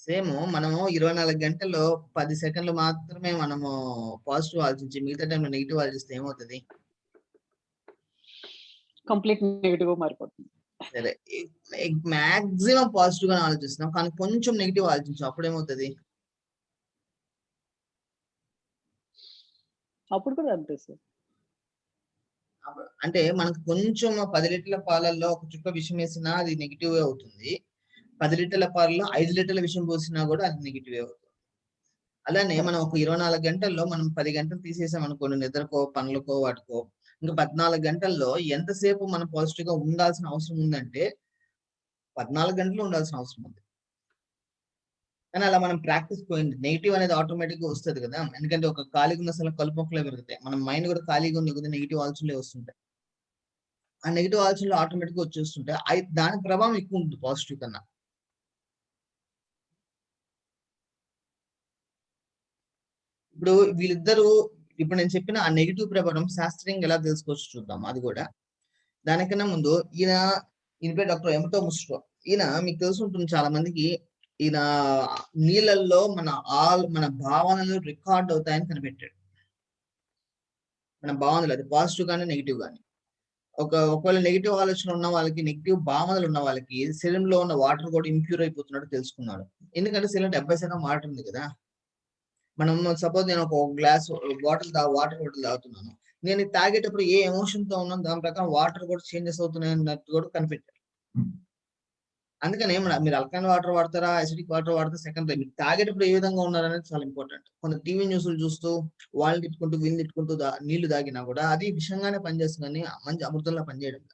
Same మనము 24 గంటల్లో 10 సెకండ్లు మాత్రమే మనము పాజిటివ్ ఆలోచించి మిగతా టైంలో నెగిటివ్ ఆలోచిస్తే ఏమవుతుంది? కంప్లీట్ నెగెటివ్ మారిపోతుంది. సరే మాక్సిమం పాజిటివ్ గానే ఆలోచిస్తున్నాం, కానీ కొంచెం నెగిటివ్ ఆలోచించాం, అప్పుడు ఏమవుతుంది? అప్పుడు కూడా అంతే సార్. అంటే మనకు కొంచెం 10 లీటర్ల పాలల్లో ఒక చుక్క విషం వేసినా అది నెగిటివ్ అవుతుంది. 10 లీటర్ల పాలలో 5 లీటర్ల విషం పోసినా కూడా అది నెగిటివ్ అవుతుంది. అలానే మనం ఒక 24 గంటల్లో మనం 10 గంటలు తీసేసాం అనుకోండి, నిద్రకో పనులకో వాటికో, ఇంకా 14 గంటల్లో ఎంతసేపు మనం పాజిటివ్ గా ఉండాల్సిన అవసరం ఉందంటే 14 గంటలు ఉండాల్సిన అవసరం ఉంది. కానీ అలా మనం ప్రాక్టీస్ పోయింది, నెగిటివ్ అనేది ఆటోమేటిక్ గా వస్తుంది కదా. ఎందుకంటే ఒక ఖాళీగా ఉన్న అసలు కలుపుకొలే పెరుగుతాయి, మన మైండ్ కూడా ఖాళీగా ఉంది కొద్దిగా నెగిటివ్ ఆలోచనలే వస్తుంటాయి. ఆ నెగిటివ్ ఆలోచనలు ఆటోమేటిక్ గా వచ్చేస్తుంటాయి, దాని ప్రభావం ఎక్కువ ఉంటుంది పాజిటివ్ కన్నా. ఇప్పుడు వీళ్ళిద్దరూ ఇప్పుడు నేను చెప్పిన ఆ నెగిటివ్ ప్రభావం శాస్త్రీయంగా ఎలా తెలుసుకోవచ్చు చూద్దాం. అది కూడా దానికన్నా ముందు ఈయన పేరు డాక్టర్ ఎమటో ముస్ట్రో. ఈయన మీకు తెలిసి ఉంటుంది చాలా మందికి, ఈయన నీళ్ళల్లో మన భావనలు రికార్డ్ అవుతాయని కనిపెట్టాడు. మన భావనలు అది పాజిటివ్ కానీ నెగిటివ్ కానీ. ఒకవేళ నెగిటివ్ ఆలోచన ఉన్న వాళ్ళకి, నెగిటివ్ భావనలు ఉన్న వాళ్ళకి శరీరంలో ఉన్న వాటర్ కూడా ఇంప్యూర్ అయిపోతున్నట్టు తెలుసుకున్నాడు. ఎందుకంటే శరీరం 70% వాటర్ ఉంది కదా. మనం సపోజ్ నేను ఒక గ్లాస్ వాటర్ బాటిల్ తాగుతున్నాను, నేను ఇది తాగేటప్పుడు ఏ ఎమోషన్ తో ఉన్నాను దాని ప్రకారం వాటర్ కూడా చేంజెస్ అవుతున్నాయి అన్నట్టు కూడా కనిపెట్టారు. అందుకని మీరు అల్కలైన్ వాటర్ వాడతారా, అసిడిక్ వాటర్ వాడతారా సెకండరీ, మీరు తాగేటప్పుడు ఏ విధంగా ఉన్నారనేది చాలా ఇంపార్టెంట్. కొంత టీవీ న్యూస్లు చూస్తూ వాళ్ళని తిట్టుకుంటూ వీళ్ళని తిట్టుకుంటూ నీళ్లు తాగినా కూడా అది విషయంగానే పనిచేస్తుంది కానీ మంచి అమృతంలో పనిచేయడం.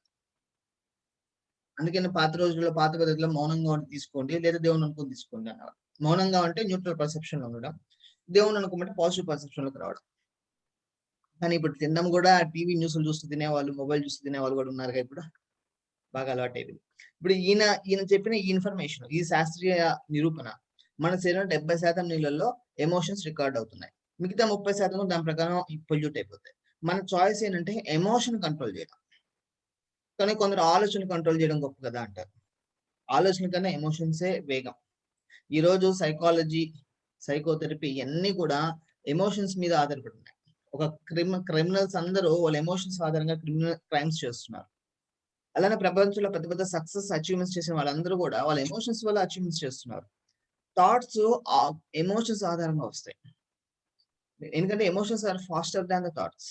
అందుకని పాత రోజుల్లో పాత పద్ధతిలో మౌనంగా ఉండి తీసుకోండి, లేదా దేవుని అనుకుని తీసుకోండి అన్నారు. మౌనంగా అంటే న్యూట్రల్ పర్సెప్షన్ లో ఉండడం, దేవుని అనుకోమంటే పాజిటివ్ పర్సెప్షన్ లోకి రావడం. కానీ ఇప్పుడు తినడం కూడా టీవీ న్యూస్లు చూస్తూ తినేవాళ్ళు, మొబైల్ చూస్తూ తినేవాళ్ళు కూడా ఉన్నారు కదా, ఇప్పుడు బాగా అలవాటు అయిపోయింది. ఇప్పుడు ఈయన చెప్పిన ఈ ఇన్ఫర్మేషన్, ఈ శాస్త్రీయ నిరూపణ, మన శరీరం 70% నీళ్ళల్లో ఎమోషన్స్ రికార్డ్ అవుతున్నాయి, మిగతా 30% దాని ప్రకారం పొల్యూట్ అయిపోతాయి. మన చాయిస్ ఏంటంటే ఎమోషన్ కంట్రోల్ చేయడం. కానీ కొందరు ఆలోచన కంట్రోల్ చేయడం గొప్ప కదా అంటారు. ఆలోచన కన్నా ఎమోషన్సే వేగం. ఈరోజు సైకాలజీ, సైకోథెరపీ ఇవన్నీ కూడా ఎమోషన్స్ మీద ఆధారపడి ఉన్నాయి. ఒక క్రిమినల్స్ అందరూ వాళ్ళ ఎమోషన్స్ ఆధారంగా క్రైమ్స్ చేస్తున్నారు. అలానే ప్రపంచంలో పెద్ద పెద్ద సక్సెస్ అచీవ్మెంట్స్ చేసిన వాళ్ళందరూ కూడా వాళ్ళ ఎమోషన్స్ వల్ల అచీవ్మెంట్స్ చేస్తున్నారు. థాట్స్ ఎమోషన్స్ ఆధారంగా వస్తాయి, ఎందుకంటే emotions are faster than the thoughts.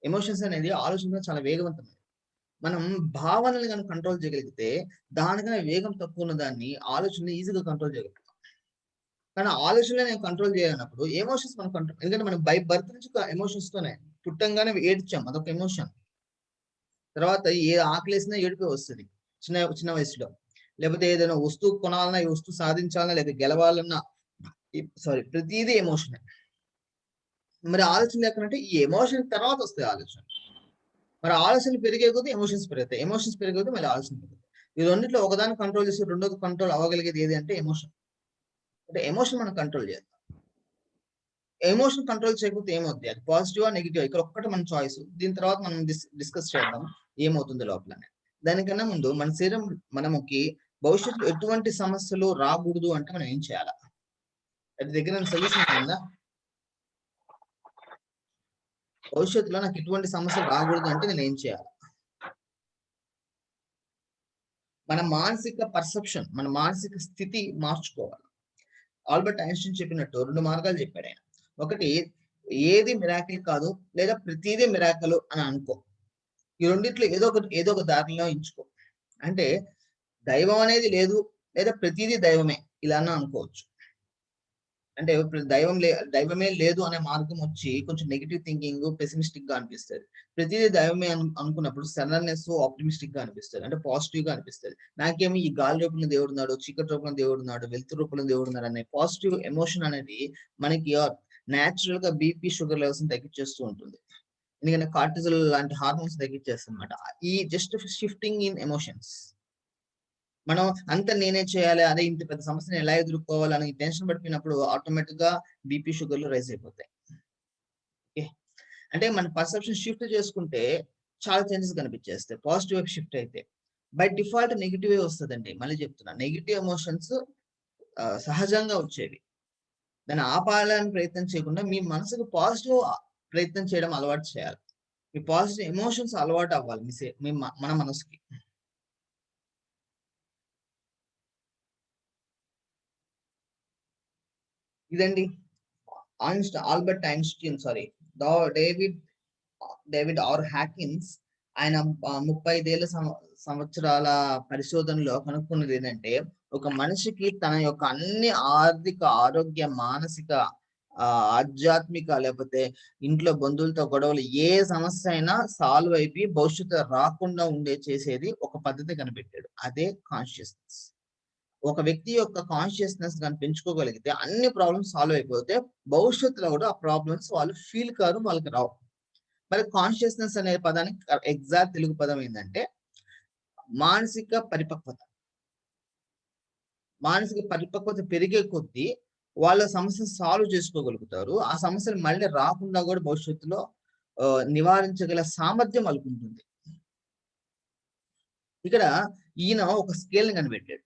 Emotions అనేది ఆలోచన చాలా వేగవంతమైనది. మనం భావనలు కనుక కంట్రోల్ చేయగలిగితే దానికన్నా వేగం తక్కువ ఉన్న దాన్ని ఆలోచనలు ఈజీగా కంట్రోల్ చేయగలుగుతాం. కానీ ఆలోచనలు నేను కంట్రోల్ చేయనప్పుడు ఎమోషన్స్ మనం కంట్రోల్, ఎందుకంటే మనం బై బర్త్ నుంచి ఎమోషన్స్ తోనే పుట్టంగానే ఏడ్చాం, అదొక ఎమోషన్. తర్వాత ఏ ఆకలేసినా ఏడుపే వస్తుంది చిన్న వయసులో. లేకపోతే ఏదైనా వస్తువు కొనాలన్నా, ఈ వస్తువు సాధించాలన్నా, లేదా గెలవాలన్నా, ప్రతిదీ ఎమోషన్. మరి ఆలోచన లేకుంటే ఈ ఎమోషన్ తర్వాత వస్తాయి ఆలోచన. మరి ఆలోచనలు పెరిగే కొద్దీ ఎమోషన్స్ పెరుగుతాయి, ఎమోషన్స్ పెరిగే కొద్దీ మళ్ళీ ఆలోచన పెరుగుతాయి. ఈ రెండింటిలో ఒకదాన్ని కంట్రోల్ చేసి రెండోది కంట్రోల్ అవ్వగలిగేది ఏది అంటే ఎమోషన్. అంటే ఎమోషన్ మనం కంట్రోల్ చేస్తాం. ఎమోషన్ కంట్రోల్ చేయకపోతే ఏమవుతుంది, అది పాజిటివా నెగిటివ్, ఇక్కడ ఒక్కటి మన చాయిస్. దీని తర్వాత మనం డిస్కస్ చేద్దాం ఏమవుతుంది లోపలనే. దానికన్నా ముందు మన శరీరం మనకి భవిష్యత్తులో ఎటువంటి సమస్యలు రాకూడదు అంటే మనం ఏం చేయాలా, అది దగ్గర సొల్యూషన్ ఉందా? భవిష్యత్తులో నాకు ఎటువంటి సమస్యలు రాకూడదు అంటే నేను ఏం చేయాలి? మన మానసిక పర్సెప్షన్, మన మానసిక స్థితి మార్చుకోవాలి. ఆల్బర్ట్ ఐన్స్టీన్ చెప్పినట్టు 2 మార్గాలు చెప్పాడు ఆయన. ఒకటి, ఏది మిరాకిల్ కాదు, లేదా ప్రతిదీ మిరాకల్ అని అనుకో. ఈ రెండిట్లో ఏదో ఒక దారిలో ఎంచుకో. అంటే దైవం అనేది లేదు, లేదా ప్రతిదీ దైవమే ఇలా అనుకోవచ్చు. అంటే దైవమే లేదు అనే మార్గం వచ్చి కొంచెం నెగిటివ్ థింకింగ్, పెసిమిస్టిక్ గా అనిపిస్తుంది. ప్రతిదీ దైవమే అనుకున్నప్పుడు సరళనెస్, ఆప్టిమిస్టిక్ గా అనిపిస్తుంది, అంటే పాజిటివ్ గా అనిపిస్తుంది. నాకేమో ఈ గాలి రూపంలో దేవుడు ఉన్నాడు, చీకటి రూపంలో దేవుడు ఉన్నాడు, వెలుతురు రూపంలో దేవుడు ఉన్నాడు అనే పాజిటివ్ ఎమోషన్ అనేది మనకి న్యాచురల్ గా బీపీ, షుగర్ లెవెల్స్ తగ్గించేస్తూ ఉంటుంది. ఎందుకంటే కార్టిజల్ లాంటి హార్మోన్స్ తగ్గించేస్తుంది అనమాట. ఈ జస్ట్ షిఫ్టింగ్ ఇన్ ఎమోషన్స్. మనం అంత నేనే చేయాలి, అదే ఇంత పెద్ద సమస్యను ఎలా ఎదుర్కోవాలని టెన్షన్ పడిపోయినప్పుడు ఆటోమేటిక్ గా బీపీ, షుగర్లు రైజ్ అయిపోతాయి. ఓకే, అంటే మన పర్సెప్షన్ షిఫ్ట్ చేసుకుంటే చాలా చేంజెస్ కనిపించేస్తాయి. పాజిటివ్ షిఫ్ట్ అయితే బై డిఫాల్ట్ నెగిటివ్ వస్తుందండి. మళ్ళీ చెప్తున్నా, నెగిటివ్ ఎమోషన్స్ సహజంగా వచ్చేవి. దాన్ని ఆపాలని ప్రయత్నం చేయకుండా మీ మనసుకు పాజిటివ్ ప్రయత్నం చేయడం అలవాటు చేయాలి. మీ పాజిటివ్ ఎమోషన్స్ అలవాటు అవ్వాలి మన మనసుకి. ఇదండి Albert Einstein David David R Hawkins ఆయన 35 సంవత్సరాల పరిశోధనలో కనుక్కున్నది ఏంటంటే, ఒక మనిషికి తన యొక్క అన్ని ఆర్థిక, ఆరోగ్య, మానసిక, ఆధ్యాత్మిక, లేకపోతే ఇంట్లో బంధువులతో గొడవలు ఏ సమస్య అయినా సాల్వ్ అయిపోయి భవిష్యత్తు రాకుండా చేసేది ఒక పద్ధతి కనిపెట్టాడు. అదే కాన్షియస్నెస్. ఒక వ్యక్తి యొక్క కాన్షియస్నెస్ కానీ పెంచుకోగలిగితే అన్ని ప్రాబ్లమ్స్ సాల్వ్ అయిపోతే భవిష్యత్తులో కూడా ఆ ప్రాబ్లమ్స్ వాళ్ళు ఫీల్ కారు, వాళ్ళకి రావు. మరి కాన్షియస్నెస్ అనే పదానికి ఎగ్జాక్ట్ తెలుగు పదం ఏంటంటే మానసిక పరిపక్వత. మానసిక పరిపక్వత పెరిగే కొద్దీ వాళ్ళ సమస్యను సాల్వ్ చేసుకోగలుగుతారు. ఆ సమస్యలు మళ్ళీ రాకుండా కూడా భవిష్యత్తులో నివారించగల సామర్థ్యం వాళ్ళకు ఉంటుంది. ఇక్కడ ఈయన ఒక స్కేల్ ని కనిపెట్టాడు.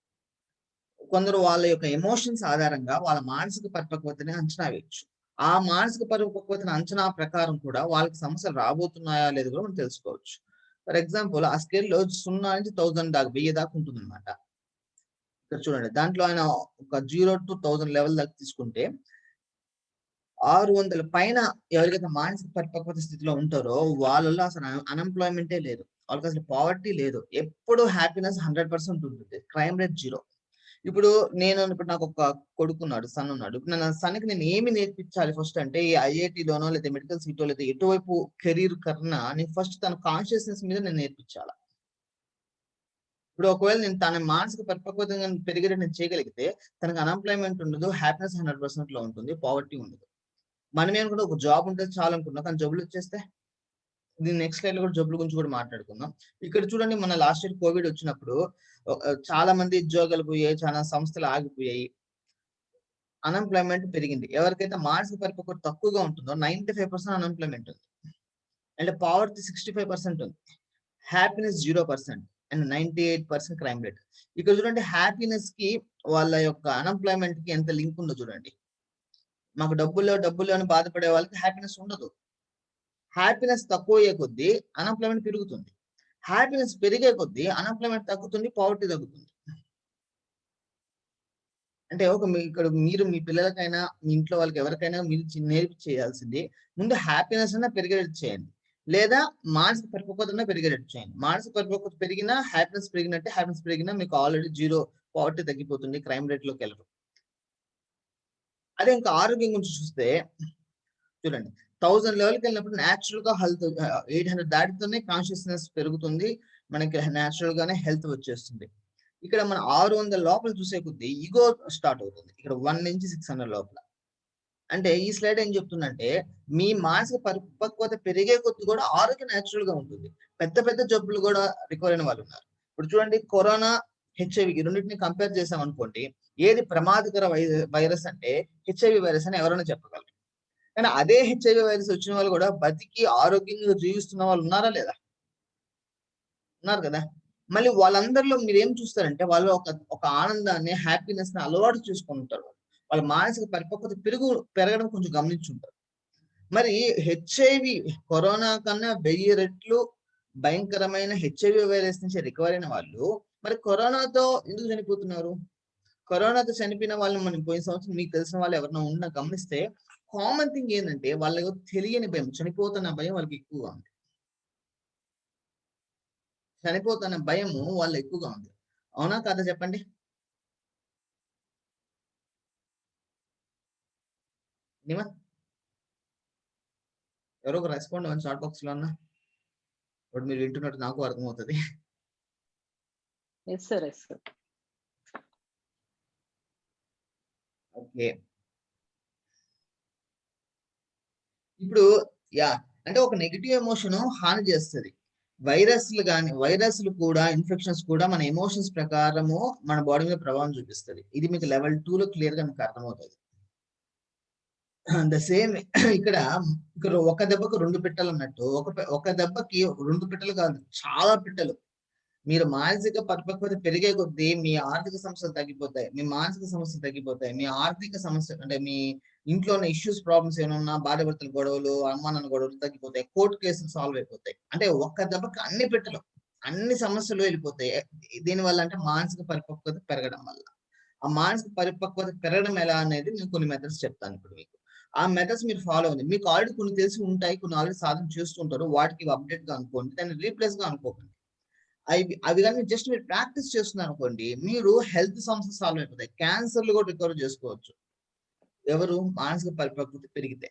కొందరు వాళ్ళ యొక్క ఎమోషన్స్ ఆధారంగా వాళ్ళ మానసిక పరిపక్వతని అంచనా వేయచ్చు. ఆ మానసిక పరిపక్వతను అంచనా ప్రకారం కూడా వాళ్ళకి సమస్యలు రాబోతున్నాయా లేదు కూడా మనం తెలుసుకోవచ్చు. ఫర్ ఎగ్జాంపుల్ ఆ స్కేల్లో 0 నుంచి 1000 దాకా 1000 దాకా ఉంటుంది అనమాట. ఇక్కడ చూడండి, దాంట్లో ఆయన ఒక 0 to 1000 లెవెల్ దాకా తీసుకుంటే 600 పైన ఎవరికైతే మానసిక పరిపక్వత స్థితిలో ఉంటారో వాళ్ళలో అసలు అన్ఎంప్లాయ్మెంటే లేదు. వాళ్ళకి అసలు పావర్టీ లేదు. ఎప్పుడు హ్యాపీనెస్ 100% ఉంటుంది. Crime rate 0. ఇప్పుడు నాకు ఒక కొడుకున్నాడు, సన్ ఉన్నాడు. ఇప్పుడు నా సన్‌కి నేను ఏమి నేర్పించాలి ఫస్ట్ అంటే, ఈ ఐఐటీలోనో లేదా మెడికల్ సీటో లేదా ఎటువైపు కెరీర్ కన్నా నేను ఫస్ట్ తన కాన్షియస్నెస్ మీద నేను నేర్పించాలి. ఇప్పుడు ఒకవేళ నేను తన మానసిక పరిపక్వత పెరిగేటట్టు నేను చేయగలిగితే తనకు అన్ఎంప్లాయ్మెంట్ ఉండదు, హ్యాపీనెస్ 100% లో ఉంటుంది, పావర్టీ ఉండదు. మనం ఏమనుకుంటే ఒక జాబ్ ఉంటే చాలు అనుకుంటున్నాం, కానీ జబ్బులు వచ్చేస్తే దీని నెక్స్ట్ స్లైడ్ లో కూడా జబ్బుల గురించి కూడా మాట్లాడుకుందాం. ఇక్కడ చూడండి, మన లాస్ట్ ఇయర్ కోవిడ్ వచ్చినప్పుడు చాలా మంది ఉద్యోగాలు పోయాయి, చాలా సంస్థలు ఆగిపోయాయి, అన్ఎంప్లాయ్మెంట్ పెరిగింది. ఎవరికైతే మానసిక పరిపక్వత తక్కువగా ఉంటుందో 95% అన్ఎంప్లాయ్మెంట్ ఉంది. అంటే పావర్టీ 65% ఉంది. Happiness 0% and 98% crime rate. ఇక్కడ చూడండి, హ్యాపీనెస్ కి వాళ్ళ యొక్క అన్ఎంప్లాయ్మెంట్ కి ఎంత లింక్ ఉందో చూడండి. మాకు డబ్బులు అని బాధపడే వాళ్ళకి హ్యాపీనెస్ ఉండదు. హ్యాపీనెస్ తక్కువ అయ్యే కొద్దీ అన్ఎంప్లాయ్మెంట్ పెరుగుతుంది. హ్యాపీనెస్ పెరిగే కొద్దీ అన్ఎంప్లాయ్మెంట్ తగ్గుతుంది, పావర్టీ తగ్గుతుంది. అంటే ఇక్కడ మీరు మీ పిల్లలకైనా మీ ఇంట్లో వాళ్ళకి ఎవరికైనా మీరు నేర్పించేయాల్సింది ముందు హ్యాపీనెస్ అన్నా పెరిగేటట్టు చేయండి, లేదా మానసిక పరిపక్వత పెరిగేటట్టు చేయండి. మానసిక పరిపక్వత పెరిగినా హ్యాపీనెస్ పెరిగినట్టే. హ్యాపీనెస్ పెరిగినా మీకు ఆల్రెడీ 0 పావర్టీ తగ్గిపోతుంది, క్రైమ్ రేట్ లోకి వెళ్ళరు. అదే ఇంకా ఆరోగ్యం గురించి చూస్తే చూడండి, 1000 లెవెల్కి వెళ్ళినప్పుడు న్యాచురల్ గా హెల్త్ 800 దాటితోనే కాన్షియస్నెస్ పెరుగుతుంది, మనకి న్యాచురల్ గానే హెల్త్ వచ్చేస్తుంది. ఇక్కడ మన 600 లోపల చూసే కొద్దీ ఈగో స్టార్ట్ అవుతుంది. ఇక్కడ 1 నుంచి 600 లోపల. అంటే ఈ స్లైడ్ ఏం చెప్తుందంటే, మీ మానసిక పరిపక్వత పెరిగే కొద్దీ కూడా ఆరోగ్యం న్యాచురల్ గా ఉంటుంది. పెద్ద పెద్ద జబ్బులు కూడా రికవర్ అయిన వాళ్ళు ఉన్నారు. ఇప్పుడు చూడండి, కరోనా, హెచ్ఐవి రెండింటిని కంపేర్ చేసాం అనుకోండి, ఏది ప్రమాదకర వైరస్ అంటే హెచ్ఐవి వైరస్ అని ఎవరైనా చెప్పగలరు. కానీ అదే హెచ్ఐవి వైరస్ వచ్చిన వాళ్ళు కూడా బతికి ఆరోగ్యంగా జీవిస్తున్న వాళ్ళు ఉన్నారా లేదా? ఉన్నారు కదా. మళ్ళీ వాళ్ళందరిలో మీరు ఏం చూస్తారంటే, వాళ్ళు ఒక ఆనందాన్ని, హ్యాపీనెస్ ని అలవాటు చేసుకొని ఉంటారు. వాళ్ళ మానసిక పరిపక్వత పెరగడం కొంచెం గమనించుంటారు. మరి హెచ్ఐవి కరోనా కన్నా 1000 రెట్లు భయంకరమైన హెచ్ఐవి వైరస్ నుంచి రికవర్ అయిన వాళ్ళు మరి కరోనాతో ఎందుకు చనిపోతున్నారు? కరోనాతో చనిపోయిన వాళ్ళని మనం పోయిన సంవత్సరం మీకు తెలిసిన వాళ్ళు ఎవరైనా ఉన్నా గమనిస్తే కామన్ థింగ్ ఏంటంటే, వాళ్ళకి తెలియని భయం, చనిపోతున్న భయం వాళ్ళకి ఎక్కువగా ఉంది. చనిపోతున్న భయము వాళ్ళు ఎక్కువగా ఉంది. అవునా కాదా చెప్పండి? ఎవరో ఒక రెస్పాండ్ అవ్వండి చాట్ బాక్స్ లో అన్నా. ఇప్పుడు మీరు వింటున్నట్టు నాకు అర్థమవుతుంది. Yes sir, yes sir. Okay, ఇప్పుడు అంటే ఒక నెగిటివ్ ఎమోషన్ హాని చేస్తుంది. వైరస్లు కూడా, ఇన్ఫెక్షన్స్ కూడా మన ఎమోషన్స్ ప్రకారము మన బాడీ మీద ప్రభావం చూపిస్తుంది. ఇది మీకు లెవెల్ 2 లో క్లియర్ గా మీకు అర్థమవుతుంది. ద సేమ్ ఇక్కడ ఒక దెబ్బకు 2 పిట్టలు అన్నట్టు, ఒక దెబ్బకి 2 పిట్టలు కాదు, చాలా పిట్టలు. మీరు మానసిక పరిపక్వత పెరిగే కొద్దీ మీ ఆర్థిక సమస్యలు తగ్గిపోతాయి, మీ మానసిక సమస్యలు తగ్గిపోతాయి, మీ ఆర్థిక సమస్య అంటే మీ ఇంట్లో ఉన్న ఇష్యూస్ ప్రాబ్లమ్స్ ఏమన్నా భార్య భర్తల గొడవలు అమ్మానాన్న గొడవలు తగ్గిపోతాయి, కోర్టు కేసులు సాల్వ్ అయిపోతాయి. అంటే ఒక్క దెబ్బకి అన్ని పెట్టలు అన్ని సమస్యలు వెళ్ళిపోతాయి. దీనివల్ల అంటే మానసిక పరిపక్వత పెరగడం వల్ల. ఆ మానసిక పరిపక్వత పెరగడం ఎలా అనేది నేను కొన్ని మెథడ్స్ చెప్తాను ఇప్పుడు మీకు. ఆ మెథడ్స్ మీరు ఫాలో అవ్వండి. మీకు ఆల్రెడీ కొన్ని తెలిసి ఉంటాయి, కొన్ని ఆల్రెడీ సాధన చేస్తుంటారు, వాటికి అప్డేట్ గా అనుకోండి, దాన్ని రీప్లేస్ గా అనుకోకండి. అవి కానీ జస్ట్ మీరు ప్రాక్టీస్ చేస్తున్నారు అనుకోండి, మీరు హెల్త్ సమస్యలు సాల్వ్ అయిపోతాయి, క్యాన్సర్లు కూడా రికవర్ చేసుకోవచ్చు. ఎవరు మానసిక పరిపక్వత పెరిగితే.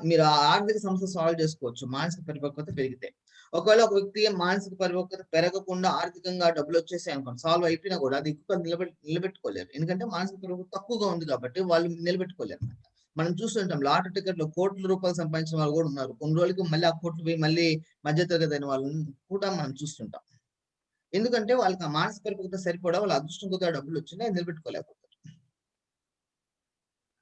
మీరు ఆ ఆర్థిక సమస్య సాల్వ్ చేసుకోవచ్చు మానసిక పరిపక్వత పెరిగితే. ఒకవేళ ఒక వ్యక్తి మానసిక పరిపక్వత పెరగకుండా ఆర్థికంగా డబ్బులు వచ్చేసాయి అనుకోండి, సాల్వ్ అయిపోయినా కూడా అది ఎక్కువ నిలబెట్టుకోలేరు. ఎందుకంటే మానసిక పరిపక్వత తక్కువగా ఉంది కాబట్టి వాళ్ళు నిలబెట్టుకోలేరు అనమాట. మనం చూస్తుంటాం లాటరీ టికెట్ లో కోట్ల రూపాయలు సంపాదించిన వాళ్ళు కూడా ఉన్నారు. కొన్ని రోజులకి మళ్ళీ ఆ కోట్లు పోయి మళ్ళీ మధ్యతరగతి అయిన వాళ్ళని కూడా మనం చూస్తుంటాం. ఎందుకంటే వాళ్ళకి ఆ మానసిక పరిపక్వత సరిపడా వాళ్ళ అదృష్టం కొద్దిగా డబ్బులు వచ్చినా నిలబెట్టుకోలేకపోతారు.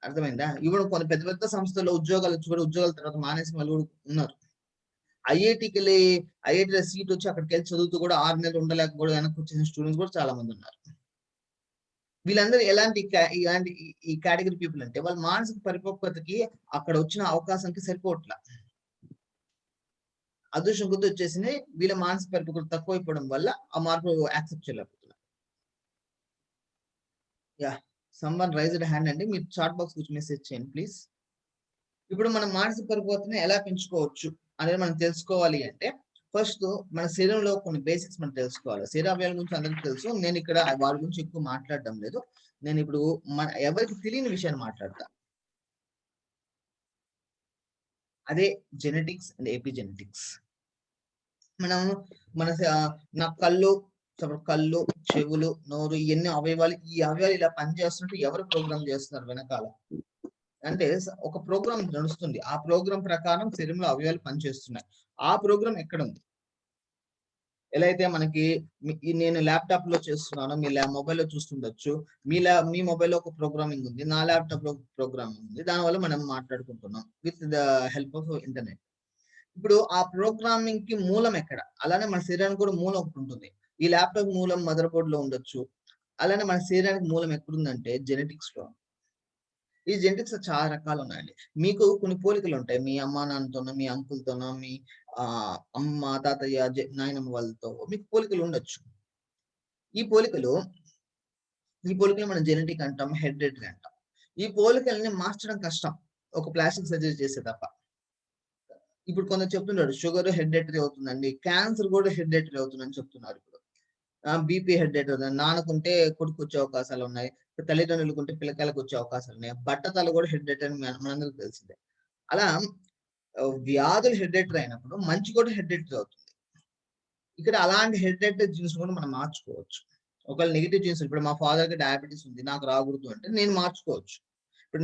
అర్థమైందా? ఇప్పుడు కొన్ని పెద్ద పెద్ద సంస్థల్లో ఉద్యోగాలు వచ్చి కూడా ఉద్యోగాల తర్వాత మానేసిన వాళ్ళు కూడా ఉన్నారు. ఐఐటీలో సీట్ వచ్చి అక్కడికి వెళ్ళి చదువుతూ కూడా 6 నెలలు ఉండలేక కూడా వెనక్కి వచ్చిన స్టూడెంట్స్ కూడా చాలా మంది ఉన్నారు. వీళ్ళందరూ ఇలాంటి ఈ కేటగిరీ పీపుల్ అంటే వాళ్ళ మానసిక పరిపక్వతకి అక్కడ వచ్చిన అవకాశానికి సరిపోవట్లా. అదృష్టం కొద్ది వచ్చేసింది, వీళ్ళ మానసిక పరిపక్వత తక్కువైపోవడం వల్ల ఆ మార్పు యాక్సెప్ట్ చేయలేకపోతున్నారు. యా, సమ్వన్ రైజ్డ్ హ్యాండ్ అండి, మీరు చాట్ బాక్స్ గురించి మెసేజ్ చేయండి ప్లీజ్. ఇప్పుడు మనం మానసిక పరిపక్వతని ఎలా పెంచుకోవచ్చు అనేది మనం తెలుసుకోవాలి అంటే ఫస్ట్ మన శరీరంలో కొన్ని బేసిక్స్ మనం తెలుసుకోవాలి. శరీర అవయవాల గురించి అందరికీ తెలుసు, నేను ఇక్కడ వారి గురించి ఎక్కువ మాట్లాడడం లేదు. నేను ఇప్పుడు ఎవరికి తెలియని విషయాన్ని మాట్లాడతా. అదే జెనెటిక్స్ అండ్ ఎపిజెనెటిక్స్. మనం నా కళ్ళు, చెవులు, నోరు, ఇవన్నీ అవయవాలు, ఈ అవయవాలు ఇలా పనిచేస్తుంటే ఎవరు ప్రోగ్రామ్ చేస్తున్నారు వెనకాల అంటే ఒక ప్రోగ్రామ్ నడుస్తుంది. ఆ ప్రోగ్రామ్ ప్రకారం శరీరంలో అవయవాలు పనిచేస్తున్నాయి. ఆ ప్రోగ్రామ్ ఎక్కడ ఉంది? ఎలా అయితే మనకి నేను ల్యాప్టాప్ లో చేస్తున్నాను, మీ మొబైల్లో చూస్తుండొచ్చు. మీ మొబైల్లో ఒక ప్రోగ్రామింగ్ ఉంది, నా ల్యాప్టాప్ లో ప్రోగ్రామింగ్ ఉంది. దానివల్ల మనం మాట్లాడుకుంటున్నాం with the help of internet. ఇప్పుడు ఆ ప్రోగ్రామింగ్ కి మూలం ఎక్కడ? అలానే మన శరీరానికి కూడా మూలం ఒకటి ఉంటుంది. ఈ ల్యాప్టాప్ మూలం మదర్ బోర్డ్ లో ఉండొచ్చు. అలానే మన శరీరానికి మూలం ఎక్కడుందంటే జెనెటిక్స్ లో. ఈ జెనెటిక్స్ చాలా రకాలు ఉన్నాయండి. మీకు కొన్ని పోలికలు ఉంటాయి, మీ అమ్మా నాన్నతోనో, మీ అంకుల్తోనో, మీ అమ్మ, తాతయ్య, నాయనమ్మ వాళ్ళతో మీకు పోలికలు ఉండొచ్చు. ఈ పోలికలు మనం జెనెటిక్ అంటాం, హెరిడిటరీ అంటాం. ఈ పోలికల్ని మార్చడం కష్టం ఒక ప్లాస్టిక్ సర్జరీ చేసే తప్ప. ఇప్పుడు కొందరు చెప్తున్నారు షుగర్ హెరిడిటరీ అవుతుందండి, క్యాన్సర్ కూడా హెరిడిటరీ అవుతుందని చెప్తున్నారు. ఇప్పుడు బీపీ హెరిడిటరీ, నాన్నకుంటే కొడుకు వచ్చే అవకాశాలు ఉన్నాయి, తల్లిదండ్రులకు ఉంటే పిల్లకాయలకు వచ్చే అవకాశాలు ఉన్నాయి, బట్టతల కూడా హెరిడిటరీ మనందరికి తెలిసిందే. అలా వ్యాధులు హెరిడిటరీ అయినప్పుడు మంచి కూడా హెరిడిటరీ అవుతుంది. ఇక్కడ అలాంటి హెరిడిటరీ జీన్స్ కూడా మనం మార్చుకోవచ్చు. ఒకవేళ నెగిటివ్ జీన్స్, ఇప్పుడు మా ఫాదర్ కి డయాబెటీస్ ఉంది, నాకు రాకూడదు అంటే నేను మార్చుకోవచ్చు. ఇప్పుడు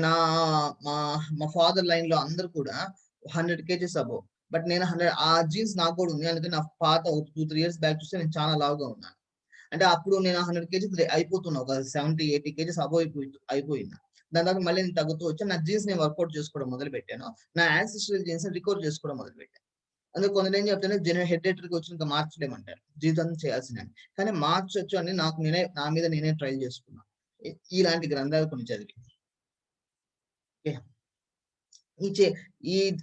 మా ఫాదర్ లైన్ లో అందరు కూడా 100 kgs అబోవ్, బట్ నేను 100, ఆ జీన్స్ నాకు కూడా ఉంది. అందుకే నా పాత 2-3 years బ్యాక్ చూస్తే నేను చాలా లావుగా ఉన్నాను. అంటే అప్పుడు నేను 100 kgs అయిపోతున్నా, ఒక 70-80 kgs అబోవ్ అయిపోయింది. దాని తర్వాత మళ్ళీ నేను తగ్గుతూ వచ్చి నా జీన్స్ నేను వర్కౌట్ చేసుకోవడం మొదలు పెట్టాను. నా యాన్సిస్ట్రల్ జీన్స్ రికవర్ చేసుకోవడం మొదలు పెట్టాను. అందుకు కొందరు ఏం చెప్తాను, హెరిడిటరీకి వచ్చి ఇంకా మార్చలేమంటారు, జీవితం చేయాల్సిన. కానీ మార్చొచ్చు అని నా మీద నేనే ట్రై చేసుకున్నాను, ఇలాంటి గ్రంథాలు కొన్ని చదివి.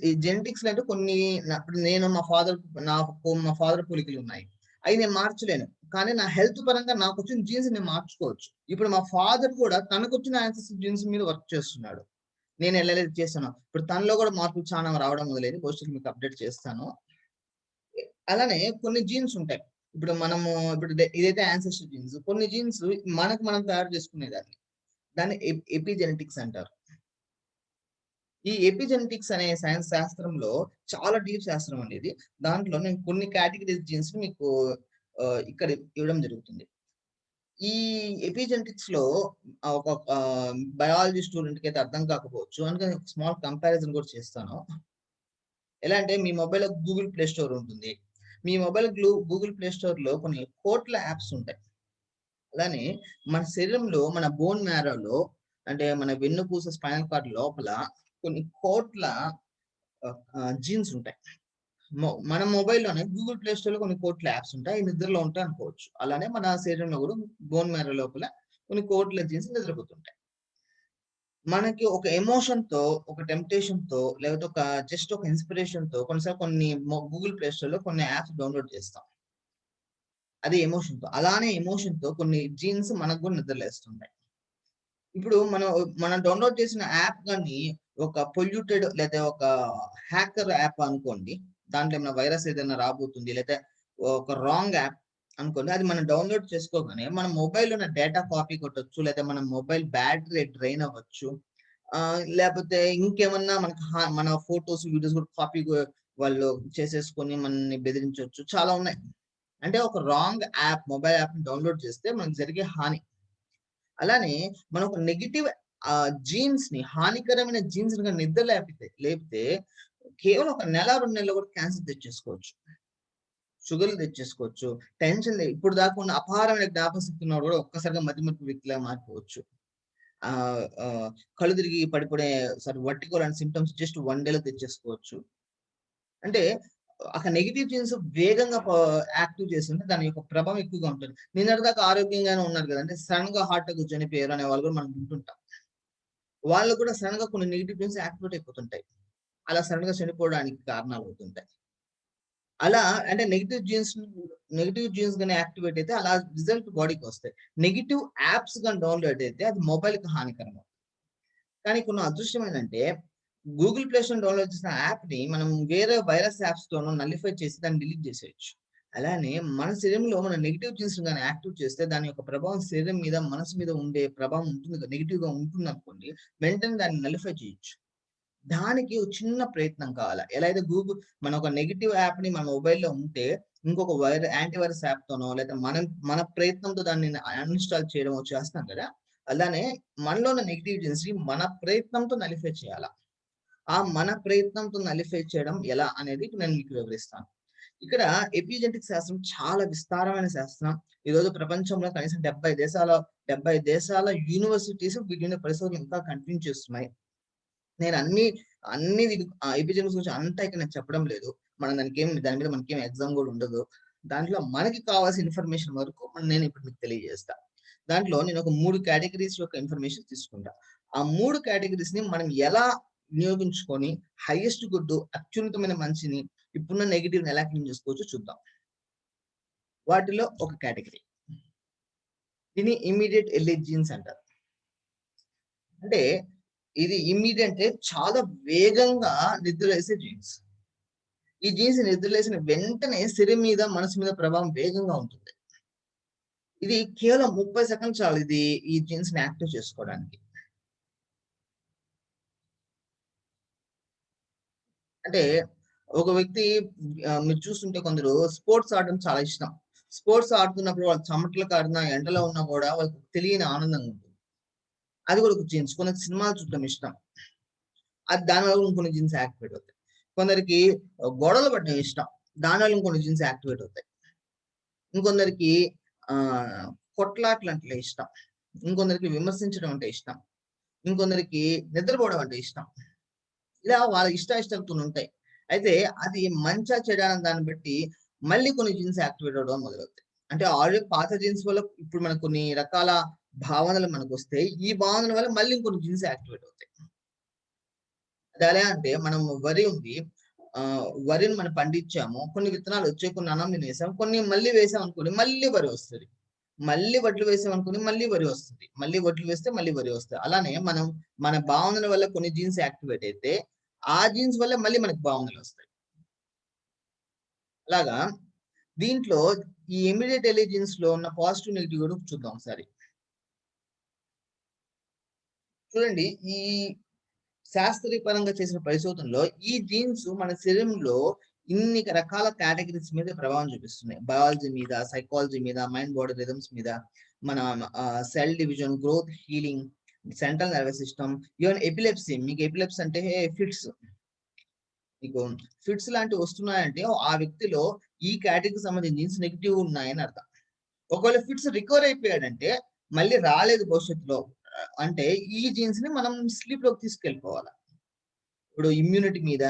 ఈ జెనెటిక్స్ అంటే కొన్ని నేను మా ఫాదర్ పోలికలు ఉన్నాయి, అవి నేను మార్చలేను. కానీ నా హెల్త్ పరంగా నాకు వచ్చిన జీన్స్ నేను మార్చుకోవచ్చు. ఇప్పుడు మా ఫాదర్ కూడా తనకు వచ్చిన యాన్సిస్టర్ జీన్స్ మీద వర్క్ చేస్తున్నాడు, నేను వెళ్ళలేదు చేస్తాను. ఇప్పుడు తనలో కూడా మార్పులు చాలా రావడం మొదలైంది, భవిష్యత్తు మీకు అప్డేట్ చేస్తాను. అలానే కొన్ని జీన్స్ ఉంటాయి. ఇప్పుడు ఇదైతే యాన్సిస్టర్ జీన్స్, కొన్ని జీన్స్ మనం తయారు చేసుకునేదాన్ని, దాన్ని ఎపిజెనెటిక్స్ అంటారు. ఈ ఎపిజెనెటిక్స్ అనే సైన్స్ శాస్త్రంలో చాలా డీప్ శాస్త్రం అనేది. దాంట్లో నేను కొన్ని కేటగిరీస్ జీన్స్ మీకు ఇక్కడ ఇవ్వడం జరుగుతుంది. ఈ ఎపిజెనెటిక్స్ లో ఒక బయాలజీ స్టూడెంట్ కి అయితే అర్థం కాకపోవచ్చు, అందుకని స్మాల్ కంపారిజన్ కూడా చేస్తాను. ఎలా అంటే మీ మొబైల్లో గూగుల్ ప్లే స్టోర్ ఉంటుంది. మీ మొబైల్ గూగుల్ ప్లే స్టోర్ లో కొన్ని కోట్ల యాప్స్ ఉంటాయి. అలానే మన శరీరంలో మన బోన్ మ్యారోలో, అంటే మన వెన్నుపూస స్పైనల్ కార్డ్ లోపల కొన్ని కోట్ల జీన్స్ ఉంటాయి. మన మొబైల్‌లోనే గూగుల్ ప్లే స్టోర్‌లో కొన్ని కోట్ల యాప్స్ ఉంటాయి. అయి నిద్రలో ఉంటాయి అనుకోవచ్చు. అలానే మన శరీరంలో కూడా బోన్ మ్యారో లోపల కొన్ని కోట్ల జీన్స్ నిద్రపోతుంటాయి. మనకి ఒక ఎమోషన్‌తో, ఒక టెంప్టేషన్‌తో లేకపోతే ఒక జస్ట్ ఒక ఇన్‌స్పిరేషన్‌తో కొన్నిసార్లు కొన్ని గూగుల్ ప్లే స్టోర్‌లో కొన్ని యాప్స్ డౌన్‌లోడ్ చేస్తాం. అది ఎమోషన్‌తో. అలానే ఎమోషన్‌తో కొన్ని జీన్స్ మనకు కూడా నిద్రలేస్తుంటాయి. ఇప్పుడు మనం డౌన్‌లోడ్ చేసిన యాప్ గాని ఒక పొల్యూటెడ్ లేదా ఒక హ్యాకర్ యాప్ అనుకోండి. దాంట్లో ఏమైనా వైరస్ ఏదైనా రాబోతుంది. లేతే ఒక రాంగ్ యాప్ అనుకోండి. అది మనం డౌన్‌లోడ్ చేసుకోగానే మన మొబైల్‌లో ఉన్న డేటా కాపీ కొట్టొచ్చు. లేదా మన మొబైల్ బ్యాటరీ డ్రైన్ అవ్వచ్చు. లేపోతే ఇంకేమన్నా మనకు మన ఫోటోస్, వీడియోస్ కూడా కాపీ వాళ్ళు చేసేసుకొని మనల్ని బెదిరించొచ్చు. చాలా ఉన్నాయి. అంటే ఒక రాంగ్ యాప్, మొబైల్ యాప్‌ని డౌన్‌లోడ్ చేస్తే మనకు జరిగే హాని. అలానే మనం ఒక నెగెటివ్ జీన్స్‌ని హానికరమైన జీన్స్‌ని గాని నిద్ర లేపితే కేవలం ఒక నెల, 2 నెలల్లో కూడా క్యాన్సర్ తెచ్చేసుకోవచ్చు. షుగర్‌లు తెచ్చేసుకోవచ్చు. ఇప్పుడు దాకా ఉన్న అపారమైన జ్ఞాపకశక్తి ఉన్నవాడు కూడా ఒక్కసారిగా మతిమరుపు వ్యక్తిలాగా మారిపోవచ్చు. ఆహ్, ఆహ్, కళ్ళు తిరిగి పడిపోయే వర్టిగో లాంటి సింప్టమ్స్ జస్ట్ 1 డేలో తెచ్చేసుకోవచ్చు. అంటే అక్కడ నెగెటివ్ జీన్స్ వేగంగా యాక్టివ్ చేస్తుంటే దాని యొక్క ప్రభావం ఎక్కువగా ఉంటుంది. నిన్నటిదాకా ఆరోగ్యంగానే ఉన్నారు గదా! అంటే సడెన్‌గా హార్ట్ అటాక్ చనిపోయారు అనే వాళ్ళు కూడా మనం వింటుంటాం. వాళ్ళు కూడా సడెన్‌గా కొన్ని నెగెటివ్ జీన్స్ యాక్టివేట్ అయిపోతుంటాయి. అలా సడెన్‌గా చనిపోవడానికి కారణాలవుతుంటాయి. అలా అంటే నెగెటివ్ జీన్స్ గాని యాక్టివేట్ అయితే అలా రిజల్ట్ బాడీకొస్తాయి. నెగెటివ్ యాప్స్ గాని డౌన్‌లోడ్ అయితే అది మొబైల్‌కి హానికరం. కానీ కొన్ని అదృష్టం ఏంటంటే, గూగుల్ ప్లే స్టోర్ డౌన్‌లోడ్ చేసిన యాప్‌ని మనం వేరే వైరస్ యాప్స్‌తోనో నల్లిఫై చేసి దాన్ని డిలీట్ చేసేయొచ్చు. అలానే మన శరీరంలో మన నెగెటివ్ జీన్స్‌ని గాని యాక్టివ్ చేస్తే దాని యొక్క ప్రభావం శరీరం మీద, మనసు మీద ఉండే ప్రభావం ఉంటుంది కదా! నెగెటివ్‌గా ఉంటుందనుకోండి, వెంటనే దాన్ని నల్లిఫై చేయొచ్చు. దానికి ఒక చిన్న ప్రయత్నం కావాల. ఎలా అయితే మన ఒక నెగెటివ్ యాప్‌ని మన మొబైల్‌లో ఉంటే, ఇంకొక యాంటీ వైరస్ యాప్‌తోనో లేదా మన ప్రయత్నంతో దాన్ని అన్‌ఇన్‌స్టాల్ చేయడమో చేస్తాం కదా! అలానే మనలో ఉన్న నెగెటివ్ జీన్స్‌ని మన ప్రయత్నంతో నలిఫై చేయాల. ఆ మన ప్రయత్నంతో నలిఫై చేయడం ఎలా అనేది ఇప్పుడు నేను మీకు వివరిస్తాను. ఇక్కడ ఎపిజెనెటిక్స్ శాస్త్రం చాలా విస్తారమైన శాస్త్రం. ఈరోజు ప్రపంచంలో కనీసం 70 దేశాల యూనివర్సిటీస్ వీటి మీద పరిశోధనలు ఇంకా కంటిన్యూ చేస్తున్నాయి. నేను ఎపిజెనెటిక్స్ గురించి అంతా ఇక్కడ నేను చెప్పడం లేదు. దాని మీద మనకేం ఎగ్జామ్ గూడా ఉండదు. దాంట్లో మనకి కావాల్సిన ఇన్ఫర్మేషన్ వరకు నేను ఇప్పుడు మీకు తెలియజేస్తా. దాంట్లో నేను ఒక 3 కేటగరీస్ యొక్క ఇన్ఫర్మేషన్ తీసుకుంటా. ఆ 3 కేటగరీస్‌ని మనం ఎలా వినియోగించుకొని హైయెస్ట్ గుడ్, అత్యున్నతమైన మంచిని, ఇప్పుడున్న నెగెటివ్‌ని ఎలా క్లీన్ చేసుకోవచ్చో చూద్దాం. వాటిలో ఒక కేటగరీ. దీన్ని ఇమ్మీడియేట్ ఎర్లీ జీన్స్ అంటారు. అంటే ఇది ఇమ్మీడియేట్ అంటే చాలా వేగంగా నిద్రలేసే జీన్స్. ఈ జీన్స్ నిద్రలేసిన వెంటనే శరీరం మీద, మనసు మీద ప్రభావం వేగంగా ఉంటుంది. ఇది కేవలం 30 సెకండ్లు చాలు ఈ జీన్స్‌ని యాక్టివ్ చేసుకోవడానికి. అంటే ఒక వ్యక్తి మీరు చూస్తుంటే కొందరు స్పోర్ట్స్ ఆడడం చాలా ఇష్టం. స్పోర్ట్స్ ఆడుతున్నప్పుడు వాళ్ళు చెమటలు కారినా, ఎండలో ఉన్నా కూడా వాళ్ళకి తెలియని ఆనందంగా ఉంటుంది. అది కూడా ఒక జీన్స్. కొందరికి సినిమాలు చూడడం ఇష్టం. అది దానివల్ల ఇంకొన్ని జీన్స్ యాక్టివేట్ అవుతాయి. కొందరికి గొడవలు పడడం ఇష్టం. దానివల్ల ఇంకొన్ని జీన్స్ యాక్టివేట్ అవుతాయి. ఇంకొందరికి ఆహ్, కొట్లాటలంటే ఇష్టం. ఇంకొందరికి విమర్శించడం అంటే ఇష్టం. ఇంకొందరికి నిద్రపోవడం అంటే ఇష్టం. ఇలా వాళ్ళ ఇష్టాయిష్టాలు కొన్నుంటాయి. అయితే అది మంచా, చెడా అనే దాన్ని బట్టి మళ్ళీ కొన్ని జీన్స్ యాక్టివేట్ అవ్వడం మొదలవుతాయి. అంటే ఆల్రెడీ పాత జీన్స్ వల్ల ఇప్పుడు మనకు కొన్ని రకాల భావనలు మనకొస్తాయి. ఈ భావనల వల్ల మళ్ళీ ఇంకొన్ని జీన్స్ యాక్టివేట్ అవుతాయి. అది ఎలా అంటే మనం వరి ఉంది. వరిని మనం పండించాము. కొన్ని విత్తనాలొచ్చాయి. కొన్ని అన్నం తినేసాం. కొన్ని మళ్ళీ వేసామనుకోండి మళ్ళీ వరి వస్తది. మళ్ళీ వడ్లు వేసామనుకోండి మళ్ళీ వరి వస్తది. మళ్ళీ వడ్లు వేస్తే మళ్ళీ వరి వస్తది. అలానే మనం మన భావనల వల్ల కొన్ని జీన్స్ యాక్టివేట్ అయితే, ఆ జీన్స్ వల్ల మళ్ళీ మనకు భావనలొస్తాయి. అలాగా దీంట్లో ఈ ఇమ్మీడియేట్ ఎర్లీ జీన్స్‌లో ఉన్న పాజిటివ్, నెగెటివ్ కూడా చూద్దాం ఒకసారి. చూడండి ఈ శాస్త్రీయపరంగా చేసిన పరిశోధనలో ఈ జీన్స్ మన శరీరంలో ఇన్ని రకాల కేటగరీస్ మీద ప్రభావం చూపిస్తున్నాయి. బయాలజీ మీద, సైకాలజీ మీద, మైండ్ బాడీ రిథమ్స్ మీద, మన cell division, growth, healing, central nervous system, even epilepsy. మీకు ఎపిలెప్సీ అంటే ఫిట్స్. మీకు ఫిట్స్ లాంటివి వస్తున్నాయంటే ఆ వ్యక్తిలో ఈ కేటగరీకి సంబంధించిన జీన్స్ నెగెటివ్ ఉన్నాయని అర్థం. ఒకవేళ ఫిట్స్ రికవర్ అయిపోయాడంటే మళ్ళీ రాలేదు భవిష్యత్తులో. అంటే ఈ జీన్స్‌ని మనం స్లీప్‌లోకి తీసుకెళ్ళిపోవాలి. ఇప్పుడు ఇమ్యూనిటీ మీద,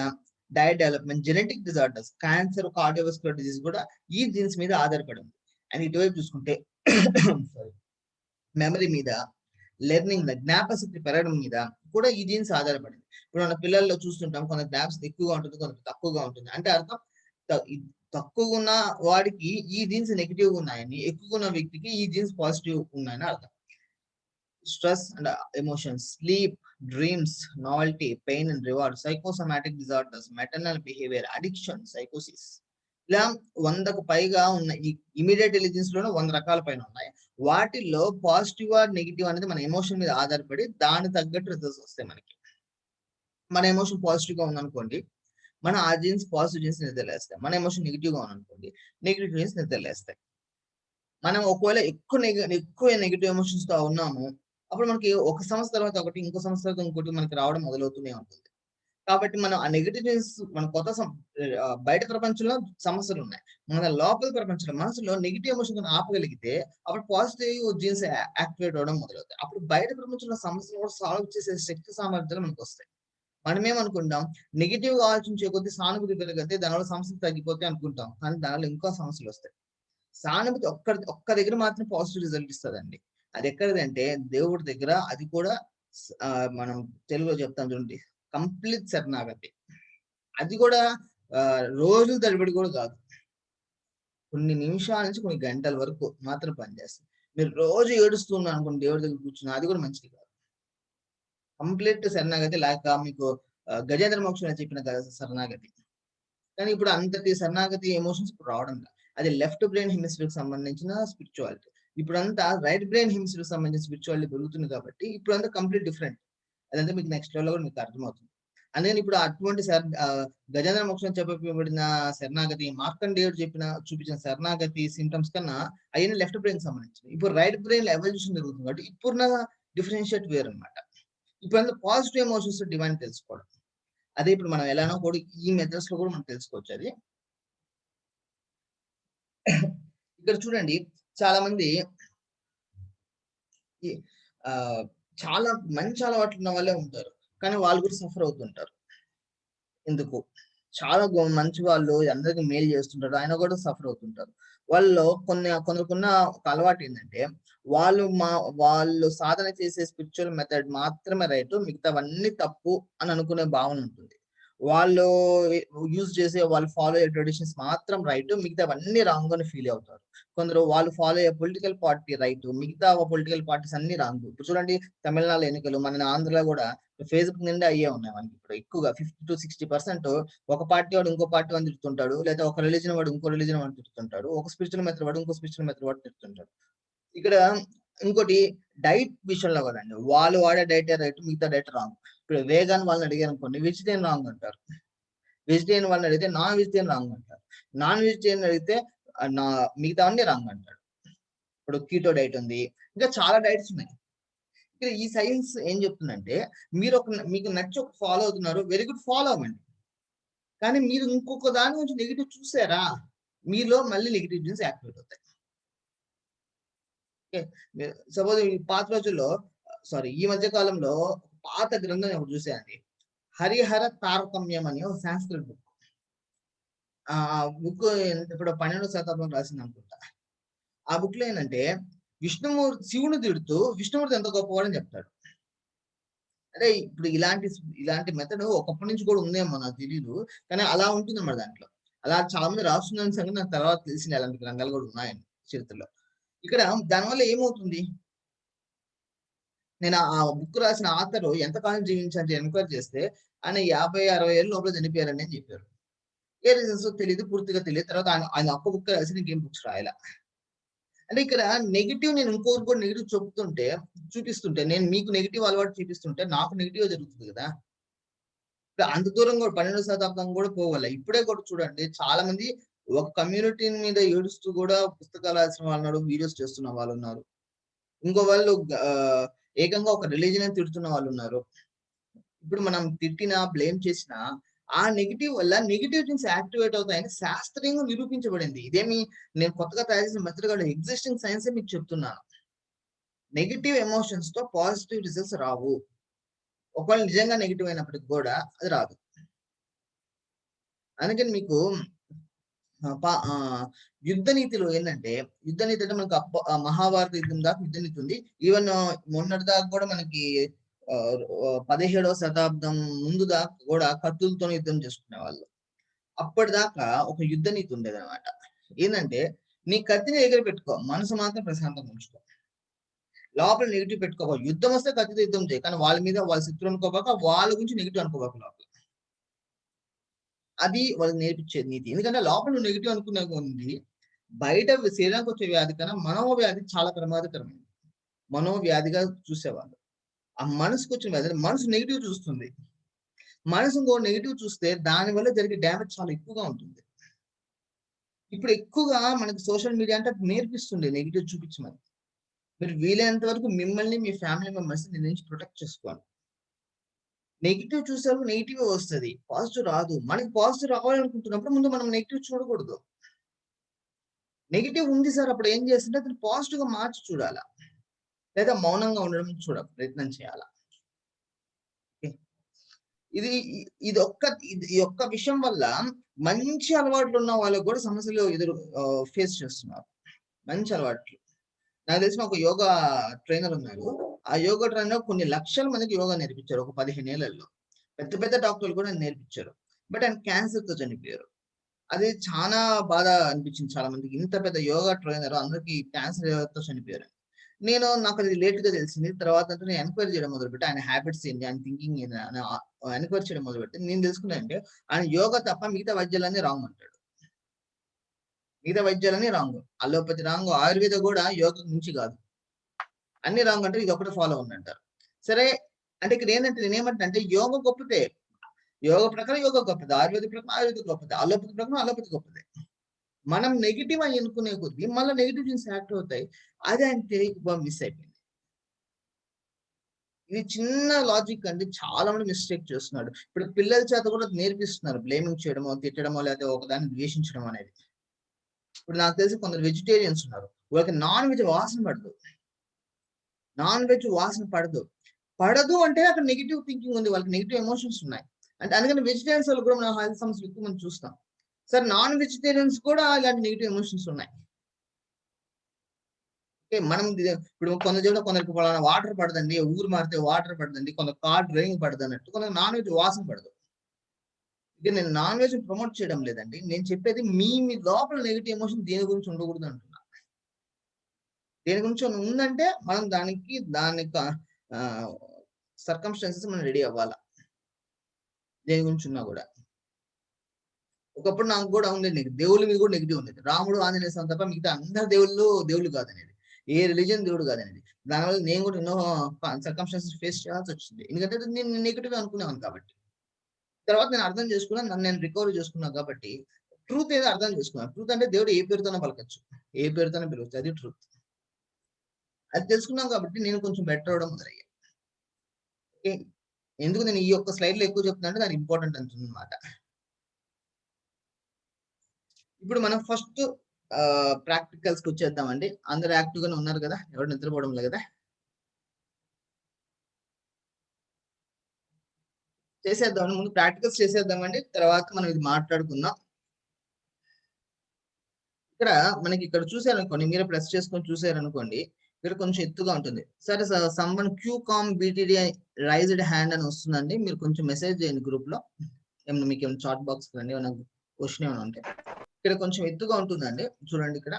diet development, genetic disorders, cancer, cardiovascular disease కూడా ఈ జీన్స్ మీద ఆధారపడి ఉంది. అండ్ ఇటువైపు చూసుకుంటే సారీ మెమరీ మీద, లెర్నింగ్ మీద, జ్ఞాపశక్తి పెరగడం మీద కూడా ఈ జీన్స్ ఆధారపడింది. ఇప్పుడు మన పిల్లల్లో చూస్తుంటాం, కొంత జ్ఞాపశక్తి ఎక్కువగా ఉంటుంది, కొంత తక్కువగా ఉంటుంది. అంటే అర్థం తక్కువగా ఉన్న వాడికి ఈ జీన్స్ నెగిటివ్ ఉన్నాయని, ఎక్కువ ఉన్న వ్యక్తికి ఈ జీన్స్ పాజిటివ్ ఉన్నాయని అర్థం. Stress and emotions, sleep, dreams, novelty, pain and reward, psychosomatic disorders, maternal behaviour, addiction, సైకోసిస్, ఇలా 100కు పైగా ఉన్న ఈ ఇమీడియట్ ఇంటెలిజెన్స్ లోనే 100 రకాల పైన ఉన్నాయి. వాటిల్లో పాజిటివ్ ఆర్ నెగిటివ్ అనేది మన ఎమోషన్ మీద ఆధారపడి దాని తగ్గట్టు రిజల్ట్స్ వస్తాయి మనకి. మన ఎమోషన్ పాజిటివ్ గా ఉందనుకోండి, మన ఆ జీన్స్ పాజిటివ్ జీన్స్ నిద్రలేస్తాయి. మన ఎమోషన్ నెగిటివ్ గా ఉందనుకోండి, నెగిటివ్ జీన్స్ నిద్రలేస్తాయి. మనం ఒకవేళ ఎక్కువ నెగిటివ్ ఎమోషన్స్ తో ఉన్నాము, అప్పుడు మనకి ఒక సంవత్సరం తర్వాత ఒకటి, ఇంకో సంవత్సరం తర్వాత ఇంకోటి మనకి రావడం మొదలవుతూనే ఉంటుంది. కాబట్టి మనం ఆ నెగిటివ్ జీన్స్ మన బయట ప్రపంచంలో సమస్యలు ఉన్నాయి. మన లోపల ప్రపంచంలో మనసులో నెగిటివ్ ఎమోషన్ ఆపగలిగితే అప్పుడు పాజిటివ్ జీన్స్ యాక్టివేట్ అవ్వడం మొదలవుతాయి. అప్పుడు బయట ప్రపంచంలో సమస్యలు కూడా సాల్వ్ చేసే శక్తి సామర్థ్యాలు మనకు వస్తాయి. మనమేమనుకుంటాం, నెగిటివ్ గా ఆలోచించే కొద్ది సానుభూతి పెరిగితే దానివల్ల సమస్యలు తగ్గిపోతాయి అనుకుంటాం. కానీ దానివల్ల ఇంకా సమస్యలు వస్తాయి. సానుభూతి ఒక్క దగ్గర మాత్రం పాజిటివ్ రిజల్ట్ ఇస్తుందండి. అది ఎక్కడిదంటే దేవుడి దగ్గర. అది కూడా మనం తెలుగులో చెప్తాం చూడండి, కంప్లీట్ శరణాగతి. అది కూడా రోజుల తరబడి కూడా కాదు, కొన్ని నిమిషాల నుంచి కొన్ని గంటల వరకు మాత్రం పనిచేస్తుంది. మీరు రోజు ఏడుస్తున్నారు అనుకోండి, దేవుడి దగ్గర కూర్చున్నా, అది కూడా మంచిది కాదు. కంప్లీట్ శరణాగతి లేక మీకు గజేంద్ర మోక్షం చెప్పిన శరణాగతి. కానీ ఇప్పుడు అంతటి శరణాగతి ఎమోషన్స్ ఇప్పుడు రావడం లేదు. అది లెఫ్ట్ బ్రెయిన్ హెమిస్ఫియర్ సంబంధించిన స్పిరిచువాలిటీ. ఇప్పుడంతా రైట్ బ్రెయిన్ హెమిస్ఫియర్ సంబంధించిన స్పిరిచువాలిటీ పెరుగుతుంది కాబట్టి ఇప్పుడు అంతా కంప్లీట్ డిఫరెంట్. అదంతా మీకు నెక్స్ట్ లెవెల్ కూడా మీకు అర్థమవుతుంది. అందుకని ఇప్పుడు అటువంటి గజేంద్ర మోక్షం చెప్పబడిన శరణాగతి, మార్కండేయుడు చూపించిన శరణాగతి సింటమ్స్ కన్నా అవన్నీ లెఫ్ట్ బ్రెయిన్ సంబంధించినవి. ఇప్పుడు రైట్ బ్రెయిన్ ఎవల్యూషన్ జరుగుతుంది కాబట్టి ఇప్పుడున్న డిఫరెన్షియేట్ వేరు అనమాట. ఇప్పుడు అంతా పాజిటివ్ ఎమోషన్స్ డివైన్ తెలుసుకోవడం. అదే ఇప్పుడు మనం ఎలానో కూడా ఈ మెథడ్స్ లో కూడా మనం తెలుసుకోవచ్చు. అది ఇక్కడ చూడండి, చాలా మంది చాలా మంచి అలవాట్లు ఉన్న వాళ్ళే ఉంటారు, కానీ వాళ్ళు కూడా సఫర్ అవుతుంటారు. ఎందుకు? చాలా మంచి వాళ్ళు అందరికి మేలు చేస్తుంటారు, ఆయన కూడా సఫర్ అవుతుంటారు. వాళ్ళు కొందరుకున్న ఒక అలవాటు ఏంటంటే, వాళ్ళు సాధన చేసే స్పిరిచువల్ మెథడ్ మాత్రమే రైట్, మిగతావన్నీ తప్పు అని అనుకునే భావన ఉంటుంది. వాళ్ళు యూజ్ చేసే, వాళ్ళు ఫాలో అయ్యే ట్రెడిషన్స్ మాత్రం రైట్, మిగతావన్నీ రాంగ్ అని ఫీల్ అవుతారు. కొందరు వాళ్ళు ఫాలో అయ్యే పొలిటికల్ పార్టీ రైట్, మిగతా పొలిటికల్ పార్టీస్ అన్ని రాంగ్. ఇప్పుడు చూడండి, తమిళనాడు ఎన్నికలు, మన ఆంధ్రలో కూడా ఫేస్బుక్ నిండా అయ్యే ఉన్నాయి మనకి. ఇప్పుడు ఎక్కువగా 50-60% ఒక పార్టీ వాడు ఇంకో పార్టీ వాడిని తిడుతుంటాడు, లేదా ఒక రిలీజన్ వాడు ఇంకో రిలీజన్ వాడిని తిడుతుంటాడు, ఒక స్పిరిచువల్ మెథడ్ వాడు ఇంకో స్పిరిచువల్ మెథడ్ వాడు తిడుతుంటాడు. ఇక్కడ ఇంకోటి డైట్ విషయంలో కదండి, వాళ్ళు వాడే డైట్ రైట్, మిగతా డైట్ రాంగ్. ఇప్పుడు వేగాన్ వాళ్ళని అడిగారు అనుకోండి, వెజిటేరియన్ రాంగ్ అంటారు. వెజిటేరియన్ వాళ్ళని అడిగితే నాన్ వెజిటేరియన్ రాంగ్ అంటారు. నాన్ వెజిటేరియన్ అడిగితే మిగతా అన్ని రాంగ్ అంటాడు. ఇప్పుడు కీటో డైట్ ఉంది, ఇంకా చాలా డైట్స్ ఉన్నాయి. ఇక్కడ ఈ సైన్స్ ఏం చెప్తుందంటే, మీకు నచ్చి ఒక ఫాలో అవుతున్నారు, వెరీ గుడ్, ఫాలో అవ్వండి. కానీ మీరు ఇంకొక దాని నుంచి నెగిటివ్ చూసారా, మీలో మళ్ళీ నెగిటివ్ జీన్స్ యాక్టివేట్ అవుతాయి. సపోజ్ ఈ పాత రోజుల్లో, ఈ మధ్య కాలంలో పాత గ్రంథం ఒకటి చూసానండి, హరిహర తారతమ్యం అని ఒక సాంస్క్రిట్ బుక్. ఆ బుక్ ఇప్పుడు 12వ శతాబ్దం రాసింది అనుకుంటా. ఆ బుక్ లో ఏంటంటే, శివుని తిడుతూ విష్ణుమూర్తి ఎంత గొప్పవాడని చెప్తాడు. అంటే ఇప్పుడు ఇలాంటి మెథడ్ ఒకప్పటి నుంచి కూడా ఉందేమో నాకు తెలియదు, కానీ అలా ఉంటుంది అన్నమాట దాంట్లో. అలా చాలా మంది రాస్తున్న సంగతి నాకు తర్వాత తెలిసింది, అలాంటి గ్రంథాలు కూడా ఉన్నాయని చరిత్రలో. ఇక్కడ దానివల్ల ఏమవుతుంది, నేను ఆ బుక్ రాసిన ఆథర్ ఎంతకాలం జీవించాలని ఎంక్వైరీ చేస్తే ఆయన 50-60 ఏళ్ళ లోపల చనిపోయారని అని చెప్పారు. ఏ రీజన్స్ తెలియదు, పూర్తిగా తెలియదు. తర్వాత ఆయన ఒక్క బుక్ రాసి ఇంకేం బుక్స్ రాయాల. అంటే ఇక్కడ నెగిటివ్, నేను ఇంకోటి కూడా నెగిటివ్ చూపిస్తుంటే, నేను మీకు నెగిటివ్ అలవాటు చూపిస్తుంటే నాకు నెగిటివ్ జరుగుతుంది కదా. అంత దూరం కూడా 12వ శతాబ్దం కూడా పోవాల. ఇప్పుడే కూడా చూడండి, చాలా మంది ఒక కమ్యూనిటీ మీద ఏడుస్తూ కూడా పుస్తకాలు రాసిన వాళ్ళు ఉన్నారు, వీడియోస్ చేస్తున్న వాళ్ళు ఉన్నారు. ఇంకో వాళ్ళు ఏకంగా ఒక రిలీజన్ తిడుతున్న వాళ్ళు ఉన్నారు. ఇప్పుడు మనం తిట్టినా, బ్లేమ్ చేసినా ఆ నెగిటివ్ వల్ల నెగిటివ్ థింగ్స్ యాక్టివేట్ అవుతాయని శాస్త్రీయంగా నిరూపించబడింది. ఇదేమి నేను కొత్తగా తయారు చేసిన మెథడ్ కాదు, ఎగ్జిస్టింగ్ సైన్సే మీకు చెప్తున్నాను. నెగిటివ్ ఎమోషన్స్ తో పాజిటివ్ రిజల్ట్స్ రావు. ఒకవేళ నిజంగా నెగిటివ్ అయినప్పటికి కూడా అది రాదు. అందుకని మీకు యుద్ధ నీతిలో ఏంటంటే, యుద్ధ నీతి అంటే మనకు మహాభారత యుద్ధం దాకా యుద్ధ నీతి ఉంది. ఈవెన్ మొన్నటి దాకా కూడా మనకి 17వ శతాబ్దం ముందు దాకా కూడా కత్తులతో యుద్ధం చేసుకునే వాళ్ళు. అప్పటిదాకా ఒక యుద్ధ నీతి ఉండేది అనమాట. ఏంటంటే నీ కత్తిని ఎగిరి పెట్టుకో, మనసు మాత్రం ప్రశాంతంగా ఉంచుకో. లోపల నెగిటివ్ పెట్టుకోక, యుద్ధం వస్తే కత్తితో యుద్ధం చేయి, కానీ వాళ్ళ మీద వాళ్ళ శత్రువు అనుకోబాక, వాళ్ళ గురించి నెగిటివ్ అనుకోబాక లోపల. అది వాళ్ళకి నేర్పించే నీతి. ఎందుకంటే లోపల నువ్వు నెగిటివ్ అనుకునే ఉంది, బయట శరీరానికి వచ్చే వ్యాధి కన్నా మనోవ్యాధి చాలా ప్రమాదకరమైనది. మనోవ్యాధిగా చూసేవాళ్ళు. ఆ మనసుకు వచ్చిన వ్యాధి, మనసు నెగిటివ్ చూస్తుంది. మనసు ఇంకో నెగిటివ్ చూస్తే దాని వల్ల జరిగే డ్యామేజ్ చాలా ఎక్కువగా ఉంటుంది. ఇప్పుడు ఎక్కువగా మనకి సోషల్ మీడియా అంటే నేర్పిస్తుంది నెగిటివ్ చూపించమని. మీరు వీలైనంత వరకు మిమ్మల్ని, మీ ఫ్యామిలీ మెంబర్స్ దీని నుంచి ప్రొటెక్ట్ చేసుకోండి. నెగిటివ్ చూసేవాళ్ళు నెగిటివ్ వస్తుంది, పాజిటివ్ రాదు. మనకి పాజిటివ్ రావాలనుకుంటున్నప్పుడు ముందు మనం నెగిటివ్ చూడకూడదు. నెగిటివ్ ఉంది సార్, అప్పుడు ఏం చేస్తుంటే అతను పాజిటివ్ గా మార్చి చూడాలా, లేదా మౌనంగా ఉండడం ప్రయత్నం చేయాలా. ఇది ఒక్క విషయం వల్ల మంచి అలవాట్లు ఉన్న వాళ్ళకు కూడా సమస్యలు ఫేస్ చేస్తున్నారు. మంచి అలవాట్లు. నాకు తెలిసిన ఒక యోగా ట్రైనర్ ఉన్నారు. ఆ యోగా ట్రైనర్ కొన్ని లక్షల మందికి యోగా నేర్పించారు ఒక 15 ఏళ్లలో. పెద్ద పెద్ద డాక్టర్లు కూడా నేర్పించారు. బట్ ఆయన క్యాన్సర్ తో చనిపోయారు. అది చాలా బాధ అనిపించింది చాలా మందికి. ఇంత పెద్ద యోగా ట్రైనర్ అందరికి క్యాన్సర్ తో చనిపోయారు. నాకు అది లేట్ గా తెలిసింది. తర్వాత నేను ఎంక్వైరీ చేయడం మొదలుపెట్టి ఆయన హ్యాబిట్స్ ఏంటి, ఆయన థింకింగ్ ఏంటి అని ఎంక్వైరీ చేయడం మొదలుపెట్టి నేను తెలుసుకున్నానంటే ఆయన యోగా తప్ప మిగతా వైద్యాలన్నీ రాంగ్ అంటాడు. మిగతా వైద్యాలన్నీ రాంగ్. అలోపతి రాంగ్, ఆయుర్వేద కూడా యోగ నుంచి కాదు, అన్ని రాంగ్ అంటే ఇది ఒకటే ఫాలో ఉంది అంటారు. సరే అంటే ఇక్కడ ఏంటంటే నేనేమంటే యోగ గొప్పదే, యోగ ప్రకారం యోగ గొప్పది, ఆయుర్వేద ప్రకారం ఆయుర్వేద గొప్పది, అలోపతి ప్రకారం అలోపతి గొప్పది. మనం నెగిటివ్ అని అనుకునే కొద్ది మళ్ళీ నెగిటివ్ జీన్స్ యాక్ట్ అవుతాయి. అది ఆయన తెలియక మిస్ అయిపోయింది. ఇది చిన్న లాజిక్ అండి, చాలా మంది మిస్టేక్ చేస్తున్నాడు. ఇప్పుడు పిల్లల చేత కూడా నేర్పిస్తున్నారు బ్లేమింగ్ చేయడమో, తిట్టడమో, లేకపోతే ఒకదాన్ని ద్వేషించడం అనేది. ఇప్పుడు నాకు తెలిసి కొందరు వెజిటేరియన్స్ ఉన్నారు, వాళ్ళకి నాన్ వెజ్ వాసన పడదు. నాన్ వెజ్ వాసన పడదు అంటే అక్కడ నెగిటివ్ థింకింగ్ ఉంది, వాళ్ళకి నెగిటివ్ ఎమోషన్స్ ఉన్నాయి. అంటే అందుకని వెజిటేరియన్స్ వాళ్ళు కూడా మనం హెల్త్ సమస్యలు ఎక్కువ మంది చూస్తాం. సరే నాన్ వెజిటేరియన్స్ కూడా ఇలాంటి నెగిటివ్ ఎమోషన్స్ ఉన్నాయి. మనం ఇప్పుడు కొందరికి వాటర్ పడదండి, ఊరు మారితే వాటర్ పడదండి, కొందరు కార్ డ్రైవింగ్ పడదు అన్నట్టు, కొందరు నాన్ వెజ్ వాసన పడదు. ఇక నేను నాన్ వెజ్ ప్రమోట్ చేయడం లేదండి, నేను చెప్పేది మీ లోపల నెగిటివ్ ఎమోషన్ దేని గురించి ఉండకూడదు అంటున్నా. దేని గురించి ఉందంటే మనం దానికి సర్కమ్స్టాన్సెస్ మనం రెడీ అవ్వాలా. దేని గురించి ఉన్నా కూడా ఒకప్పుడు నాకు కూడా ఉండేది, దేవుళ్ళ మీద కూడా నెగిటివ్ ఉండేది. రాముడు, ఆంజనేయ స్వామి తప్ప మిగతా అందరు దేవుళ్ళు కాదనేది, ఏ రిలీజన్ దేవుడు కాదనేది. దానివల్ల నేను కూడా ఎన్నో సర్కమ్స్టాన్సెస్ ఫేస్ చేయాల్సి వచ్చింది. ఎందుకంటే నేను నెగిటివ్ అనుకునేవాను కాబట్టి. తర్వాత నేను అర్థం చేసుకున్నాను, నన్ను నేను రికవరీ చేసుకున్నాను కాబట్టి ట్రూత్ ఏదో అర్థం చేసుకున్నాను. ట్రూత్ అంటే దేవుడు ఏ పేరుతోనే పలకచ్చు, ఏ పేరుతోనే పిలవచ్చు, అది ట్రూత్. అది తెలుసుకున్నాం కాబట్టి నేను కొంచెం బెటర్ అవడం మొదలయ్యా. ఓకే, ఎందుకు నేను ఈ ఒక్క స్లైడ్ లో ఎక్కువ చెప్తున్నా అంటే దాని ఇంపార్టెంట్ అంటుంది అనమాట. ఇప్పుడు మనం ఫస్ట్ ప్రాక్టికల్స్ కి వచ్చేద్దామండి. అందరు యాక్టివ్ గానే ఉన్నారు కదా, ఎవరు నిద్రపోవడం లేదు కదా? చేసేద్దాం, ముందు ప్రాక్టికల్స్ చేసేద్దామండి, తర్వాత మనం ఇది మాట్లాడుకుందాం. ఇక్కడ మనకి ఇక్కడ చూసారనుకోండి, మీరు ప్రెస్ చేసుకొని చూసారనుకోండి, ఇక్కడ కొంచెం ఎత్తుగా ఉంటుంది. సరే సంవన్ క్యూకామ్ బీటీడీ రైజ్డ్ హ్యాండ్ అని వస్తుందండి. మీరు కొంచెం మెసేజ్ చేయండి గ్రూప్ లో, మీకు ఏమైనా చాట్ బాక్స్ రండి, ఏమైనా క్వశ్చన్ ఏమైనా ఉంటే. ఇక్కడ కొంచెం ఎత్తుగా ఉంటుందండి, చూడండి ఇక్కడ.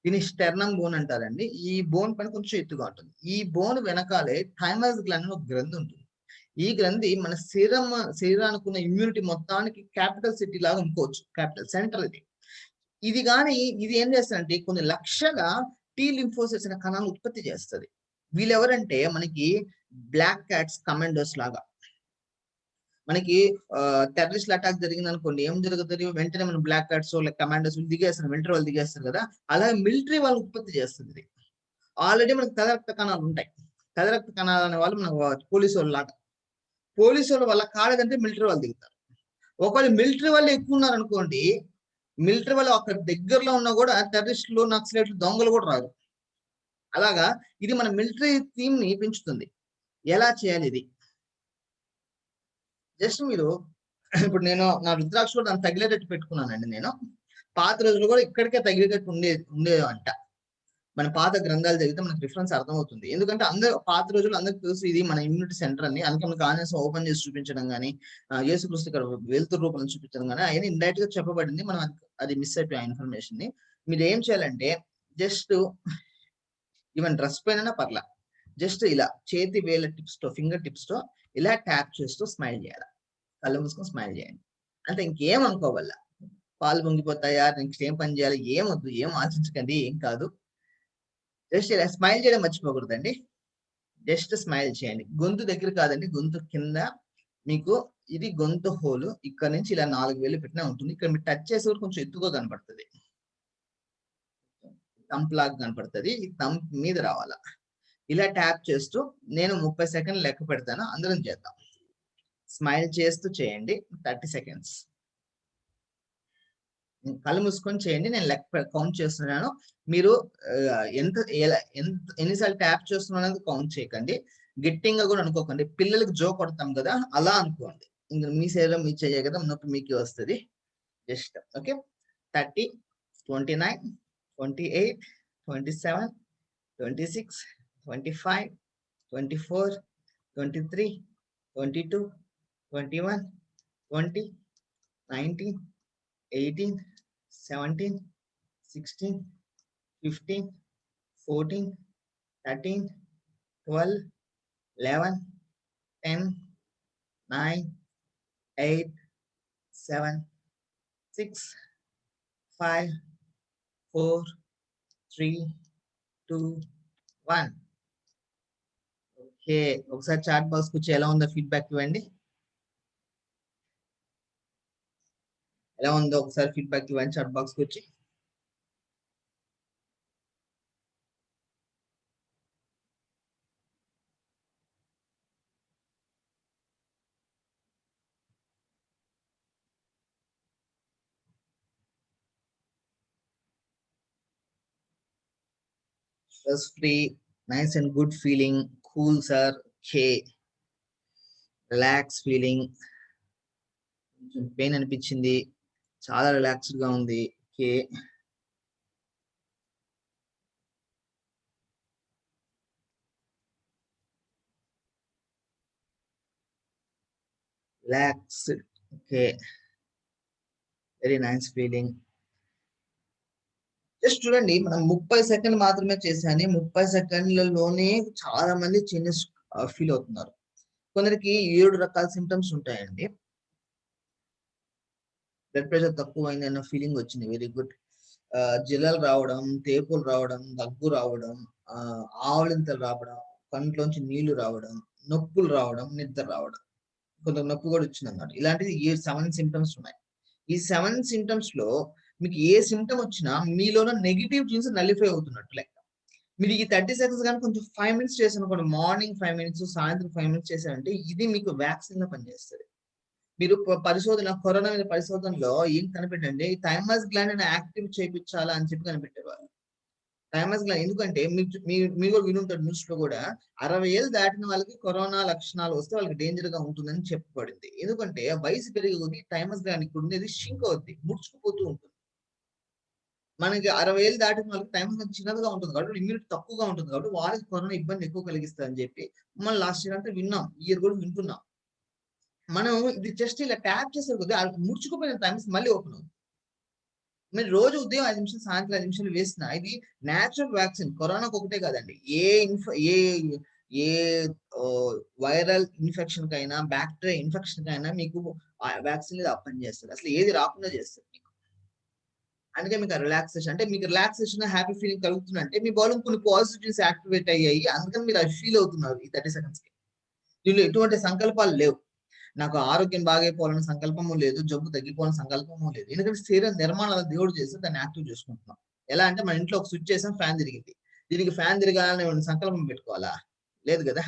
దీని స్టెర్నమ్ బోన్ అంటారండి. ఈ బోన్ పైన కొంచెం ఎత్తుగా ఉంటుంది. ఈ బోన్ వెనకాలే థైమస్ గ్లాండ్ అని ఒక గ్రంథి ఉంటుంది. ఈ గ్రంథి మన శరీరానికి ఉన్న ఇమ్యూనిటీ మొత్తానికి క్యాపిటల్ సిటీ లాగా అనుకోవచ్చు, క్యాపిటల్ సెంటర్ ఇది కానీ ఇది ఏం చేస్తుందంటే కొన్ని లక్షల టీ లింఫోసైట్స్ అనే కణాలను ఉత్పత్తి చేస్తుంది. వీళ్ళెవరంటే మనకి బ్లాక్ క్యాట్స్, కమాండోస్ లాగా. మనకి టెర్రరిస్ట్ అటాక్ జరిగింది అనుకోండి, ఏం జరుగుతుంది, వెంటనే మనం బ్లాక్ క్యాట్స్ లైక్ కమాండోస్ దిగేస్తారు, వెంటనే వాళ్ళు దిగేస్తారు కదా. అలాగే మిలిటరీ వాళ్ళు ఉత్పత్తి చేస్తుంది. ఆల్రెడీ మనకి తెల్ల రక్త కణాలు ఉంటాయి. తెల్ల రక్త కణాలు అనే వాళ్ళు మన పోలీసు వాళ్ళు లాగా. పోలీసు వాళ్ళు వాళ్ళ కాలేదంటే మిలిటరీ వాళ్ళు దిగుతారు. ఒకవేళ మిలిటరీ వాళ్ళు ఎక్కువ ఉన్నారు అనుకోండి, మిలిటరీ వాళ్ళు అక్కడ దగ్గరలో ఉన్నా కూడా టెర్రరిస్టులు, నక్సలైట్లు, దొంగలు కూడా రారు. అలాగా ఇది మన మిలిటరీ థీమ్ ని పెంచుతుంది. ఎలా చేయాలి ఇది? జస్ట్ మీరు ఇప్పుడు నేను నా రుద్రాక్ష కూడా దాన్ని తగిలేటట్టు పెట్టుకున్నానండి. నేను పాత రోజులు కూడా ఇక్కడికే తగిలేటట్టు ఉండేది అంట. మన పాత గ్రంథాలు చదివితే మనకు రిఫరెన్స్ అర్థమవుతుంది. ఎందుకంటే అందరూ పాత రోజులు అందరికి తెలుసు ఇది మన ఇమ్యూనిటీ సెంటర్ అని. అందుకే మనకు ఆంజనేయ ఓపెన్ చేసి చూపించడం కానీ, యేసుక్రీస్తు ఇక్కడ వెలుతురు రూపంలో చూపించడం కానీ అవన్నీ ఇండైరెక్ట్ గా చెప్పబడింది. మనం అది మిస్ అయిపోయి ఆ ఇన్ఫర్మేషన్ ని. మీరు ఏం చేయాలంటే జస్ట్ ఈవెన్ డ్రెస్ పైన పర్లా, జస్ట్ ఇలా చేతి వేల టిప్స్ తో, ఫింగర్ టిప్స్ తో ఇలా ట్యాప్ చేస్తూ స్మైల్ చేయాలి. కళ్ళు మూసుకొని స్మైల్ చేయండి. అంటే ఇంకేం అనుకోవాల, పాలు పొంగిపోతాయా, నెక్స్ట్ ఏం పని చేయాలి, ఏమొద్దు, ఏం ఆలోచించకండి, ఏం కాదు. జస్ట్ ఇలా స్మైల్ చేయడం మర్చిపోకూడదండి. జస్ట్ స్మైల్ చేయండి. గొంతు దగ్గర కాదండి, గొంతు కింద. మీకు ఇది గొంతు హోలు. ఇక్కడ నుంచి ఇలా 4 వేలు పెట్టినా ఉంటుంది. ఇక్కడ మీరు టచ్ చేసే కొంచెం ఎత్తుగా కనపడుతుంది, తంప్ లాగా కనపడుతుంది. ఈ తంప్ మీద రావాలా. ఇలా ట్యాప్ చేస్తూ నేను 30 సెకండ్లు లెక్క పెడతాను, అందరం చేద్దాం. స్మైల్ చేస్తూ చేయండి 30 సెకండ్స్. కళ్ళు మూసుకొని చేయండి. నేను లెక్క కౌంట్ చేస్తున్నాను. మీరు ఎన్నిసార్లు ట్యాప్ చేస్తున్నాను కౌంట్ చేయకండి. గట్టిగా కూడా అనుకోకండి. పిల్లలకి జో కొడతాం కదా, అలా అనుకోండి. ఇంకా మీ శరీరం మీ చెయ్యే కదా, నొప్పి మీకు వస్తుంది. Just okay. 30, 29, 28, 27, 26, 25, 24, 23, 22, 21, 20, 19, 18, 17, 16, 15, 14, 13, 12, 11, 10, 9, 8, 7, 6, 5, 4, 3, 2, 1. ఓకే. ఒకసారి చాట్ బాక్స్ వచ్చి ఎలా ఉందో ఫీడ్బ్యాక్ ఇవ్వండి. ఎలా ఉందో ఒకసారి ఫీడ్బ్యాక్ ఇవ్వండి చాట్ బాక్స్ వచ్చి. Stress free, nice and good feeling, cool sir. Okay. Relax feeling. Pain అనిపించింది, చాలా రిలాక్స్డ్ గా ఉంది. Okay. Relaxed. Okay. Very nice feeling. Just చూడండి, మనం 30 సెకండ్లు మాత్రమే చేశాను. 30 సెకండ్లలోనే చాలా మంది చేంజెస్ ఫీల్ అవుతున్నారు. కొందరికి 7 రకాల సిమ్టమ్స్ ఉంటాయండి. బ్లడ్ ప్రెషర్ తక్కువైంది అన్న ఫీలింగ్ వచ్చింది. Very good. జిల్లలు రావడం, తేపులు రావడం, దగ్గు రావడం, ఆవలింతలు రావడం, కంట్లోంచి నీళ్లు రావడం, నొప్పులు రావడం, నిద్ర రావడం, కొంత నొప్పి కూడా వచ్చింది అన్నమాట. ఇలాంటివి 7 సిమ్టమ్స్ ఉన్నాయి. ఈ 7 సిమ్టమ్స్ లో మీకు ఏ సిమ్టమ్ వచ్చినా మీలోన నెగిటివ్ జీన్స్ నలిఫై అవుతున్నట్టు లెక్క. మీరు ఈ 30 సెకండ్స్ కానీ కొంచెం 5 మినిట్స్ చేశాను అనుకోండి, మార్నింగ్ 5 మినిట్స్, సాయంత్రం 5 మినిట్స్ చేశారంటే ఇది మీకు వ్యాక్సిన్ గా పనిచేస్తుంది. మీరు కరోనా మీద పరిశోధనలో ఏం కనిపెట్టండి, థైమస్ గ్లాండ్ యాక్టివ్ చేయించాలా అని చెప్పి కనిపెట్టేవారు. థైమస్ గ్లాండ్ ఎందుకంటే మీరు కూడా వినుంటారు న్యూస్ లో కూడా, 60 ఏళ్ళు దాటిన వాళ్ళకి కరోనా లక్షణాలు వస్తే వాళ్ళకి డేంజర్ గా ఉంటుందని చెప్పబడింది. ఎందుకంటే వయసు పెరిగే కొద్దీ థైమస్ గ్లాండ్ ఇక్కడ ఉండేది షింక్ అవుద్ది, ముడుచుకుపోతూ ఉంటుంది. మనకి 60 ఏళ్ళు దాటిన వాళ్ళకి థైమస్ గ్లాండ్ చిన్నదిగా ఉంటుంది కాబట్టి ఇమ్యూనిటీ తక్కువగా ఉంటుంది కాబట్టి వాళ్ళకి కరోనా ఇబ్బంది ఎక్కువ కలిగిస్తుంది అని చెప్పి మనం లాస్ట్ ఇయర్ అంతా విన్నాం, ఈ ఇయర్ కూడా వింటున్నాం. మనం ఇది జస్ట్ ఇలా ట్యాప్ చేసే కొద్దీ ముడుచుకుపోయిన థైమస్ మళ్ళీ ఓపెన్ అవుతుంది. మీరు రోజు ఉదయం 5 నిమిషాలు, సాయంత్రం 5 నిమిషాలు వేసిన ఇది న్యాచురల్ వ్యాక్సిన్. కరోనాకు ఒకటే కాదండి, ఏ వైరల్ ఇన్ఫెక్షన్ కైనా, బ్యాక్టీరియా ఇన్ఫెక్షన్ కైనా మీకు వ్యాక్సిన్ పనిచేస్తుంది. అసలు ఏది రాకుండా చేస్తుంది మీకు. అందుకే మీకు రిలాక్సేషన్ అంటే, మీకు రిలాక్సేషన్ హ్యాపీ ఫీలింగ్ కలుగుతుందంటే మీ బాడీ కొన్ని పాజిటివ్స్ యాక్టివేట్ అయ్యాయి. అందుకని మీరు అది ఫీల్ అవుతున్నారు ఈ 30 సెకండ్స్ కి. దీనిలో ఎటువంటి సంకల్పాలు లేవు. నాకు ఆరోగ్యం బాగైపోవాలని సంకల్పము లేదు, జబ్బు తగ్గిపోవాలని సంకల్పము లేదు. ఎందుకంటే శరీర నిర్మాణాలు దేవుడు చేసి దాన్ని యాక్టివ్ చేసుకుంటున్నాం. ఎలా అంటే మన ఇంట్లో ఒక స్విచ్ చేసాం, ఫ్యాన్ తిరిగింది. దీనికి ఫ్యాన్ తిరగాలని సంకల్పం పెట్టుకోవాలా? లేదు కదా.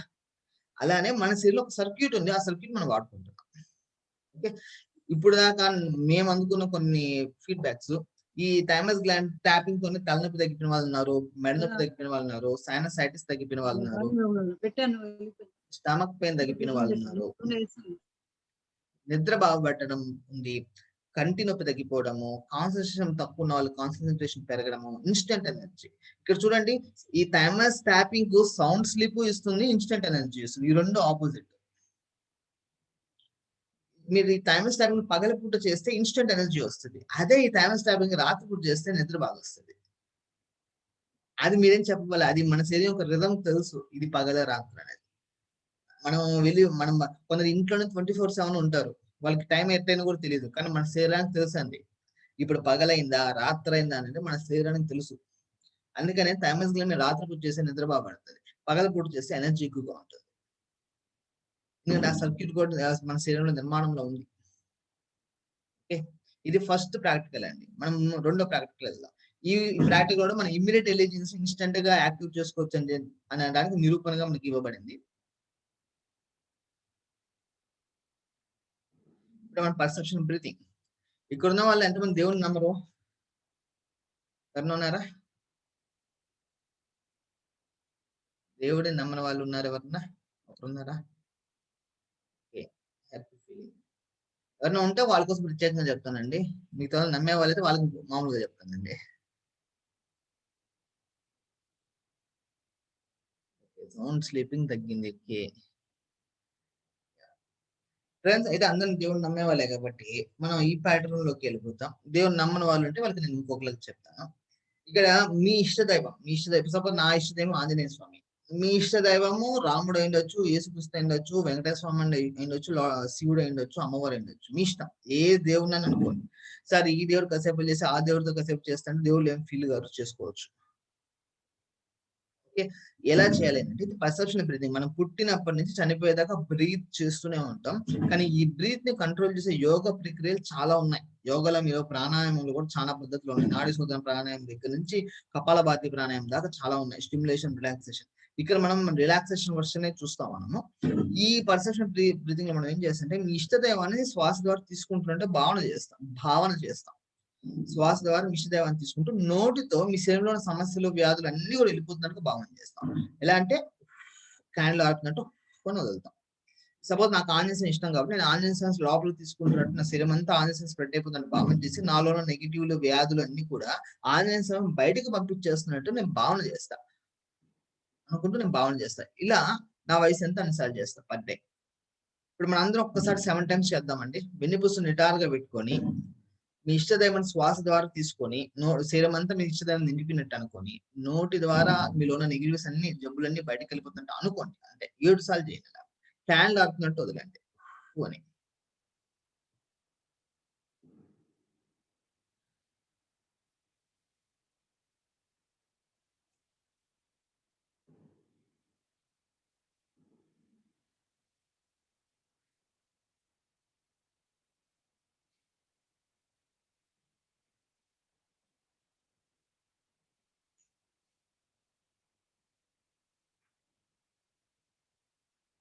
అలానే మన శరీరంలో ఒక సర్క్యూట్ ఉంది, ఆ సర్క్యూట్ మనం వాడుకుంటున్నాం. ఓకే. ఇప్పుడు దాకా మేము అందుకున్న కొన్ని ఫీడ్బ్యాక్స్, ఈ థైమస్ గ్లాండ్ ట్యాపింగ్ తోనే తలనొప్పి తగ్గిపోయిన వాళ్ళు ఉన్నారు, మెడ నొప్పి తగ్గిపోయిన వాళ్ళు ఉన్నారు, సైనసైటిస్ తగ్గిపోయిన వాళ్ళు ఉన్నారు, స్టమక్ పెయిన్ తగ్గిపోయిన వాళ్ళు ఉన్నారు. నిద్ర బాగా పట్టడం ఉంది, కంటి నొప్పి తగ్గిపోవడము, కాన్సన్ట్రేషన్ తక్కువ ఉన్న వాళ్ళు కాన్సన్ట్రేషన్ పెరగడము, ఇన్స్టెంట్ ఎనర్జీ. ఇక్కడ చూడండి, ఈ థైమస్ ట్యాపింగ్ కు సౌండ్ స్లీప్ ఇస్తుంది, ఇన్స్టెంట్ ఎనర్జీ ఇస్తుంది. ఈ రెండు ఆపోజిట్. మీరు ఈ థైమస్ ట్యాపింగ్ పగలపూట చేస్తే ఇన్స్టెంట్ ఎనర్జీ వస్తుంది. అదే ఈ థైమస్ ట్యాపింగ్ రాత్రిపూట చేస్తే నిద్ర బాగా వస్తుంది. అది మీరేం చెప్పవాలి, అది మన శరీరం ఒక రిధం తెలుసు, ఇది పగల రాత్రి అనేది. మనం కొందరు ఇంట్లోనే 24/7 ఉంటారు, వాళ్ళకి టైం ఎట్టయినా కూడా తెలియదు, కానీ మన శరీరానికి తెలుసు అండి ఇప్పుడు పగలైందా రాత్రైందా అనేది మన శరీరానికి తెలుసు. అందుకనే థైమస్ గ్లాండ్ రాత్రిపూట చేస్తే నిద్ర బాగా పడుతుంది, పగలపూట చేస్తే ఎనర్జీ ఎక్కువగా ఉంటుంది. ఎందుకంటే ఆ సర్క్యూట్ కూడా మన శరీరంలో నిర్మాణంలో ఉంది. ఓకే, ఇది ఫస్ట్ ప్రాక్టికల్ అండి. మనం రెండో ప్రాక్టికల్ వెళ్దాం. ఈ ప్రాక్టికల్ కూడా మన ఇమ్మీడియట్ ఇంటెలిజెన్స్ ఇన్స్టెంట్ గా యాక్టివ్ చేసుకోవచ్చు అని దానికి నిరూపణగా మనకి ఇవ్వబడింది. ఇప్పుడు మన పర్సెప్షన్ బ్రీతింగ్. ఇక్కడ ఉన్న వాళ్ళు ఎంతమంది దేవుని నమ్మరు? ఎవరన్నా ఉన్నారా? దేవుడి నమ్మని వాళ్ళు ఉన్నారు ఎవరన్నా? ఒకరున్నారా? Happy feeling. ఎవరైనా ఉంటే వాళ్ళ కోసం ప్రత్యేకంగా చెప్తానండి, మిగతా వాళ్ళు నమ్మే వాళ్ళైతే వాళ్ళకి మామూలుగా చెప్తానండి. సౌండ్ స్లీపింగ్ తగ్గింది. ఓకే ఫ్రెండ్స్, అయితే అందరం దేవుని నమ్మే వాళ్ళే కాబట్టి మనం ఈ ప్యాటర్న్ లోకి వెళ్ళిపోతాం. దేవుని నమ్మని వాళ్ళు ఉంటే వాళ్ళకి నేను ఇంకొకరికి చెప్తాను. ఇక్కడ మీ ఇష్ట దైవం సపోజ్ నా ఇష్ట దైవం ఆంజనేయ స్వామి, మీ ఇష్ట దైవము రాముడు అయిండొచ్చు, యేసుక్రీస్తు అయిండొచ్చు, వెంకటేశ్వర స్వామి అయిండొచ్చు, శివుడు అయిండొచ్చు, అమ్మవారు అయిండొచ్చు. మీ ఇష్టం, ఏ దేవుడిని అని అనుకోండి. సరే ఈ దేవుడు కాసేపు చేసి ఆ దేవుడితో కాసేపు చేస్తాను, దేవుళ్ళు ఏం ఫీల్ గారు చేసుకోవచ్చు. ఓకే, ఎలా చేయాలి అంటే ఇది పర్సెప్షన్ బ్రీతింగ్. మనం పుట్టినప్పటి నుంచి చనిపోయేదాకా బ్రీత్ చేస్తూనే ఉంటాం, కానీ ఈ బ్రీత్ ని కంట్రోల్ చేసే యోగ ప్రక్రియలు చాలా ఉన్నాయి. యోగాలో మీరు ప్రాణాయామంలో కూడా చాలా పద్ధతులు ఉన్నాయి. నాడి శోధన ప్రాణాయామం దగ్గర నుంచి కపాలభాతి ప్రాణాయామం దాకా చాలా ఉన్నాయి. Stimulation, relaxation. ఇక్కడ మనం రిలాక్సేషన్ వర్షన్ చూస్తాం. మనము ఈ పర్సెప్షన్ బ్రీతింగ్ లో మనం ఏం చేస్తామంటే మీ ఇష్టదైవాన్ని శ్వాస ద్వారా తీసుకుంటుంటే భావన చేస్తాం. శ్వాస ద్వారా విషదైవాన్ని తీసుకుంటూ నోటితో మీ శరీరంలో సమస్యలు, వ్యాధులు అన్ని కూడా వెళ్ళిపోతున్నట్టు భావన చేస్తాం. ఎలా అంటే క్యాండిల్ ఆడుతున్నట్టు కొని వదులుతాం. సపోజ్ నాకు ఆంజనేయ ఇష్టం కాబట్టి నేను ఆంజనేయ లోపలికి తీసుకుంటున్నట్టు నా శరీరం అంతా ఆంజనేయ స్ప్రెడ్ అయిపోతుందని భావన చేసి నాలో ఉన్న నెగిటివ్లు, వ్యాధులు అన్ని కూడా ఆంజనేయ బయటకు పంపించేస్తున్నట్టు నేను భావన చేస్తా అనుకుంటూ నేను భావన చేస్తా. ఇలా నా వయసు ఎంత అన్నిసార్లు చేస్తా పర్ డే. ఇప్పుడు మనం అందరం ఒక్కసారి 7 times చేద్దామండి. వెన్నుపూస నిటారుగా పెట్టుకొని మీ ఇష్టదైవం శ్వాస ద్వారా తీసుకొని శరీరం అంతా మీ ఇష్టదైవం నిండిపోయినట్టు అనుకొని నోటి ద్వారా మీలో ఉన్న నెగిటివ్స్ అన్ని, జబ్బులన్నీ బయటకు వెళ్ళిపోతున్నట్టు అనుకోండి. అంటే 7 సార్లు చేయండి. క్యాండిల్ ఆడుతున్నట్టు వదలండి అని.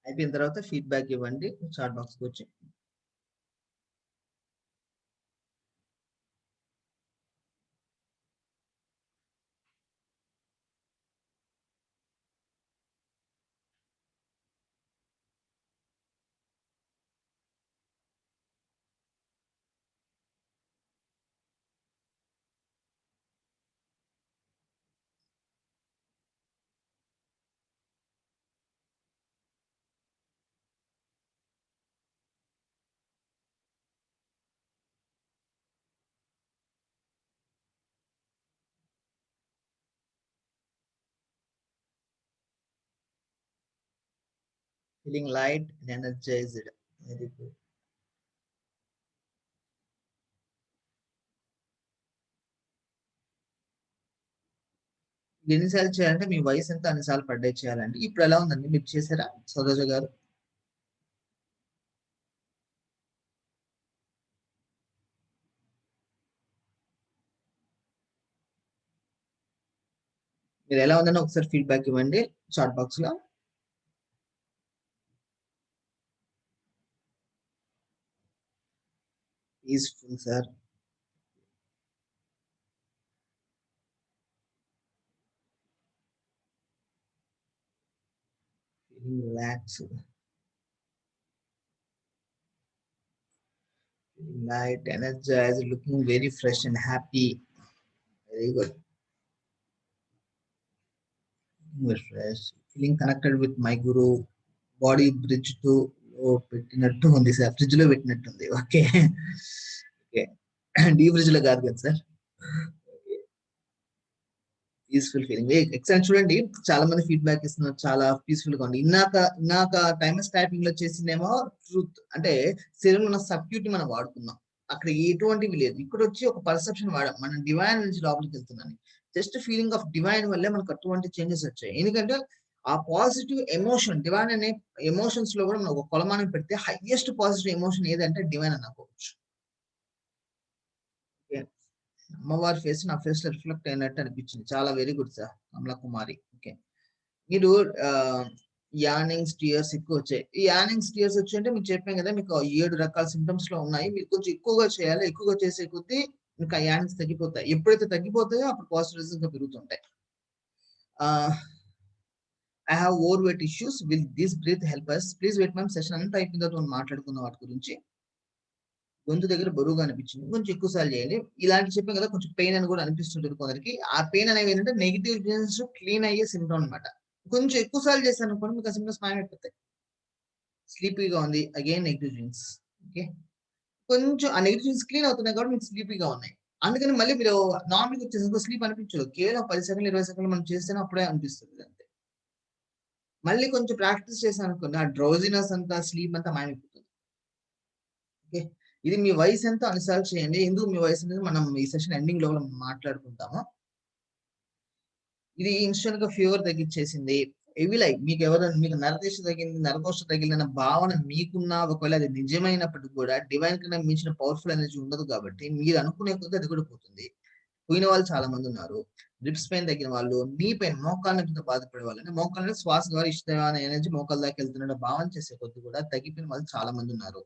అయిపోయిన తర్వాత ఫీడ్బ్యాక్ ఇవ్వండి చాట్ బాక్స్ కి వచ్చి. Feeling light and energised. Very good. ఎన్నిసార్లు చేయాలంటే మీ వయసు ఎంత అన్నిసార్లు పర్ డే చేయాలండి. ఇప్పుడు ఎలా ఉందండి, మీరు చేశారా సరోజ గారు? మీరు ఎలా ఉందని ఒకసారి ఫీడ్బ్యాక్ ఇవ్వండి చాట్ బాక్స్ లో. Peaceful sir. Feeling relax. Light, energized, looking very fresh and happy. Very good. Very fresh. Feeling connected with my guru. Body bridge to పెట్టినట్టు ఉంది సార్, ఫ్రిడ్జ్ లో పెట్టినట్టుంది. ఓకే ఓకే, డీ ఫ్రిడ్జ్ లో కాదు కదా sir. Peaceful feeling. Excellent. చూడండి, చాలా మంది feedback ఇస్తున్నారు, చాలా పీస్ఫుల్ గా ఉంది. ఇందాక టైమర్ టైపింగ్ లో చేసిందేమో ట్రూత్, అంటే శరీరంలో ఉన్న సర్క్యూట్ ని మనం వాడుకున్నాం, అక్కడ ఎటువంటివి లేదు. ఇక్కడ వచ్చి ఒక పర్సెప్షన్ వాడాం, మనం డివైన్ నుంచి లోపలికి వెళ్తున్నాను. జస్ట్ ఫీలింగ్ ఆఫ్ డివైన్ వల్లే మనకు అటువంటి చేంజెస్ వచ్చాయి. ఎందుకంటే ఆ పాజిటివ్ ఎమోషన్, డివైన్ అనే ఎమోషన్స్ లో కూడా మనం ఒక కొలమానం పెడితే హైయెస్ట్ పాజిటివ్ ఎమోషన్ ఏదంటే డివైన్ అని అనుకోవచ్చు. అమ్మవారి ఫేస్ నా ఫేస్ లో రిఫ్లెక్ట్ అయినట్టు అనిపించింది. చాలా వెరీ గుడ్ సార్ కమలా కుమారి. ఓకే, మీరు యానింగ్స్ టియర్స్ ఎక్కువ వచ్చాయి. ఈ యానింగ్స్ టియర్స్ వచ్చి అంటే మీకు చెప్పాం కదా, మీకు 7 రకాల సిమ్టమ్స్ లో ఉన్నాయి. మీరు కొంచెం ఎక్కువగా చేయాలి, ఎక్కువగా చేసే కొద్దీ మీకు ఆ యానింగ్స్ తగ్గిపోతాయి. ఎప్పుడైతే తగ్గిపోతాయో అప్పుడు పాజిటివ్స్ ఇంకా పెరుగుతుంటాయి. I have overweight issues, will this breath help us? Please wait ma'am, session అంతా అయిపోయిన తర్వాత మనం మాట్లాడుకుందాం వాటి గురించి. గొంతు దగ్గర బరువుగా అనిపించింది, కొంచెం ఎక్కువ సార్లు చేయండి. ఇలాంటి చెప్పాం కదా, కొంచెం పెయిన్ అని కూడా అనిపిస్తుంటుంది కొందరికి. ఆ పెయిన్ అనేవి ఏంటంటే నెగిటివ్ జీన్స్ క్లీన్ అయ్యే సిమ్టమ్ అనమాట. కొంచెం ఎక్కువ సార్లు చేస్తాను అనుకోండి, మీకు ఆ సిమ్టమ్స్ మాయమైపోతాయి. స్లీపీగా ఉంది, అగైన్ నెగిటివ్ జీన్స్. ఓకే, కొంచెం ఆ నెగిటివ్ జీన్స్ క్లీన్ అవుతున్నాయి కాబట్టి మీకు స్లీపీగా ఉన్నాయి. అందుకని మళ్ళీ మీరు నార్మల్గా వచ్చేసి స్లీప్ అనిపించదు, కేవలం 10 సెకండ్లు 20 సెకండ్లు మనం చేస్తేనే అప్పుడే అనిపిస్తుంది అంతే. మళ్ళీ కొంచెం ప్రాక్టీస్ చేశాను అనుకోండి, ఆ డ్రౌజినెస్ అంతా, స్లీప్ అంతా మాయమైపోతుంది. ఓకే, ఇది మీ వయసు ఎంత అన్సాల్వ్ చేయండి. ఎందుకు మీ వయసు అనేది మనం ఈ సెషన్ ఎండింగ్ లో మాట్లాడుకుంటాము. ఇది ఇన్స్టెంట్ గా ఫీవర్ తగ్గించేసింది. ఇవి లైక్ మీకు ఎవరైనా, మీకు నరదీక్ష తగ్గింది, నరకోశ తగిలిన భావన మీకున్నా, ఒకవేళ అది నిజమైనప్పటికీ కూడా డివైన్ కన్నా మించిన పవర్ఫుల్ ఎనర్జీ ఉండదు కాబట్టి మీరు అనుకునే కొద్దీ అది కూడా పోతుంది. పోయిన వాళ్ళు చాలా మంది ఉన్నారు. రిప్స్ పెయిన్ తగ్గిన వాళ్ళు, నీ పెయిన్, మోకాళ్ళ నొప్పితో బాధపడే వాళ్ళు, అంటే మోకాళ్ళ శ్వాస ద్వారా ఇష్టమైన ఎనర్జీ మోకాళ్ళ దాకా వెళ్తున్న భావన చేసే కొద్ది కూడా తగ్గిపోయిన వాళ్ళు చాలా మంది ఉన్నారు.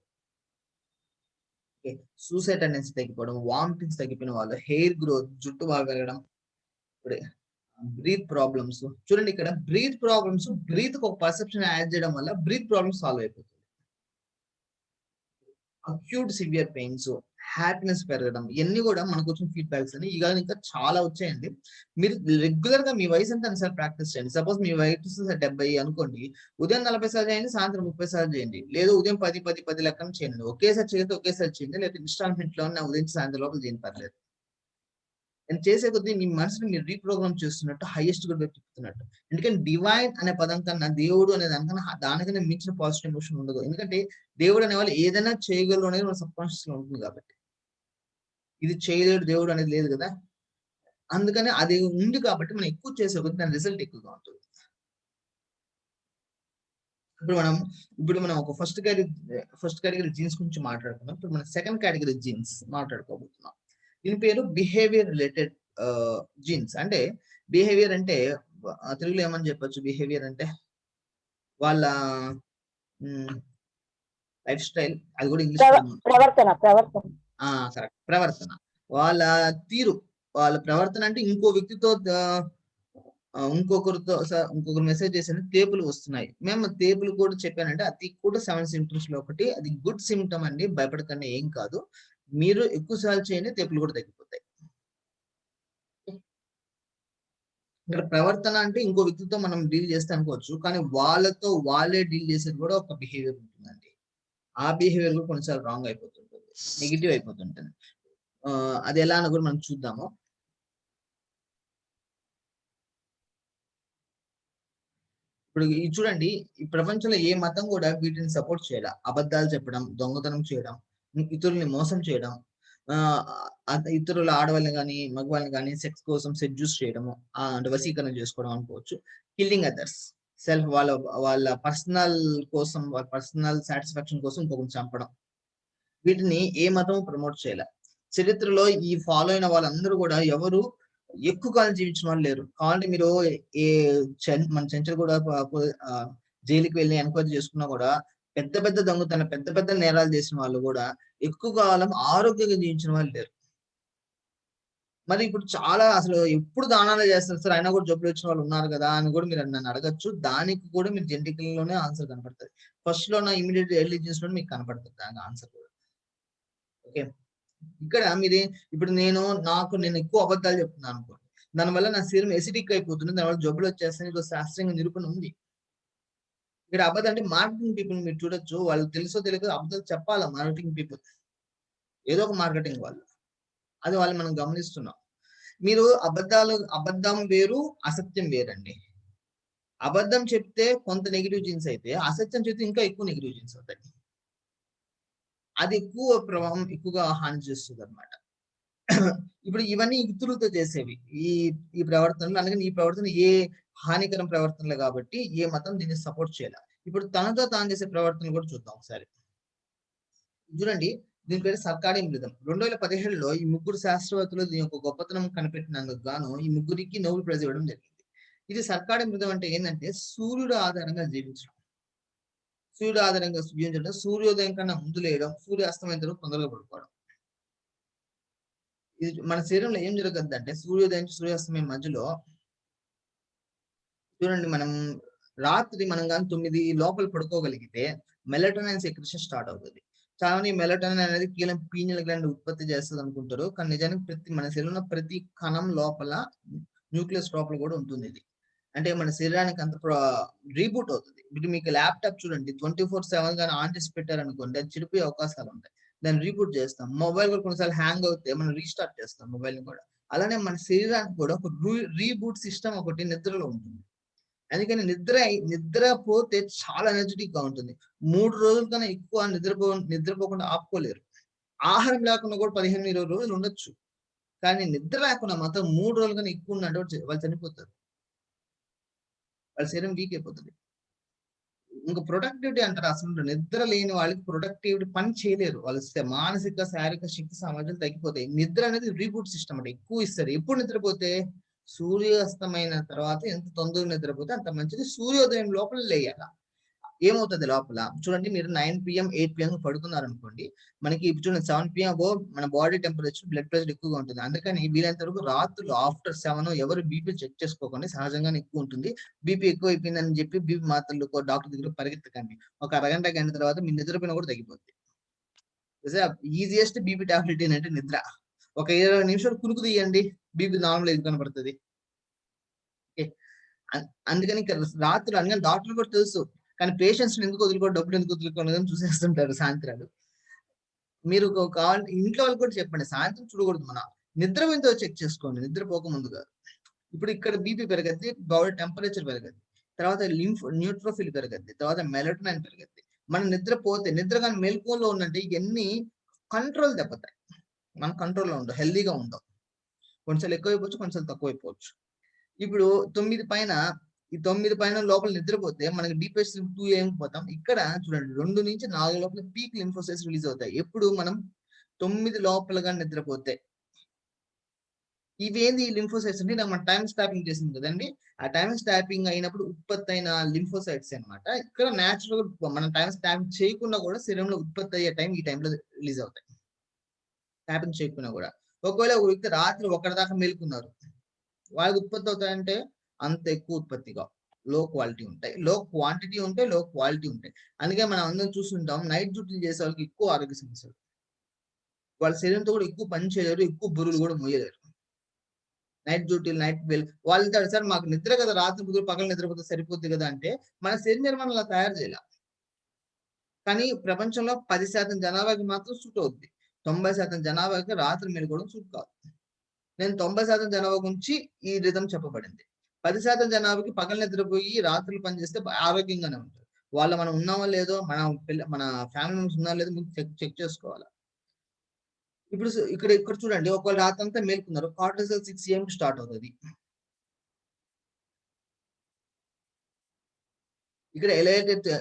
సూసైడ్ టెండెన్సీ తగ్గిపోవడం, వామిటింగ్స్ తగ్గిపోయిన వాళ్ళు, హెయిర్ గ్రోత్, జుట్టు బాగా పెరగడం. బ్రీత్ ప్రాబ్లమ్స్, చూడండి ఇక్కడ బ్రీత్ ప్రాబ్లమ్స్, బ్రీత్ ఒక పర్సెప్షన్ యాడ్ చేయడం వల్ల బ్రీత్ ప్రాబ్లమ్స్ సాల్వ్ అయిపోతుంది. అక్యూట్ సివియర్ పెయిన్స్, హ్యాపీనెస్ పెరగడం, ఇవన్నీ కూడా మనకు వచ్చిన ఫీడ్బ్యాక్స్ అని. ఇక ఇంకా చాలా వచ్చాయండి. మీరు రెగ్యులర్ గా మీ వయసు ఎంత సార్ ప్రాక్టీస్ చేయండి. సపోజ్ మీ వయసు 70 అనుకోండి, ఉదయం 40 సార్లు చేయండి, సాయంత్రం 30 సార్లు చేయండి. లేదు ఉదయం 10 లెక్కన చేయండి. ఒకేసారి చేస్తే ఒకేసారి చేయండి, లేదా ఇన్స్టాల్మెంట్ లో ఉదయం సాయంత్రం లోపల చేయండి, పర్లేదు. నేను చేసే కొద్దీ మీ మనసుని మీరు రీప్రోగ్రామ్ చేస్తున్నట్టు, హైయెస్ట్ కూడా చెప్తున్నట్టు. ఎందుకంటే డివైన్ అనే పదం కన్నా, దేవుడు అనే దానికన్నా, దానికన్నా మించిన పాజిటివ్ ఎమోషన్ ఉండదు. ఎందుకంటే దేవుడు అనే వాళ్ళు ఏదైనా చేయగలరు అనేది మన సబ్ కాన్షియస్ లో ఉంటుంది కాబట్టి. ఇది చేయలేడు దేవుడు అనేది లేదు కదా, అందుకని అది ఉంది కాబట్టి మనం ఎక్కువ చేసే కొద్దీ దాని రిజల్ట్ ఎక్కువగా ఉంటుంది. ఇప్పుడు మనం ఒక ఫస్ట్ కేటగిరీ జీన్స్ గురించి మాట్లాడుకున్నాం. ఇప్పుడు మనం సెకండ్ కేటగిరీ జీన్స్ మాట్లాడుకోబోతున్నాం. దీని పేరు బిహేవియర్ రిలేటెడ్ జీన్స్. అంటే బిహేవియర్ అంటే తెలుగులో ఏమని చెప్పొచ్చు? బిహేవియర్ అంటే వాళ్ళ లైఫ్ స్టైల్, అది కూడా ఇంగ్లీష్ కరెక్ట్, ప్రవర్తన, వాళ్ళ తీరు, వాళ్ళ ప్రవర్తన. అంటే ఇంకో వ్యక్తితో ఇంకొకరు మెసేజ్ చేసిన తేపులు వస్తున్నాయి. మేము తేపులు కూడా చెప్పానంటే అది కూడా 7 సిమ్టమ్స్ లో ఒకటి. అది గుడ్ సిమ్టమ్ అండి, భయపడకండి, ఏం కాదు. మీరు ఎక్కువ సార్లు చేయండి, తేపులు కూడా తగ్గిపోతాయి. ఇక్కడ ప్రవర్తన అంటే ఇంకో వ్యక్తితో మనం డీల్ చేస్తే అనుకోవచ్చు, కానీ వాళ్ళతో వాళ్ళే డీల్ చేసేది కూడా ఒక బిహేవియర్ ఉంటుందండి. ఆ బిహేవియర్ కూడా కొన్నిసార్లు రాంగ్ అయిపోతుంటుంది, నెగిటివ్ అయిపోతుంటుంది. అది ఎలా అని కూడా మనం చూద్దాము. ఇప్పుడు ఇది చూడండి, ఈ ప్రపంచంలో ఏ మతం కూడా వీటిని సపోర్ట్ చేయడం, అబద్ధాలు చెప్పడం, దొంగతనం చేయడం, ఇతరుల్ని మోసం చేయడం, ఇతరుల ఆడవాళ్ళని కానీ మగవాళ్ళని కానీ సెక్స్ కోసం సెడ్యూస్ చేయడము, అంటే వశీకరణ చేసుకోవడం అనుకోవచ్చు. కిల్లింగ్ అదర్స్, సెల్ఫ్, వాళ్ళ పర్సనల్ కోసం, వాళ్ళ పర్సనల్ సాటిస్ఫాక్షన్ కోసం ఇంకొకరిని చంపడం, వీటిని ఏ మతం ప్రమోట్ చేయాలి. చరిత్రలో ఈ ఫాలో అయిన వాళ్ళందరూ కూడా ఎవరు ఎక్కువ కాలం జీవించిన వాళ్ళు లేరు. కావాలంటే మీరు మన చెంచల్ కూడా జైలుకి వెళ్ళి ఎంక్వైరీ చేసుకున్నా కూడా పెద్ద దొంగతన, పెద్ద నేరాలు చేసిన వాళ్ళు కూడా ఎక్కువ కాలం ఆరోగ్యంగా జీవించిన వాళ్ళు లేరు. మరి ఇప్పుడు చాలా అసలు ఎప్పుడు దానాలు చేస్తారు సార్, అయినా కూడా జబ్బులు వచ్చిన వాళ్ళు ఉన్నారు కదా అని కూడా మీరు నన్ను అడగచ్చు. దానికి కూడా మీరు జెనెటికల్ లోనే ఆన్సర్ కనపడుతుంది. ఫస్ట్ లో ఇమీడియట్ ఎర్లీ జీన్స్ లో మీకు కనపడుతుంది దానికి ఆన్సర్ కూడా. ఓకే. ఇక్కడ మీరే ఇప్పుడు నేను ఎక్కువ అబద్ధాలు చెప్తున్నాను అనుకోండి. దానివల్ల నా శరీరం ఎసిడిక్ అయిపోతుంది. దానివల్ల జబ్బులు వచ్చేస్తాయని ఇదో శాస్త్రీయంగా నిరూపణ ఉంది. ఇక్కడ అబద్ధం అంటే మార్కెటింగ్ పీపుల్ మీరు చూడొచ్చు. వాళ్ళు తెలుసో తెలియకో అబద్ధాలు చెప్పాలా మార్కెటింగ్ పీపుల్. ఏదో ఒక మార్కెటింగ్ వాళ్ళు. అది వాళ్ళు మనం గమనిస్తున్నాం. మీరు అబద్ధం వేరు, అసత్యం వేరండి. అబద్ధం చెప్తే కొంత నెగెటివ్ జీన్స్ అయితే, అసత్యం చెప్తే ఇంకా ఎక్కువ నెగెటివ్ జీన్స్ అవుతాయి. అది ఎక్కువ ప్రభావం ఎక్కువగా హాని చేస్తుందన్నమాట. ఇప్పుడు ఇవన్నీ ఇతరులతో చేసేవి. ఈ ఈ ప్రవర్తనలు అందుకని ఈ ప్రవర్తన ఏ హానికరం ప్రవర్తనలు కాబట్టి ఏ మతం దీన్ని సపోర్ట్ చేయాలి. ఇప్పుడు తనతో తాను చేసే ప్రవర్తనలు కూడా చూద్దాం ఒకసారి. చూడండి దీని పేరు సర్కాడియం రిథం. 2017లో ఈ ముగ్గురు శాస్త్రవేత్తలు దీని యొక్క గొప్పతనం కనిపెట్టినందుకు గాను ఈ ముగ్గురికి నోబెల్ ప్రైజ్ ఇవ్వడం జరిగింది. ఇది సర్కాడియం రిథం అంటే ఏంటంటే సూర్యుడు ఆధారంగా జీవించడం. సూర్యుడు ఆధారంగా జీవించడం, సూర్యోదయం కన్నా ముందు లేయడం, సూర్యాస్తమయం తర్వాత తొందరగా పడుకోవడం. ఇది మన శరీరంలో ఏం జరగద్దు అంటే సూర్యోదయం సూర్యాస్తమయం మధ్యలో చూడండి మనం రాత్రి మనం కానీ 9 లోపల పడుకోగలిగితే మెలటోనిన్ సెక్రెషన్ స్టార్ట్ అవుతుంది. చాలా మంది మెలటోనిన్ అనేది కీలం పీనియల్ గ్లాండ్ ఉత్పత్తి చేస్తుంది అనుకుంటారు. కానీ నిజానికి మన శరీరంలో ప్రతి కణం లోపల న్యూక్లియస్ లోపల కూడా ఉంటుంది ఇది. అంటే మన శరీరానికి అంత రీబూట్ అవుతుంది. ఇప్పుడు మీకు ల్యాప్టాప్ చూడండి 24/7 కానీ ఆన్ చేసి పెట్టారనుకోండి అది చెడిపోయే అవకాశాలు ఉంటాయి. దాన్ని రీబూట్ చేస్తాం. మొబైల్ కూడా కొన్నిసార్లు హ్యాంగ్ అవుతే మనం రీస్టార్ట్ చేస్తాం మొబైల్ ని కూడా. అలానే మన శరీరానికి కూడా ఒక రీబూట్ సిస్టమ్ ఒకటి నిద్రలో ఉంటుంది. అందుకని నిద్రపోతే చాలా ఎనర్జెటిక్ గా ఉంటుంది. 3 రోజుల కన్నా ఎక్కువ నిద్రపోకుండా ఆపుకోలేరు. ఆహారం లేకుండా కూడా 15-20 రోజులు ఉండొచ్చు. కానీ నిద్ర లేకుండా మాత్రం 3 రోజుల కన్నా ఎక్కువ ఉన్నట్టు వాళ్ళు చనిపోతారు. వాళ్ళ శరీరం వీక్ అయిపోతుంది. ఇంకా ప్రొడక్టివిటీ అంటారు. అసలు నిద్ర లేని వాళ్ళకి ప్రొడక్టివిటీ పని చేయలేరు. వాళ్ళు మానసిక శారీరక శక్తి సామర్థ్యం తగ్గిపోతాయి. నిద్ర అనేది రీబూట్ సిస్టమ్ అంటే ఎక్కువ ఇస్తారు. ఎప్పుడు నిద్రపోతే సూర్యాస్తమైన తర్వాత ఎంత తొందరగా నిద్రపోతే అంత మంచిది. సూర్యోదయం లోపల లేయాల. ఏమవుతుంది లోపల చూడండి మీరు 9 PM 8 PM పడుకున్నారు అనుకోండి. మనకి చూడండి 7 PM మన బాడీ టెంపరేచర్ బ్లడ్ ప్రెషర్ ఎక్కువగా ఉంటుంది. అందుకని వీలైనంత వరకు రాత్రులు ఆఫ్టర్ 7 ఎవరు బీపీ చెక్ చేసుకోకండి. సహజంగానే ఎక్కువ ఉంటుంది. బీపీ ఎక్కువ అయిపోయిందని చెప్పి బీపీ మాత్రలు డాక్టర్ దగ్గర పరిగెత్తకండి. ఒక అరగంట గంట తర్వాత మీ నిద్రపోయిన కూడా తగ్గిపోతుంది. ఈజియెస్ట్ బీపీ టాబ్లెట్ ఏంటంటే నిద్ర. ఒక 20 నిమిషాలు కునుకు తీయండి బీపీ నార్మల్ ఇది కనబడుతుంది. అందుకని రాత్రులు అందుకని డాక్టర్ కూడా తెలుసు. కానీ పేషెంట్స్ ఎందుకు వదులుకో డబ్బులు ఎందుకు వదులుకోని చూసేస్తుంటారు సాయంత్రాలు. మీరు కావాలి ఇంట్లో వాళ్ళు కూడా చెప్పండి సాయంత్రం చూడకూడదు. మన నిద్రపోయినతో చెక్ చేసుకోండి, నిద్రపోక ముందుగా. ఇప్పుడు ఇక్కడ బీపీ పెరగద్ది, బాడీ టెంపరేచర్ పెరగద్ది, తర్వాత న్యూట్రోఫిల్ పెరగద్ది, తర్వాత మెలటోనిన్ పెరగద్ది. మనం నిద్రపోతే నిద్ర కానీ మెలకువలో ఉన్నట్టు ఇవన్నీ కంట్రోల్ దెబ్బతాయి. మన కంట్రోల్లో ఉండవు, హెల్దీగా ఉండవు. కొంచెం ఎక్కువైపోవచ్చు, కొంచెం తక్కువైపోవచ్చు. ఇప్పుడు 9 పైన లోపల నిద్రపోతే మనకి డీపెస్ట్ 2 AM పోతాం. ఇక్కడ చూడండి 2 నుంచి 4 లోపల పీక్ లింఫోసైట్స్ రిలీజ్ అవుతాయి. ఎప్పుడు మనం 9 లోపలగా నిద్రపోతే. ఇవేంది ఈ లింఫోసైట్స్ అంటే మన టైం స్టాపింగ్ చేసింది కదండి. ఆ టైం స్టాపింగ్ అయినప్పుడు ఉత్పత్తి అయిన లింఫోసైట్స్ అనమాట. ఇక్కడ న్యాచురల్ మనం టైం స్టాపింగ్ చేయకుండా కూడా శరీరంలో ఉత్పత్తి అయ్యే టైం ఈ టైంలో రిలీజ్ అవుతాయి. స్టాపింగ్ చేయకుండా కూడా. ఒకవేళ వ్యక్తి రాత్రి 1 దాకా మేలుకున్నారు, వాళ్ళకి ఉత్పత్తి అవుతాయంటే అంత ఎక్కువ ఉత్పత్తిగా లో క్వాలిటీ ఉంటాయి. లో క్వాంటిటీ ఉంటాయి, లో క్వాలిటీ ఉంటాయి. అందుకే మనం అందరం చూస్తుంటాం నైట్ డ్యూటీలు చేసే వాళ్ళకి ఎక్కువ ఆరోగ్య సమస్యలు. వాళ్ళ శరీరంతో కూడా ఎక్కువ పని చేయలేరు, ఎక్కువ బరువులు కూడా మోయలేరు. నైట్ డ్యూటీలు వాళ్ళు అంటారు సార్ మాకు నిద్ర కదా రాత్రి పగలు నిద్రపోతే సరిపోద్ది కదా అంటే మన శరీర నిర్మాణం అలా తయారు చేయాలి. కానీ ప్రపంచంలో 10% జనాభాకి మాత్రం సూట్ అవుద్ది. 90% జనాభాకి రాత్రి మేలుకోవడం సూట్ కాదు. నేను 90% జనాభా గురించి ఈ రిథం చెప్పబడింది. 10% జనాభాకి పగలు నిద్రపోయి రాత్రులు పనిచేస్తే ఆరోగ్యంగానే ఉంటారు. మనం ఉన్నామో లేదో మన ఫ్యామిలీ మెంబర్స్ ఉన్నారో లేదో ముందు చెక్ చేసుకోవాలి. ఇప్పుడు ఇక్కడ చూడండి ఒకవేళ రాత్రి అంతా మేల్కున్నారు, కార్టిసోల్ 6 AM స్టార్ట్ అవుతుంది. ఇక్కడ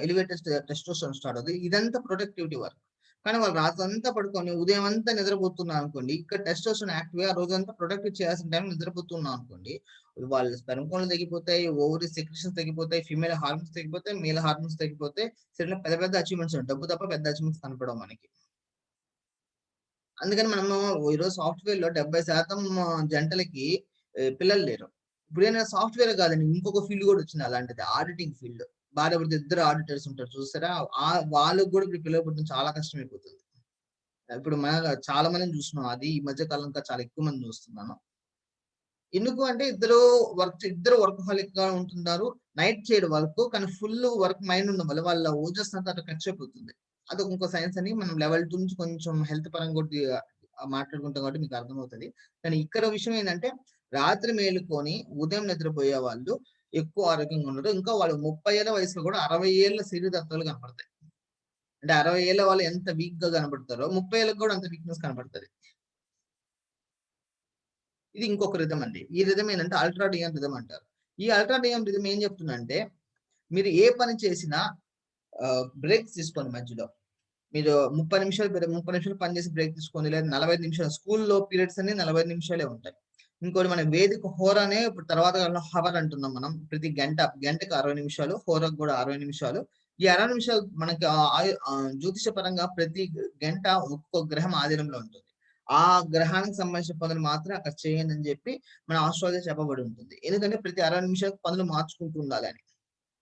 ఎలివేటెడ్ టెస్టోస్టెరాన్ స్టార్ట్ అవుతుంది. ఇదంతా ప్రొడక్టివిటీ వర్క్. కానీ వాళ్ళు రాత్రి అంతా పడుకొని ఉదయం అంతా నిద్రపోతున్నారు అనుకోండి, ఇక్కడ టెస్టోస్టెరాన్ యాక్టివ్ ఆ రోజంతా ప్రొడక్టివ్ చేయాల్సిన టైం నిద్రపోతున్నాం అనుకోండి, వాళ్ళ స్పెర్మ్ కౌంట్లు తగ్గిపోతాయి, ఓవరీ సెక్రెషన్స్ తగ్గిపోతాయి, ఫీమేల్ హార్మోన్స్ తగ్గిపోతాయి, మేల్ హార్మోన్స్ తగ్గిపోతాయి. సరే పెద్ద అచీవ్మెంట్స్ ఉంటాయి, డబ్బు తప్ప పెద్ద అచీవ్మెంట్స్ కనపడవు మనకి. అందుకని మనము ఈరోజు సాఫ్ట్వేర్ లో 70% జంటలకి పిల్లలు లేరు. ఇప్పుడు సాఫ్ట్వేర్ కాదండి, ఇంకొక ఫీల్డ్ కూడా వచ్చింది అలాంటిది, ఆడిటింగ్ ఫీల్డ్. భార్య భర్త ఇద్దరు ఆడిటర్స్ ఉంటారు చూసారా, వాళ్ళకు కూడా ఇప్పుడు పిల్లలు పుట్టడం చాలా కష్టమైపోతుంది. ఇప్పుడు మన చాలా మందిని చూస్తున్నాం. అది ఈ మధ్య కాలం ఇంకా చాలా ఎక్కువ మంది చూస్తున్నాను. ఎందుకు అంటే ఇద్దరు వర్కహాలిక్ గా ఉంటున్నారు. నైట్ చేయడం వర్క్ కానీ ఫుల్ వర్క్ మైండ్ ఉండడం వల్ల వాళ్ళ ఓజస్ అంతా అట్లా ఖర్చు అయిపోతుంది. అది ఇంకో సైన్స్ అని మనం లెవెల్ 2 నుంచి కొంచెం హెల్త్ పరంగా కూడా మాట్లాడుకుంటాం కాబట్టి మీకు అర్థమవుతది. కానీ ఇక్కడ విషయం ఏంటంటే రాత్రి మేలుకొని ఉదయం నిద్రపోయే వాళ్ళు ఎక్కువ ఆరోగ్యంగా ఉండరు. ఇంకా వాళ్ళు 30 ఏళ్ల వయసులో కూడా 60 ఏళ్ల శరీరదత్తాలు కనపడతాయి. అంటే 60 ఏళ్ల వాళ్ళు ఎంత వీక్ గా కనపడతారో 30 ఏళ్ళకి కూడా అంత వీక్‌నెస్ కనపడతది. ఇది ఇంకొక రిథమ్ అండి. ఈ రిథమ్ ఏంటంటే అల్ట్రాడియాన్ రిథమ్ అంటారు. ఈ అల్ట్రాడియాన్ రిథమ్ ఏం చెప్తుందంటే మీరు ఏ పని చేసినా బ్రేక్స్ తీసుకోండి మధ్యలో. మీరు 30 నిమిషాలు పని చేసి బ్రేక్ తీసుకోండి. లేదా 45 నిమిషాలు స్కూల్‌లో పీరియడ్స్ అన్ని 45 నిమిషాలే ఉంటాయి. ఇంకోటి మన వేదిక హోరానే ఇప్పుడు తర్వాత కాలంలో హవర్ అంటున్నాం మనం. ప్రతి గంటకి 60 నిమిషాలు, హోరాకు కూడా 60 నిమిషాలు. ఈ 60 నిమిషాలు మనకి జ్యోతిష పరంగా ప్రతి గంట ఒక్కో గ్రహం ఆధీనంలో ఉంటుంది. ఆ గ్రహానికి సంబంధించిన పనులు మాత్రం అక్కడ చేయండి అని చెప్పి మన ఆస్ట్రాలజీ చెప్పబడి ఉంటుంది. ఎందుకంటే ప్రతి 60 నిమిషాలకు పనులు మార్చుకుంటూ ఉండాలని.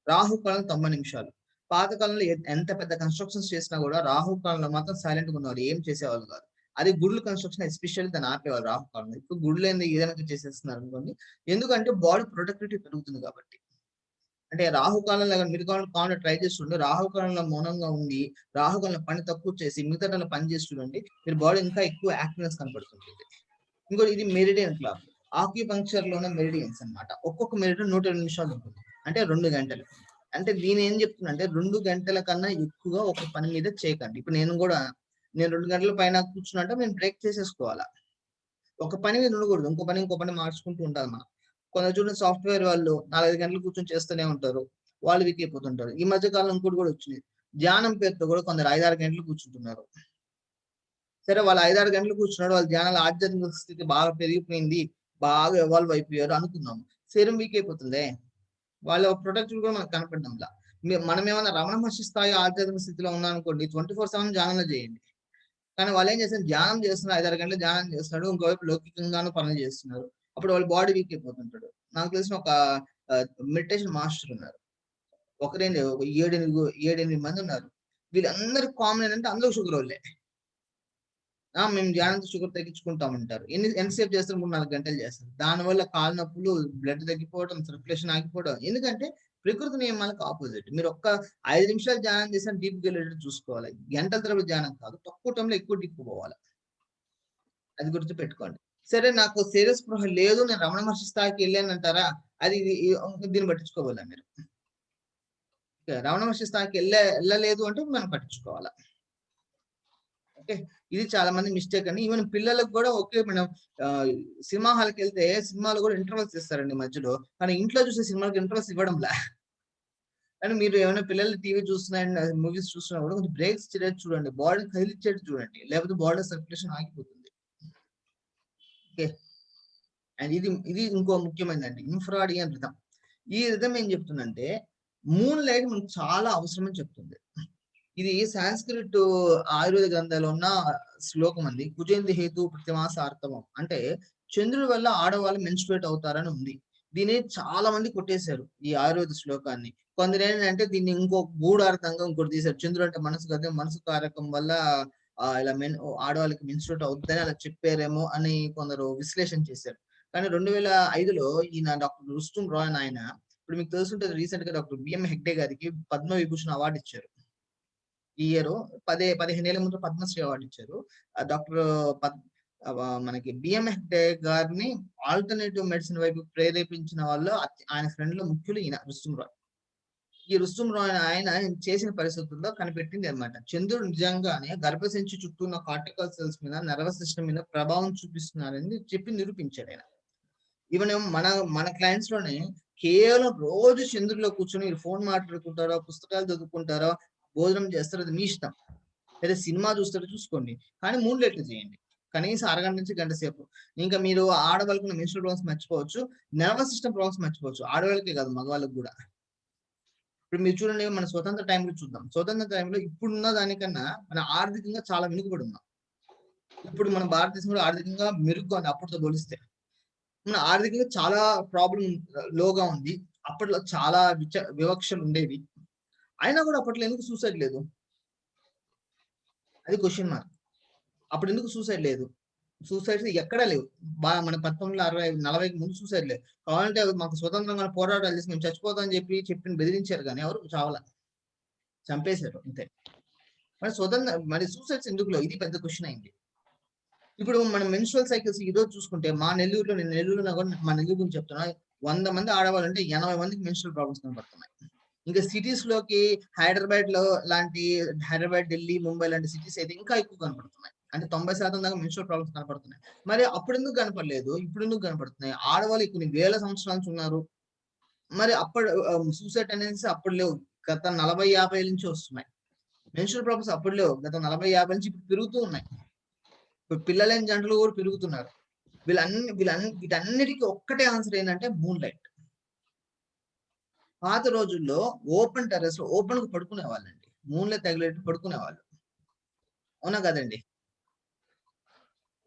రాహుకాలం 90 నిమిషాలు. పాతకాలంలో ఎంత పెద్ద కన్‌స్ట్రక్షన్స్ చేసినా గూడా రాహుకాలంలో మాత్రం సైలెంట్‌గా ఉన్నవాళ్ళు. ఏం చేసేవాళ్ళు కాదు. అదే గుడులు కన్‌స్ట్రక్షన్ ఎస్పెషల్లీ దాన్ని ఆపేవాళ్ళు రాహుకాలంలో. ఇప్పుడు గుడులేంది ఏదైనా చేసేస్తున్నారనుకోండి. ఎందుకంటే బాడీ ప్రొడక్టివిటీ పెరుగుతుంది కాబట్టి. అంటే రాహుకాలంలో గాని మీరు కావాలంటే ట్రై చేసి చూడండి. రాహుకాలంలో మౌనంగా ఉండి, రాహుకాలంలో పని తక్కువ చేసి మిగతా టైంలో పని చేసి చూడండి. మీరు బాడీ ఇంకా ఎక్కువ యాక్టివ్‌నెస్ కనపడుతుంటుంది. ఇంకోటి ఇది మెరిడియన్ క్లాక్. ఆక్యుపంక్చర్‌లోనే మెరిడియన్స్ అన్నమాట. ఒక్కొక్క మెరిడియన్ 120 నిమిషాలు ఉంటుంది. అంటే 2 గంటలు. అంటే దీని ఏం చెప్తుందంటే 2 గంటల కన్నా ఎక్కువగా ఒక పని మీద చేయకండి. ఇప్పుడు నేను 2 గంటల పైన కూర్చున్నంటే నేను బ్రేక్ చేసేసుకోవాలా. ఒక పని మీద ఉండకూడదు. ఇంకో పని మార్చుకుంటూ ఉండాలి మనం. కొందరు చూడండి సాఫ్ట్‌వేర్ వాళ్ళు 4, 5 గంటలు కూర్చొని చేస్తూనే ఉంటారు. వాళ్ళు వీక్ అయిపోతుంటారు. ఈ మధ్య కాలంలో ఇంకోటి కూడా వచ్చింది. ధ్యానం పేరుతో కూడా కొందరు 5, 6 గంటలు కూర్చుంటున్నారు. సరే వాళ్ళు 5, 6 గంటలు కూర్చున్నాడు. వాళ్ళ ధ్యానాల ఆధ్యాత్మిక స్థితి బాగా పెరిగిపోయింది. బాగా ఎవాల్వ్ అయిపోయారు అనుకుందాం. శరీరం వీక్ అయిపోతుందే. వాళ్ళ ప్రొడక్టివిటీ కూడా మనకు కనపడడంలా. మనమేమన్నా రమణ మహర్షి స్థాయి ఆధ్యాత్మిక స్థితిలో ఉన్నామనుకోండి 24/7 ధ్యానంలో చేయండి. కానీ వాళ్ళేం చేస్తారు ధ్యానం చేస్తున్నారు. 5, 6 గంటలు ధ్యానం చేస్తున్నాడు. ఇంకోవైపు లౌకికంగాను పనులు చేస్తున్నారు. అప్పుడు వాళ్ళ బాడీ వీక్ అయిపోతుంటాడు. నాకు తెలిసిన ఒక మెడిటేషన్ మాస్టర్ ఉన్నారు. ఒకరేంటి ఒక 7, 8 మంది ఉన్నారు. వీళ్ళందరికి కామన్ ఏంటంటే అందరూ షుగరోళ్ళే. మేము ధ్యానంతో షుగర్ తగ్గించుకుంటామంటారు. ఎంతసేపు చేస్తారు? 3, 4 గంటలు చేస్తారు. దానివల్ల కాళ్ళు నొప్పులు, బ్లడ్ తగ్గిపోవడం, సర్క్యులేషన్ ఆగిపోవడం. ఎందుకంటే ప్రకృతి నియమాలకు ఆపోజిట్. మీరు ఒక్క 5 నిమిషాలు ధ్యానం చేసినా డీప్‌గా వెళ్ళేటట్టు చూసుకోవాలి. గంటల తరబడి ధ్యానం కాదు. తక్కువ టైంలో ఎక్కువ డీప్‌గా పోవాలి. అది గుర్తుపెట్టుకోండి. సరే నాకు శరీర స్పృహ లేదు. నేను రమణ మహర్షి స్థాయికి వెళ్ళానంటారా? అది దీన్ని పట్టించుకోవాలా మీరు. రమణ మహర్షి స్థాయికి ఎళ్ళలేదు అంటే మనం పట్టించుకోవాలా. ఓకే. ఇది చాలా మంది మిస్టేక్ అండి. ఈవెన్ పిల్లలకు కూడా ఓకే మనం సినిమా హాల్‌కెళ్తే సినిమాలో కూడా ఇంటర్వల్స్ ఇస్తారండి మధ్యలో. కానీ ఇంట్లో చూసే సినిమాలకి ఇంటర్వల్స్ ఇవ్వడంలా. కానీ మీరు ఏమైనా పిల్లలు టీవీ చూస్తున్నా మూవీస్ చూస్తున్నా కూడా కొంచెం బ్రేక్స్ ఇచ్చేటట్టు చూడండి. బాడీని కదిలిచ్చేటట్టు చూడండి. లేకపోతే బాడీ సర్క్యులేషన్ ఆగిపోతుంది. ఓకే. అండ్ ఇది ఇంకో ముఖ్యమైనదండి. ఇన్ఫ్రాడియన్ రిథమ్. ఈ రిథమ్ ఏం చెప్తుందంటే మూన్ లైట్ మనకు చాలా అవసరం అని చెప్తుంది. ఇది సాంస్క్రిట్ ఆయుర్వేద గ్రంథాల్లో ఉన్న శ్లోకం అండి. కుజేంద్ర హేతు ప్రతిమాసార్థమం. అంటే చంద్రుడి వల్ల ఆడవాళ్ళు మెన్స్ట్రుయేట్ అవుతారని ఉంది. దీన్ని చాలా మంది కొట్టేశారు ఈ ఆయుర్వేద శ్లోకాన్ని. కొందరు ఏంటంటే దీన్ని ఇంకో గూఢార్థంగా ఇంకోటి తీశారు. చంద్రుడు అంటే మనసు కదా! మనసు కారకం వల్ల ఇలా ఆడవాళ్ళకి మెన్స్ట్రుయేట్ అవుద్దని అలా చెప్పారేమో అని కొందరు విశ్లేషణ చేశారు. కానీ 2005లో ఈయన డాక్టర్ రుస్తుమ్ రాయ్ అని ఆయన ఇప్పుడు మీకు తెలుసుంటది రీసెంట్‌గా డాక్టర్ బిఎం హెగ్డే గారికి పద్మవిభూషణ్ అవార్డ్ ఇచ్చారు. ఈ ఇయరు 15 ఏళ్ల ముందు పద్మశ్రీ అవార్డ్ ఇచ్చారు. డాక్టర్ మనకి బిఎం హెగ్డే గారిని ఆల్టర్‌నేటివ్ మెడిసిన్ వైపు ప్రేరేపించిన వాళ్ళు ఆయన ఫ్రెండ్‌లో ముఖ్యులు ఈయన రుస్తుమ్ రాయ్. ఈ రుస్తుమ్ రాయ్ ఆయన చేసిన పరిస్థితుల్లో కనిపెట్టింది అన్నమాట. చంద్రుడు నిజంగానే గర్భసంచి చుట్టూ ఉన్న కార్టికల్ సెల్స్ మీద, నర్వస్ సిస్టమ్ మీద ప్రభావం చూపిస్తున్నారని చెప్పి నిరూపించాడు ఆయన. ఈవెన్ మన క్లయింట్స్ లోనే కేవలం రోజు చంద్రుడిలో కూర్చొని మీరు ఫోన్ మాట్లాడుకుంటారో, పుస్తకాలు చదువుకుంటారో, భోజనం చేస్తారో అది మీ ఇష్టం. లేదా సినిమా చూస్తారో చూసుకోండి. కానీ మూన్ లైట్‌లు చేయండి. కనీసం అరగంట నుంచి గంట సేపు. ఇంకా మీరు ఆడవాళ్ళకున్న మెన్స్ట్రుయల్ ప్రాబ్లమ్స్ మర్చిపోవచ్చు. నర్వస్ సిస్టమ్ ప్రాబ్లమ్స్ మర్చిపోవచ్చు. ఆడవాళ్ళకే కాదు మగవాళ్ళకి గూడా. ఇప్పుడు మీరు చూడండి మన స్వతంత్ర టైంలో చూద్దాం. స్వతంత్ర టైంలో ఇప్పుడున్న దానికన్నా మన ఆర్థికంగా చాలా వెనుకబడి ఉన్నాం. ఇప్పుడు మన భారతదేశం కూడా ఆర్థికంగా మెరుగ్గా ఉంది అప్పటితో పోలిస్తే. మన ఆర్థికంగా చాలా ప్రాబ్లమ్ లోగా ఉంది. అప్పట్లో చాలా వివక్షలు ఉండేవి. అయినా కూడా అప్పట్లో ఎందుకు సూసైడ్ లేదు? అది క్వెషన్ మార్క్. అప్పుడు ఎందుకు సూసైడ్ లేదు? సూసైడ్స్ ఎక్కడా లేవు. మన 1960, 40కి ముందు సూసైడ్ లేదు. కావాలంటే మాకు స్వతంత్రంగా పోరాటాలు చేసి మేము చచ్చిపోతాం అని చెప్పి బెదిరించారు కానీ ఎవరు చావలా. చంపేశారు అంతే. మరి సూసైడ్స్ ఎందుకు లేవు? ఇది పెద్ద క్వశ్చన్ అయింది. ఇప్పుడు మనం మెన్స్ట్రువల్ సైకిల్స్ ఈరోజు చూసుకుంటే నేను నెల్లూరులో మా నెల్లూరు గురించి చెప్తున్నా. 100 మంది ఆడవాళ్ళు అంటే 80 మందికి మెన్స్ట్రువల్ ప్రాబ్లమ్స్ కనబడుతున్నాయి. ఇంకా సిటీస్ లోకి హైదరాబాద్, ఢిల్లీ, ముంబై లాంటి సిటీస్ అయితే ఇంకా ఎక్కువ కనపడుతున్నాయి. అంటే 90% దాకా మెన్స్ట్రువల్ ప్రాబ్లమ్స్ కనపడుతున్నాయి. మరి అప్పుడు ఎందుకు కనపడలేదు? ఇప్పుడు ఎందుకు కనపడుతున్నాయి? ఆడవాళ్ళు కొన్ని వేల సంవత్సరాల నుంచి ఉన్నారు. మరి అప్పుడు సూసైడ్ టెండెన్సీ అప్పుడు లేవు. గత 40-50 ఏళ్ళ నుంచి వస్తున్నాయి. మెన్స్ట్రువల్ ప్రాబ్లమ్స్ అప్పుడు లేవు. గత 40-50 నుంచి ఇప్పుడు పెరుగుతూ ఉన్నాయి. ఇప్పుడు పిల్లలేని జంటలు కూడా పెరుగుతున్నారు. వీటన్నిటికీ ఒక్కటే ఆన్సర్ ఏంటంటే మూన్ లైట్. పాత రోజుల్లో ఓపెన్ టెర్రస్ లో ఓపెన్ గా పడుకునే వాళ్ళండి. మూన్ లైట్ తగిలేట్టు పడుకునే వాళ్ళు. అవునా కదండి?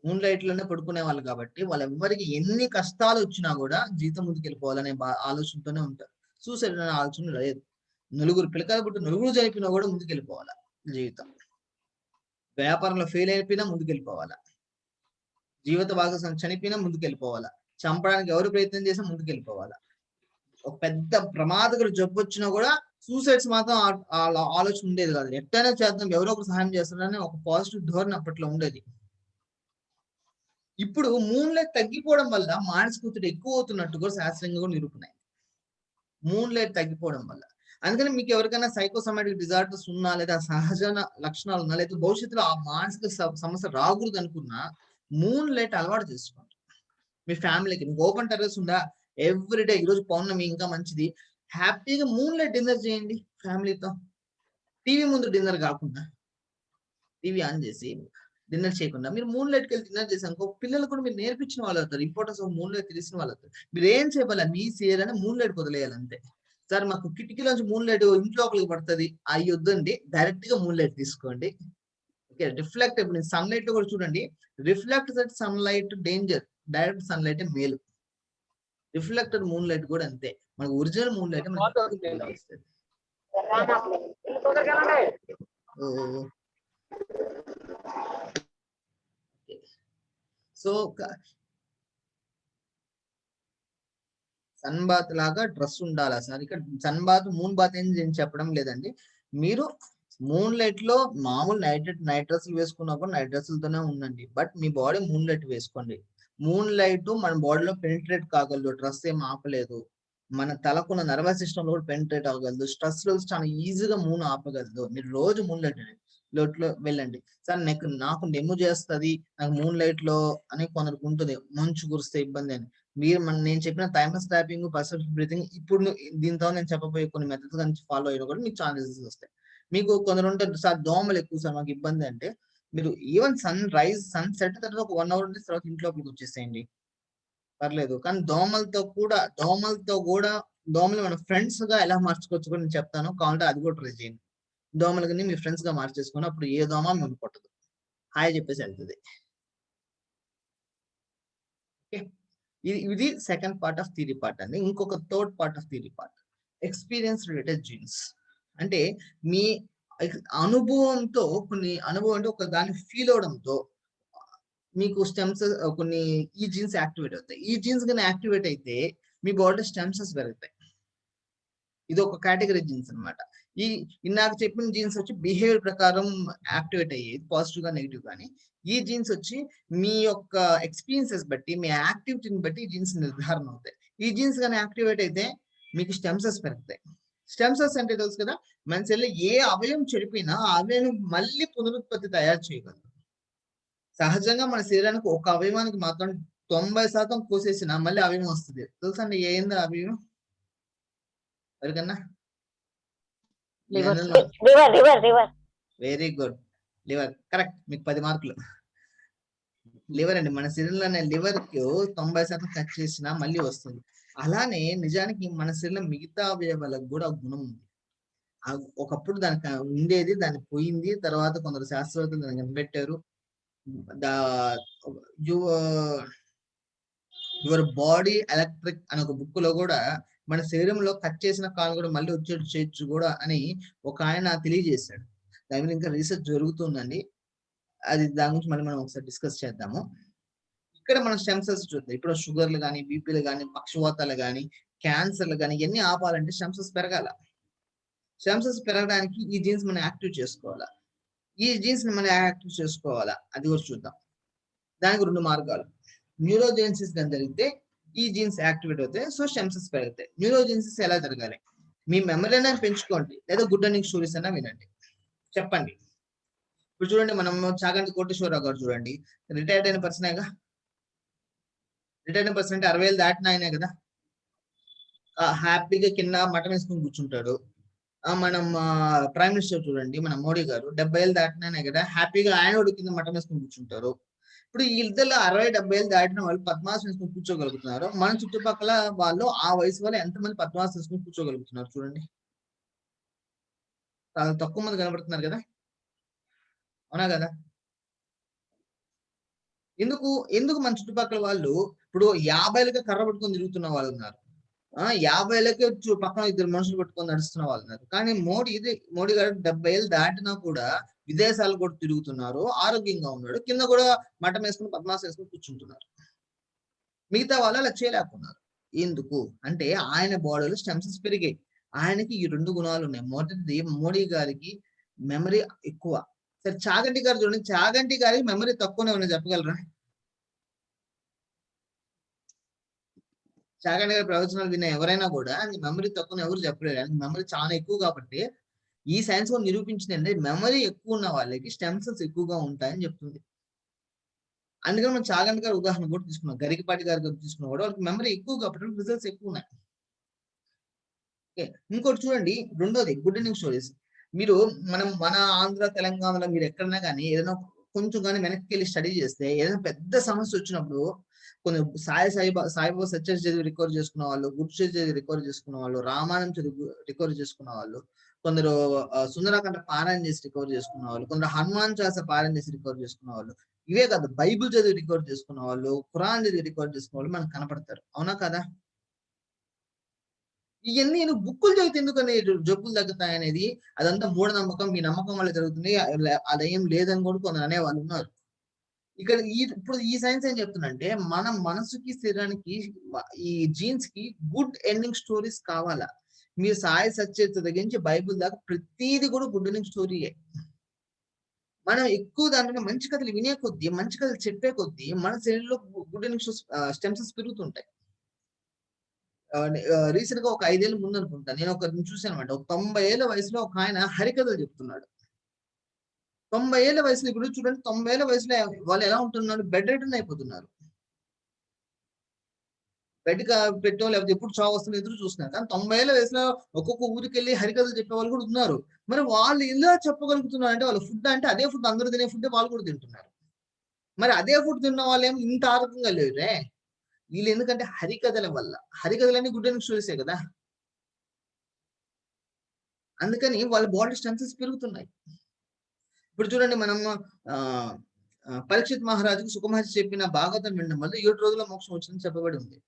మూన్ లైట్ లోనే పడుకునే వాళ్ళు కాబట్టి వాళ్ళెవ్వరికి ఎన్ని కష్టాలు వచ్చినా కూడా జీవితం ముందుకు వెళ్ళిపోవాలనే ఆలోచనతోనే ఉంటారు. సూసైడ్ అనే ఆలోచన లేదు. నలుగురు పిల్లకాయలు పుట్టి నలుగురు చనిపోయినా కూడా ముందుకు వెళ్ళిపోవాలా జీవితం. వ్యాపారంలో ఫెయిల్ అయిపోయినా ముందుకు వెళ్ళిపోవాలా. జీవిత భాగస్వామి చనిపోయినా ముందుకు వెళ్ళిపోవాలా. చంపడానికి ఎవరు ప్రయత్నం చేసినా ముందుకు వెళ్ళిపోవాలా. ఒక పెద్ద ప్రమాదకర జబ్బు వచ్చినా కూడా సూసైడ్స్ మాత్రం ఆలోచన ఉండేది కాదు. ఎట్టైనా చేద్దాం, ఎవరో ఒకరు సహాయం చేస్తారని ఒక పాజిటివ్ ధోరణి అప్పట్లో ఉండేది. ఇప్పుడు మూన్ లైట్ తగ్గిపోవడం వల్ల మానసిక ఒత్తిడి ఎక్కువ అవుతున్నట్టు కూడా శాస్త్రీయంగా కూడా నిరూపణ. మూన్ లైట్ తగ్గిపోవడం వల్ల. అందుకని మీకు ఎవరికైనా సైకోసోమాటిక్ డిజార్డర్స్ ఉన్నా, లేదా సహజ లక్షణాలు ఉన్నా, లేదా భవిష్యత్తులో ఆ మానసిక సమస్య రాకూడదు అనుకున్నా మూన్ లైట్ అలవాటు చేసుకోండి. మీ ఫ్యామిలీకి మీకు ఓపెన్ టెర్రస్ ఉందా, ఎవ్రీడే ఈరోజు పౌర్ణమి ఇంకా మంచిది, హ్యాపీగా మూన్ లైట్ డిన్నర్ చేయండి ఫ్యామిలీతో. టీవీ ముందు డిన్నర్ కాకుండా, టీవీ ఆన్ చేసి డిన్నర్ చేయకుండా మీరు మూన్ లైట్కి వెళ్ళి డిన్నర్ చేసాక పిల్లలు కూడా మీరు నేర్పించిన వాళ్ళు అవుతారు. ఇంపార్టెన్స్ ఆఫ్ మూన్ లైట్ తెలిసిన వాళ్ళు అవుతారు. మీరు ఏం చేయాలి, మీ సేరని మూన్ లైట్ వదిలేయాలి అంతే. సార్ మాకు కిటికీలోంచి మూన్ లైట్ ఇంట్లోకి పడుతుంది, అవి వద్దండి, డైరెక్ట్ గా మూన్ లైట్ తీసుకోండి. Okay, reflect. ఇప్పుడు సన్ లైట్ లో కూడా చూడండి, reflect sunlight danger, direct sunlight మేలు. రిఫ్లెక్టెడ్ మూన్ లైట్ కూడా అంతే. మనకు original moonlight so sunbath లాగా డ్రెస్ ఉండాలా సార్? ఇక్కడ సన్ బాత్, మూన్ బాత్ ఏం చెప్పడం లేదండి. మీరు మూన్ లైట్ లో మామూలు నైట్ డ్రెస్సులు వేసుకున్నప్పుడు నైట్ డ్రెస్సులతోనే ఉండండి. But me body moon light వేసుకోండి. మూన్ లైట్ మన బాడీలో పెనిట్రేట్ కాగలదు. డ్రెస్ ఏం ఆపలేదు. మన తలకున్న నర్వస్ సిస్టమ్ లో కూడా పెనిట్రేట్ అవ్వగలదు. స్ట్రెస్ లెవెల్స్ చాలా ఈజీగా మూన్ ఆపగలదు. మీరు రోజు మూన్ లైట్ లో వెళ్ళండి. సార్ నాకు నెమ్ము చేస్తుంది, నాకు మూన్ లైట్ లో అని కొందరికి ఉంటుంది, మంచు కురిస్తే ఇబ్బంది అని. నేను చెప్పిన థైమస్ ట్యాపింగ్, పర్సెప్టివ్ బ్రీతింగ్, ఇప్పుడు దీంతో నేను చెప్పబోయే కొన్ని మెథడ్స్ కానీ ఫాలో అయినా కూడా మీకు చాలా రిజల్ట్స్ వస్తాయి. మీకు కొందరు ఉంటారు, సార్ దోమలు ఎక్కువ సార్ మాకు ఇబ్బంది అంటే, మీరు ఈవెన్ సన్ సెట్ తర్వాత ఒక 1 hour తర్వాత ఇంట్లోకి వచ్చేసేయండి, పర్లేదు. కానీ దోమలు మన ఫ్రెండ్స్ గా ఎలా మార్చుకోవచ్చు కూడా నేను చెప్తాను. కావాలంటే అది కూడా ట్రై చేయండి. దోమలని మీ ఫ్రెండ్స్ గా మార్చేసుకుని అప్పుడు ఏ దోమ మేము కొట్టదు, హాయ్ చెప్పేసి వెళ్తుంది. ఇది second part of theory part అండి. ఇంకొక third part of theory part, experience related jeans. అంటే మీ అనుభవంతో అంటే ఒక దాన్ని ఫీల్ అవడంతో మీకు స్టెమ్స్ కొన్ని ఈ జీన్స్ యాక్టివేట్ అవుతాయి. ఈ జీన్స్ కానీ యాక్టివేట్ అయితే మీ బాడీ స్టెమ్సెస్ పెరుగుతాయి. ఇది ఒక కేటగిరీ జీన్స్ అనమాట. ఇందాక చెప్పిన జీన్స్ వచ్చి బిహేవియర్ ప్రకారం యాక్టివేట్ అయ్యేది, పాజిటివ్ గా నెగిటివ్ గానీ. ఈ జీన్స్ వచ్చి మీ యొక్క ఎక్స్పీరియన్సెస్ బట్టి, మీ యాక్టివిటీని బట్టి ఈ జీన్స్ నిర్ధారణ అవుతాయి. ఈ జీన్స్ కానీ యాక్టివేట్ అయితే మీకు స్టెమ్సెస్ పెరుగుతాయి. స్టెమ్సెస్ అంటే తెలుసు కదా, మన సెల్ ఏ అవయవం చెడిపోయినా ఆ అవయవం మళ్ళీ పునరుత్పత్తి తయారు చేయగలదు. సహజంగా మన శరీరానికి ఒక అవయవానికి మాత్రం 90% కోసేసిన మళ్ళీ అవయవం వస్తుంది. తెలుసా అండి ఏంది అవయవం? ఎవరికన్నా? Very good, liver. కరెక్ట్, మీకు 10 మార్కులు. లివర్ అండి, మన శరీరంలోనే లివర్ కు 90% కట్ చేసినా మళ్ళీ వస్తుంది. అలానే నిజానికి మన శరీరం మిగతా అవయవాలకు కూడా గుణం ఉంది. ఒకప్పుడు దానికి ఉండేది, దాన్ని పోయింది, తర్వాత కొందరు శాస్త్రవేత్తలు దాన్ని కనిపెట్టారు. యువర్ బాడీ ఎలక్ట్రిక్ అనే ఒక బుక్ లో కూడా మన శరీరంలో కట్ చేసిన కాలు కూడా మళ్ళీ వచ్చేట్టు చేయొచ్చు కూడా అని ఒక ఆయన తెలియజేశాడు. దాని మీద ఇంకా రీసెర్చ్ జరుగుతుందండి. అది దాని గురించి మళ్ళీ మనం ఒకసారి డిస్కస్ చేద్దాము. ఇక్కడ మనం స్టెమ్ సెల్స్ చూద్దాం. ఇప్పుడు షుగర్లు కానీ, బీపీలు కానీ, పక్షవాతాలు కానీ, క్యాన్సర్లు కానీ ఇవన్నీ ఆపాలంటే స్టెమ్ సెల్స్ పెరగాల. స్టెమ్ సెల్స్ పెరగడానికి ఈ జీన్స్ మనం యాక్టివ్ చేసుకోవాలా. ఈ జీన్స్ ని మనం యాక్టివ్ చేసుకోవాలా అది కూడా చూద్దాం. దానికి 2 మార్గాలు. న్యూరోజెన్సిస్ కానీ జరిగితే ఈ జీన్స్ యాక్టివేట్ అవుతాయి, సో స్టెమ్ సెల్స్ పెరుగుతాయి. న్యూరోజెన్సిస్ ఎలా జరగాలి? మీ మెమరీ అయినా పెంచుకోండి, లేదా గుడ్ అర్నింగ్ స్టోరీస్ అయినా వినండి. చెప్పండి. ఇప్పుడు చూడండి, మనం చాగంటి కోటేశ్వరరావు గారు చూడండి, రిటైర్డ్ అయిన పర్సనేగా. రిటైర్డ్ అయిన పర్సన్ అంటే 60 ఏళ్ళు దాటిన ఆయనే కదా. హ్యాపీగా కింద మటన్ వేసుకుని కూర్చుంటాడు. మనం ప్రైమ్ మినిస్టర్ చూడండి, మన మోడీ గారు 70 ఏళ్ళు దాటినానే కదా, హ్యాపీగా ఆయన కింద మటన్ వేసుకుని కూర్చుంటారు. ఇప్పుడు ఈ ఇద్దరు 60-70 ఏళ్ళు దాటిన వాళ్ళు పద్మాసనం వేసుకుని కూర్చోగలుగుతున్నారు. మన చుట్టుపక్కల వాళ్ళు ఆ వయసు వాళ్ళు ఎంతమంది పద్మాసనం వేసుకుని కూర్చోగలుగుతున్నారు చూడండి. చాలా తక్కువ మంది కనబడుతున్నారు కదా, అవునా కదా? ఎందుకు మన చుట్టుపక్కల వాళ్ళు ఇప్పుడు 50 కర్ర పట్టుకొని తిరుగుతున్న వాళ్ళు ఉన్నారు, 50 పక్కన 2 మనుషులు పట్టుకొని నడుస్తున్న వాళ్ళు ఉన్నారు. కానీ మోడీ గారు 70 ఏళ్ళు దాటినా కూడా విదేశాలు కూడా తిరుగుతున్నారు, ఆరోగ్యంగా ఉన్నాడు, కింద కూడా మటం వేసుకుని పద్మాసనం వేసుకుని కూర్చుంటున్నారు. మిగతా వాళ్ళు అలా చేయలేకున్నారు. ఎందుకు అంటే ఆయన బాడీలో స్టెమ్ సెల్స్ పెరిగాయి. ఆయనకి ఈ 2 గుణాలు ఉన్నాయి. మొదటిది, మోడీ గారికి మెమరీ ఎక్కువ. సరే, చాగంటి గారు చూడండి, చాగంటి గారికి మెమరీ తక్కువనే ఉన్నాయి, చెప్పగలరా? చాగంటి గారి ప్రవచనాలు విన్న ఎవరైనా కూడా మెమరీ తక్కువ ఎవరు చెప్పలేరు. మెమరీ చాలా ఎక్కువ కాబట్టి ఈ సైన్స్ కూడా నిరూపించింది, మెమరీ ఎక్కువ ఉన్న వాళ్ళకి స్టెమ్ సెల్స్ ఎక్కువగా ఉంటాయని చెప్తుంది. అందుకని మనం చాగంటి గారి ఉదాహరణ కూడా తీసుకున్నాం, గరికపాటి గారి తీసుకున్నా కూడా వాళ్ళకి మెమరీ ఎక్కువ కాబట్టి రిజల్ట్స్ ఎక్కువ ఉన్నాయి. ఇంకోటి చూడండి, రెండోది గుడ్ న్యూస్ స్టోరీస్. మీరు మన ఆంధ్ర తెలంగాణలో మీరు ఎక్కడైనా కానీ ఏదైనా కొంచెం కానీ వెనక్కి వెళ్ళి స్టడీ చేస్తే, ఏదైనా పెద్ద సమస్య వచ్చినప్పుడు కొన్ని సాయిబాబా సత్యస్ చదివి రికవర్ చేసుకున్న వాళ్ళు, గుడ్ చదివి రికవర్ చేసుకున్న వాళ్ళు, రామాయణం చదివి రికవర్ చేసుకున్న వాళ్ళు, కొందరు సుందరకాండ పారాయణ చేసి రికవర్ చేసుకున్న వాళ్ళు, కొందరు హనుమాన్ చాలీసా పారాయణ చేసి రికవర్ చేసుకున్న వాళ్ళు, ఇవే కాదు బైబుల్ చదివి రికవర్ చేసుకున్న వాళ్ళు, ఖురాన్ చదివి రికవర్ చేసుకున్న వాళ్ళు మనకు కనపడతారు, అవునా కదా? ఇవన్నీ బుక్కులు చదివితే ఎందుకని జబ్బులు తగ్గుతాయి అనేది అదంతా మూఢనమ్మకం, మీ నమ్మకం వల్ల జరుగుతుంది, అదేం లేదని కూడా కొందరు అనే వాళ్ళు ఉన్నారు. ఇక్కడ ఇప్పుడు ఈ సైన్స్ ఏం చెప్తుందంటే, మన మనసుకి శరీరానికి ఈ జీన్స్ కి గుడ్ ఎండింగ్ స్టోరీస్ కావాలా. మీరు సాయి సత్యత దగ్గర నుంచి బైబుల్ దాకా ప్రతిదీ కూడా గుడ్ ఎండింగ్ స్టోరీయే. మనం ఎక్కువ దాంట్లో మంచి కథలు వినే కొద్దీ, మంచి కథలు చెప్పే కొద్దీ మన శరీరంలో గుడ్ ఎండింగ్ స్టెమ్ సెల్స్ పెరుగుతుంటాయి. రీసెంట్ గా ఒక 5 ఏళ్ళ ముందు అనుకుంటా, నేను ఒకరిని చూసాను అనమాట. ఒక 90 ఏళ్ల వయసులో ఒక ఆయన హరికథలు చెప్తున్నాడు. 90 ఏళ్ల వయసులో, ఇప్పుడు చూడండి 90 ఏళ్ల వయసులో వాళ్ళు ఎలా ఉంటున్నారు? బెడ్ రిటర్న్ అయిపోతున్నారు. బెడ్ పెట్టో లేకపోతే ఎప్పుడు చావు వస్తుందో ఎదురు చూస్తున్నారు. కానీ 90 ఏళ్ల వయసులో ఒక్కొక్క ఊరికి వెళ్ళి హరికథలు చెప్పే వాళ్ళు కూడా ఉన్నారు. మరి వాళ్ళు ఎలా చెప్పగలుగుతున్నారు అంటే, వాళ్ళ ఫుడ్ అంటే అదే ఫుడ్, అందరూ తినే ఫుడ్ వాళ్ళు కూడా తింటున్నారు. మరి అదే ఫుడ్ తిన్న వాళ్ళు ఏమో ఇంత ఆరోగ్యంగా లేరే. వీళ్ళు ఎందుకంటే హరికథల వల్ల. హరికథలన్నీ గుడ్ అండ్ స్టోరీసే కదా. అందుకని వాళ్ళ బాడీ స్ట్రెంగ్స్ పెరుగుతున్నాయి. ఇప్పుడు చూడండి, మనం పరీక్షిత్ మహారాజుకు సుఖమహర్షి చెప్పిన భాగవతం వినడం వల్ల 7 రోజుల మోక్షం వచ్చిందని చెప్పబడి ఉంది.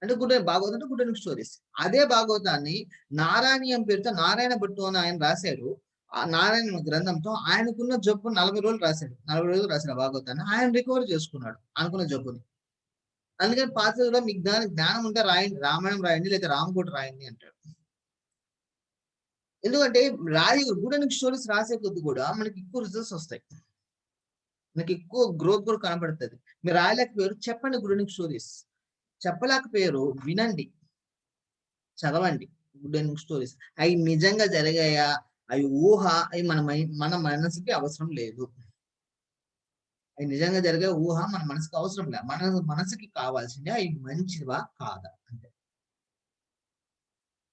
అంటే భాగవతం అంటే గుడ్ అండ్ స్టోరీస్. అదే భాగవతాన్ని నారాయణీయం పేరుతో నారాయణ భట్టు అని ఆయన రాశాడు. ఆ నారాయణ గ్రంథంతో ఆయనకున్న జబ్బు 40 రోజులు రాశాడు. 40 రోజులు రాసిన భాగవతాన్ని ఆయన రికవర్ చేసుకున్నాడు అనుకున్న జబ్బుని. అందుకని పాత్రలో మీకు జ్ఞానం ఉంటే రాయండి, రామాయణం రాయండి, లేదా రామకోట రాయండి అంటాడు. ఎందుకంటే గుడ్ అండ్ స్టోరీస్ రాసే కొద్ది కూడా మనకి ఎక్కువ రిజల్ట్స్ వస్తాయి, మనకి ఎక్కువ గ్రోత్ కూడా కనబడుతుంది. మీరు రాయలేకపోయారు, చెప్పండి గుడ్ అండ్ స్టోరీస్. చెప్పలేకపోయారు, వినండి, చదవండి గుడ్ అండ్ స్టోరీస్. అవి నిజంగా జరిగాయా, అవి ఊహ, అవి మన మనసుకి అవసరం లేదు. అవి నిజంగా జరిగే ఊహ మన మనసుకి అవసరం లేదు. మన మనసుకి కావాల్సిందే అవి మంచివా కాదా అంటే.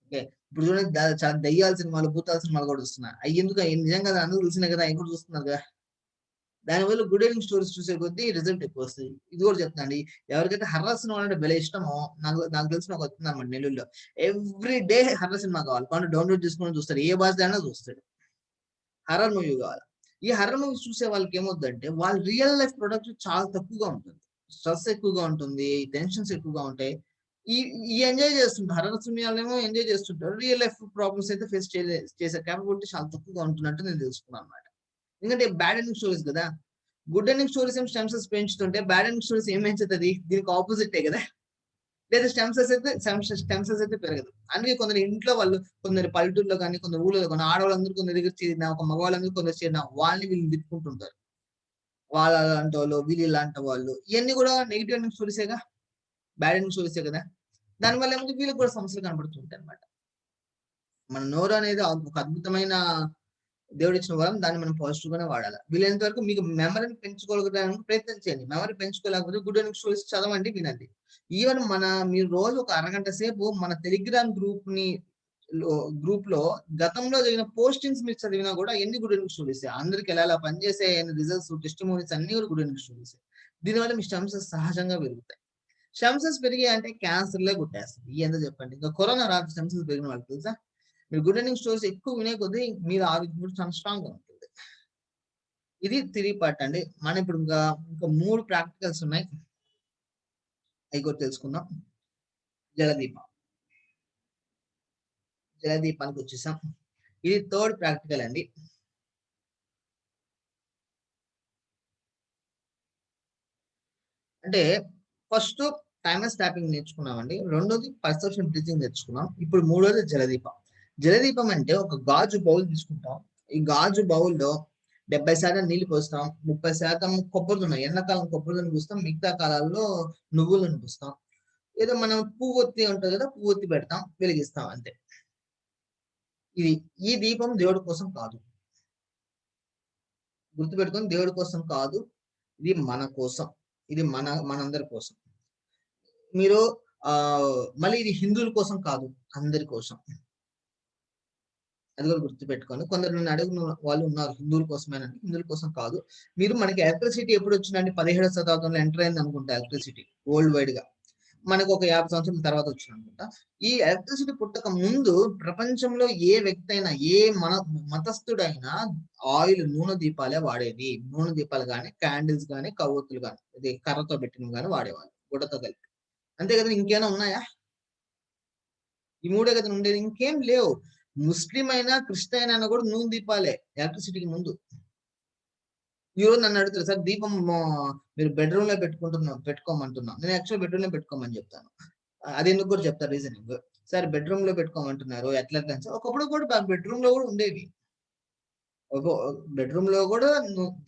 ఓకే, ఇప్పుడు చూడండి, చాలా దయ్యాల సినిమాలు, భూతాల సినిమాలు కూడా వస్తున్నాయి. అవి ఎందుకు? అవి నిజంగా అందరూ చూసినాయి కదా, అవి కూడా చూస్తున్నారు కదా. దానివల్ల గుడ్ ఎండింగ్ స్టోరీస్ చూసే కొద్దీ రిజల్ట్ ఎక్కువ వస్తుంది. ఇది కూడా చెప్తానండి, ఎవరికైతే హర్రర్ సినిమా అంటే భలే ఇష్టమో, నాకు తెలిసిన ఒక వస్తుంది అన్నమాట నెల్లూరులో, ఎవ్రీ డే హర్రర్ సినిమా కావాలి, కానీ డౌన్లోడ్ చేసుకుని చూస్తాడు, ఏ భాష అయినా చూస్తాడు, హర్రర్ మూవీ కావాలి. ఈ హర్రర్ మూవీస్ చూసే వాళ్ళకి ఏమవుతుందంటే, వాళ్ళ రియల్ లైఫ్ ప్రొడక్ట్ చాలా తక్కువగా ఉంటుంది, స్ట్రెస్ ఎక్కువగా ఉంటుంది, టెన్షన్స్ ఎక్కువగా ఉంటాయి. ఈ ఎంజాయ్ చేస్తుంటారు, హర్రర్ సినిమాలేమో ఎంజాయ్ చేస్తుంటారు, రియల్ లైఫ్ ప్రాబ్లమ్స్ అయితే ఫేస్ చేసే క్యాపబిలిటీ చాలా తక్కువగా ఉంటున్నట్టు నేను తెలుసుకున్నాను అనమాట. ఎందుకంటే బ్యాడ్ ఎండింగ్ స్టోరీస్ కదా, గుడ్ ఎండింగ్ స్టోరీస్ ఏం స్టెమ్ సెల్స్ పెంచుతుంటే బ్యాడ్ ఎండింగ్ స్టోరీస్ ఏం పెంచుతుంది? దీనికి ఆపోజిటే కదా. లేదా స్టెమ్ సెల్స్ అయితే పెరగదు. అందుకే కొందరు ఇంట్లో వాళ్ళు, కొందరు పల్లెటూరులో కానీ, కొందరు ఊళ్ళో కానీ ఆడవాళ్ళందరూ కొందరు దగ్గర చేరిన, ఒక మగవాళ్ళందరూ కొందరు చేరిన వాళ్ళని వీళ్ళని తిట్టుకుంటుంటారు. వాళ్ళ అలాంటి వాళ్ళు, వీళ్ళు ఇలాంటి వాళ్ళు, ఇవన్నీ కూడా నెగిటివ్ ఎండింగ్ స్టోరీసేగా, బ్యాడ్ ఎండింగ్ స్టోరీసే కదా. దానివల్ల ఏమైతే వీళ్ళకి కూడా సమస్యలు కనబడుతుంటాయి అనమాట. మన నోరు అనేది ఒక అద్భుతమైన దేవుడు ఇచ్చిన వరం, దాన్ని మనం పాజిటివ్ గానే వాడాలి. వీలైనంత వరకు మీకు మెమరీని పెంచుకోవడానికి ప్రయత్నం చేయండి. మెమరీ పెంచుకోలేకపోతే గుడ్ ఎండింగ్ స్టోరీస్ చదవండి, వినండి. ఈవెన్ మీరు రోజు ఒక అరగంట సేపు మన టెలిగ్రామ్ గ్రూప్ లో గతంలో జరిగిన పోస్టింగ్స్ మీరు చదివినా కూడా ఎన్ని గుడ్ ఎండింగ్ స్టోరీస్, అందరికి ఎలా పనిచేసే రిజల్ట్స్, టెస్టిమోనీస్ అన్ని కూడా గుడ్ ఎండింగ్ స్టోరీస్. దీనివల్ల మీ స్టెమ్సెస్ సహజంగా పెరుగుతాయి. స్టెమ్సెస్ పెరిగాయి అంటే క్యాన్సర్లే గుట్టేస్తుంది. ఏందో చెప్పండి, ఇంకా కరోనా రాదు స్టెమ్సెస్ పెరిగిన వాళ్ళకి తెలుసా. మీరు గుడ్ ఎండింగ్ స్టోరీస్ ఎక్కువ వినే కొద్దీ మీరు ఆరోగ్యం కూడా చాలా స్ట్రాంగ్ గా ఉంటుంది. ఇది 3 పార్ట్ అండి. మనం ఇప్పుడు ఇంకా 3 ప్రాక్టికల్స్ ఉన్నాయి, అవి కూడా తెలుసుకుందాం. జలదీపానికి వచ్చేసాం. ఇది 3rd ప్రాక్టికల్ అండి. అంటే ఫస్ట్ టైమర్ స్టాపింగ్ నేర్చుకున్నామండి, రెండోది పర్సెప్షన్ బ్రీతింగ్ నేర్చుకున్నాం, ఇప్పుడు మూడోది జలదీపం. జలదీపం అంటే ఒక గాజు బౌల్ తీసుకుంటాం. ఈ గాజు బౌల్లో 70% నీళ్లు పోస్తాం, 30% కొబ్బరిదున్న, ఎండాకాలం కొబ్బరిదున్న పూస్తాం, మిగతా కాలాల్లో నువ్వులను పూస్తాం. ఏదో మనం పువ్వొత్తి ఉంటుంది కదా, పువ్వొత్తి పెడతాం, వెలిగిస్తాం అంతే. ఈ దీపం దేవుడి కోసం కాదు, గుర్తుపెట్టుకొని, దేవుడి కోసం కాదు, ఇది మన కోసం, ఇది మనందరి కోసం. మీరు మళ్ళీ ఇది హిందువుల కోసం కాదు, అందరి కోసం. అది కూడా గుర్తుపెట్టుకోండి. కొందరు నన్ను అడుగున వాళ్ళు ఉన్నారు, హిందువుల కోసమేనండి. హిందువుల కోసం కాదు. మనకి ఎలక్ట్రిసిటీ ఎప్పుడు వచ్చిందండి? 17వ శతాబ్దంలో ఎంటర్ అయింది అనుకుంటా ఎలక్ట్రిసిటీ వరల్డ్ వైడ్ గా. మనకు ఒక 50 సంవత్సరాల తర్వాత వచ్చింది అనుకుంటా. ఈ ఎలక్ట్రిసిటీ పుట్టక ముందు ప్రపంచంలో ఏ వ్యక్తి అయినా, ఏ మతస్థుడైనా ఆయిల్, నూనె దీపాలే వాడేది. నూనె దీపాలు కానీ, క్యాండిల్స్ కానీ, కవ్వొత్తులు కానీ, ఇది కర్రతో పెట్టినవి కానీ వాడేవాళ్ళు, గుడ్డతో కలిపి. అంతే కదా, ఇంకేమైనా ఉన్నాయా? ఈ మూడే కదా ఉండేది, ఇంకేం లేవు. ముస్లిం అయినా, క్రిస్టియన్ అయినా కూడా నూనె దీపాలే ఎలక్ట్రిసిటీకి ముందు. ఈ రోజు నన్ను అడుగుతారు, సార్ దీపం మీరు బెడ్రూమ్ లో పెట్టుకోమంటున్నాం. నేను యాక్చువల్ బెడ్రూమ్ లో పెట్టుకోమని చెప్తాను. అది ఎందుకు కూడా చెప్తారు రీజనింగ్. సార్ బెడ్రూమ్ లో పెట్టుకోమంటున్నారు, ఎట్లా ఒకప్పుడు కూడా బెడ్రూమ్ లో కూడా ఉండేవి. బెడ్రూమ్ లో కూడా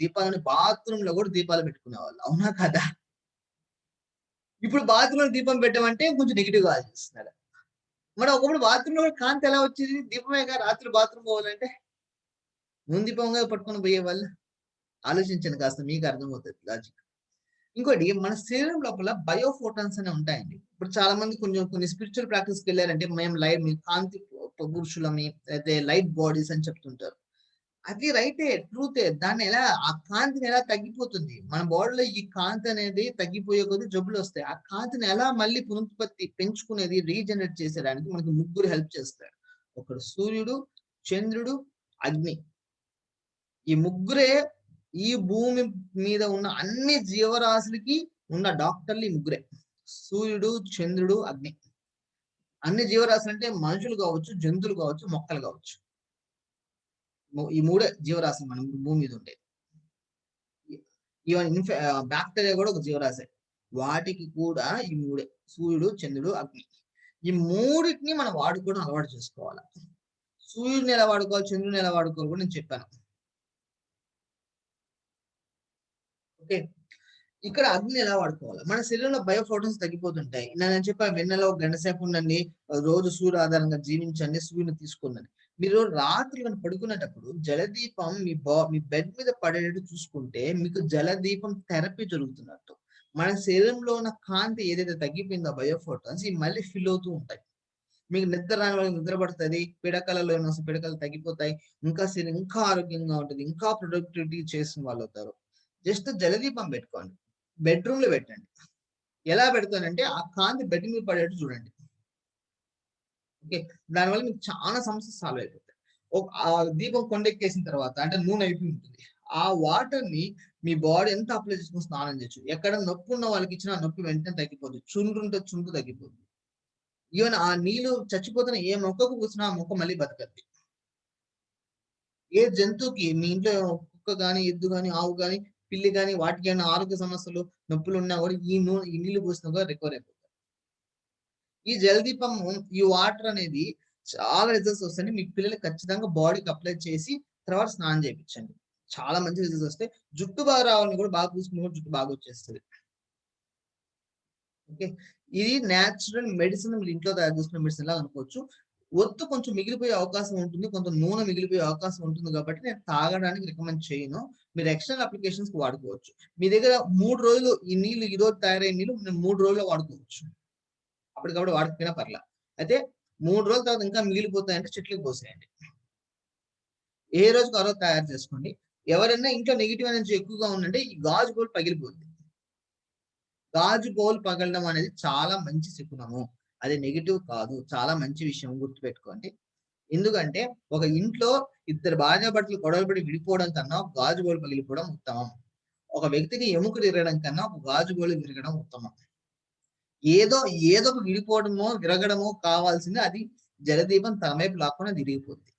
దీపాలని, బాత్రూమ్ లో కూడా దీపాలు పెట్టుకునేవాళ్ళు, అవునా కదా? ఇప్పుడు బాత్రూమ్ లో దీపం పెట్టామంటే కొంచెం నెగిటివ్ గా ఆలోచిస్తున్నారు. మరి ఒకప్పుడు బాత్రూమ్ లో కూడా కాంతి ఎలా వచ్చేది? దీపమేగా రాత్రి బాత్రూమ్ పోవాలంటే, నూనె దీపంగా పట్టుకొని పోయేవాళ్ళు. ఆలోచించండి కాస్త, మీకు అర్థమవుతుంది లాజిక్. ఇంకోటి, మన శరీరం లోపల బయోఫోటాన్స్ అనే ఉంటాయండి. ఇప్పుడు చాలా మంది కొన్ని స్పిరిచువల్ ప్రాక్టీస్ కి వెళ్ళారంటే, మేము కాంతి పురుషులమి, అయితే లైట్ బాడీస్ అని చెప్తుంటారు. అది రైటే, ట్రూతే. ఆ కాంతిని ఎలా తగ్గిపోతుంది మన బాడీలో, ఈ కాంతి అనేది తగ్గిపోయే కొద్ది జబ్బులు వస్తాయి. ఆ కాంతిని ఎలా మళ్ళీ పునరుత్పత్తి పెంచుకునేది, రీజనరేట్ చేసేదానికి మనకి 3 హెల్ప్ చేస్తారు. ఒకడు సూర్యుడు, చంద్రుడు, అగ్ని. ఈ 3 ఈ భూమి మీద ఉన్న అన్ని జీవరాశులకి ఉన్న డాక్టర్లు ఈ 3. సూర్యుడు, చంద్రుడు, అగ్ని. అన్ని జీవరాశులు అంటే మనుషులు కావచ్చు, జంతువులు కావచ్చు, మొక్కలు కావచ్చు. ఈ 3 జీవరాశులు మనం భూమి మీద ఉండే. ఈవెన్ బ్యాక్టీరియా కూడా ఒక జీవరాశి. వాటికి కూడా ఈ 3, సూర్యుడు, చంద్రుడు, అగ్ని. ఈ 3టిని మనం వాడుకోవడం అలవాటు చేసుకోవాలి. సూర్యుడిని ఎలా వాడుకోవాలి, చంద్రుడిని ఎలా వాడుకోవాలి కూడా నేను చెప్పాను. ఓకే, ఇక్కడ అగ్ని ఎలా వాడుకోవాలి? మన శరీరంలో బయోఫోటాన్స్ తగ్గిపోతుంటాయి. నేను చెప్పా, వెన్నెలో 1 గంట సేపు ఉండండి, రోజు సూర్య ఆధారంగా జీవించండి, సూర్యుని తీసుకుందండి. మీరు రాత్రి పడుకునేటప్పుడు జలదీపం మీ బెడ్ మీద పడేటట్టు చూసుకుంటే, మీకు జలదీపం థెరపీ జరుగుతున్నట్టు. మన శరీరంలో ఉన్న కాంతి ఏదైతే తగ్గిపోయిందో బయోఫోటాన్స్, ఇవి మళ్ళీ ఫిల్ అవుతూ ఉంటాయి. మీకు నిద్ర రాని వాళ్ళకి నిద్ర పడుతుంది, పిడకలలో పిడకలు తగ్గిపోతాయి, ఇంకా శరీరం ఇంకా ఆరోగ్యంగా ఉంటుంది, ఇంకా ప్రొడక్టివిటీ చేసిన వాళ్ళు అవుతారు. జస్ట్ జలదీపం పెట్టుకోండి, బెడ్రూమ్ లో పెట్టండి. ఎలా పెడతానంటే, ఆ కాంతి బెడ్ మీద పడేట్టు చూడండి. ఓకే, దానివల్ల మీకు చాలా సమస్యలు సాల్వ్ అయిపోతాయి. ఆ దీపం కొండెక్కేసిన తర్వాత, అంటే నూనె అయిపోయి ఉంటుంది, ఆ వాటర్ ని మీ బాడీ ఎంత అప్లై చేసుకుని స్నానం చేయొచ్చు. ఎక్కడ నొప్పి ఉన్న వాళ్ళకి ఇచ్చిన నొప్పి వెంటనే తగ్గిపోతుంది, చుండ్రు ఉంటే చుండ్రు తగ్గిపోతుంది. ఈవెన్ ఆ నీళ్లు చచ్చిపోతున్న ఏ మొక్కకు పూసినా ఆ మొక్క మళ్ళీ బతకద్ది. ఏ జంతువుకి, మీ ఇంట్లో కుక్క గాని, ఎద్దు గాని, ఆవు గాని పిల్లి కానీ వాటికి ఏమైనా ఆరోగ్య సమస్యలు నొప్పులు ఉన్నా కూడా ఈ నీళ్లు పోసినా కూడా రికవర్ అయిపోతారు. ఈ జలదీపము ఈ వాటర్ అనేది చాలా రిజల్ట్స్ వస్తాయి. మీ పిల్లలు ఖచ్చితంగా బాడీకి అప్లై చేసి తర్వాత స్నానం చేయించండి. చాలా మంచి రిజల్ట్స్ వస్తాయి. జుట్టు బాగా రావాలని కూడా బాగా పూసుకుని కూడా జుట్టు బాగా వచ్చేస్తుంది. ఓకే, ఇది న్యాచురల్ మెడిసిన్, మీరు ఇంట్లో తయారు చేసుకున్న మెడిసిన్ లాగా అనుకోవచ్చు. ఒత్తు కొంచెం మిగిలిపోయే అవకాశం ఉంటుంది, కొంత నూనె మిగిలిపోయే అవకాశం ఉంటుంది కాబట్టి నేను తాగడానికి రికమెండ్ చేయను. మీరు ఎక్స్టర్నల్ అప్లికేషన్స్ కి వాడుకోవచ్చు. మీ దగ్గర 3 రోజులు ఈ నీళ్లు, ఈ రోజు తయారైన నీళ్లు 3 రోజుల్లో వాడుకోవచ్చు. అప్పటికప్పుడు వాడకపోయినా పర్లా. అయితే 3 రోజుల తర్వాత ఇంకా మిగిలిపోతాయంటే చెట్లకు పోసేయండి. ఏ రోజుకు ఆ రోజు తయారు చేసుకోండి. ఎవరైనా ఇంట్లో నెగిటివ్ ఎనర్జీ ఎక్కువగా ఉందంటే ఈ గాజు బౌల్ పగిలిపోతుంది. గాజు బౌల్ పగలడం అనేది చాలా మంచి శకునము. అది నెగిటివ్ కాదు, చాలా మంచి విషయం, గుర్తుపెట్టుకోండి. ఎందుకంటే ఒక ఇంట్లో ఇద్దరు భార్యాభర్తలు గొడవపడి విడిపోవడం కన్నా ఒక గాజు బౌల్ పగిలిపోవడం ఉత్తమం. ఒక వ్యక్తికి ఎముకలు విరగడం కన్నా ఒక గాజు బౌల్ విరగడం ఉత్తమం. ఏదో ఒక విడిపోవడమో విరగడమో కావాల్సింది, అది జలదీపం తన వైపు లాక్కుని అది విరిగిపోద్ది.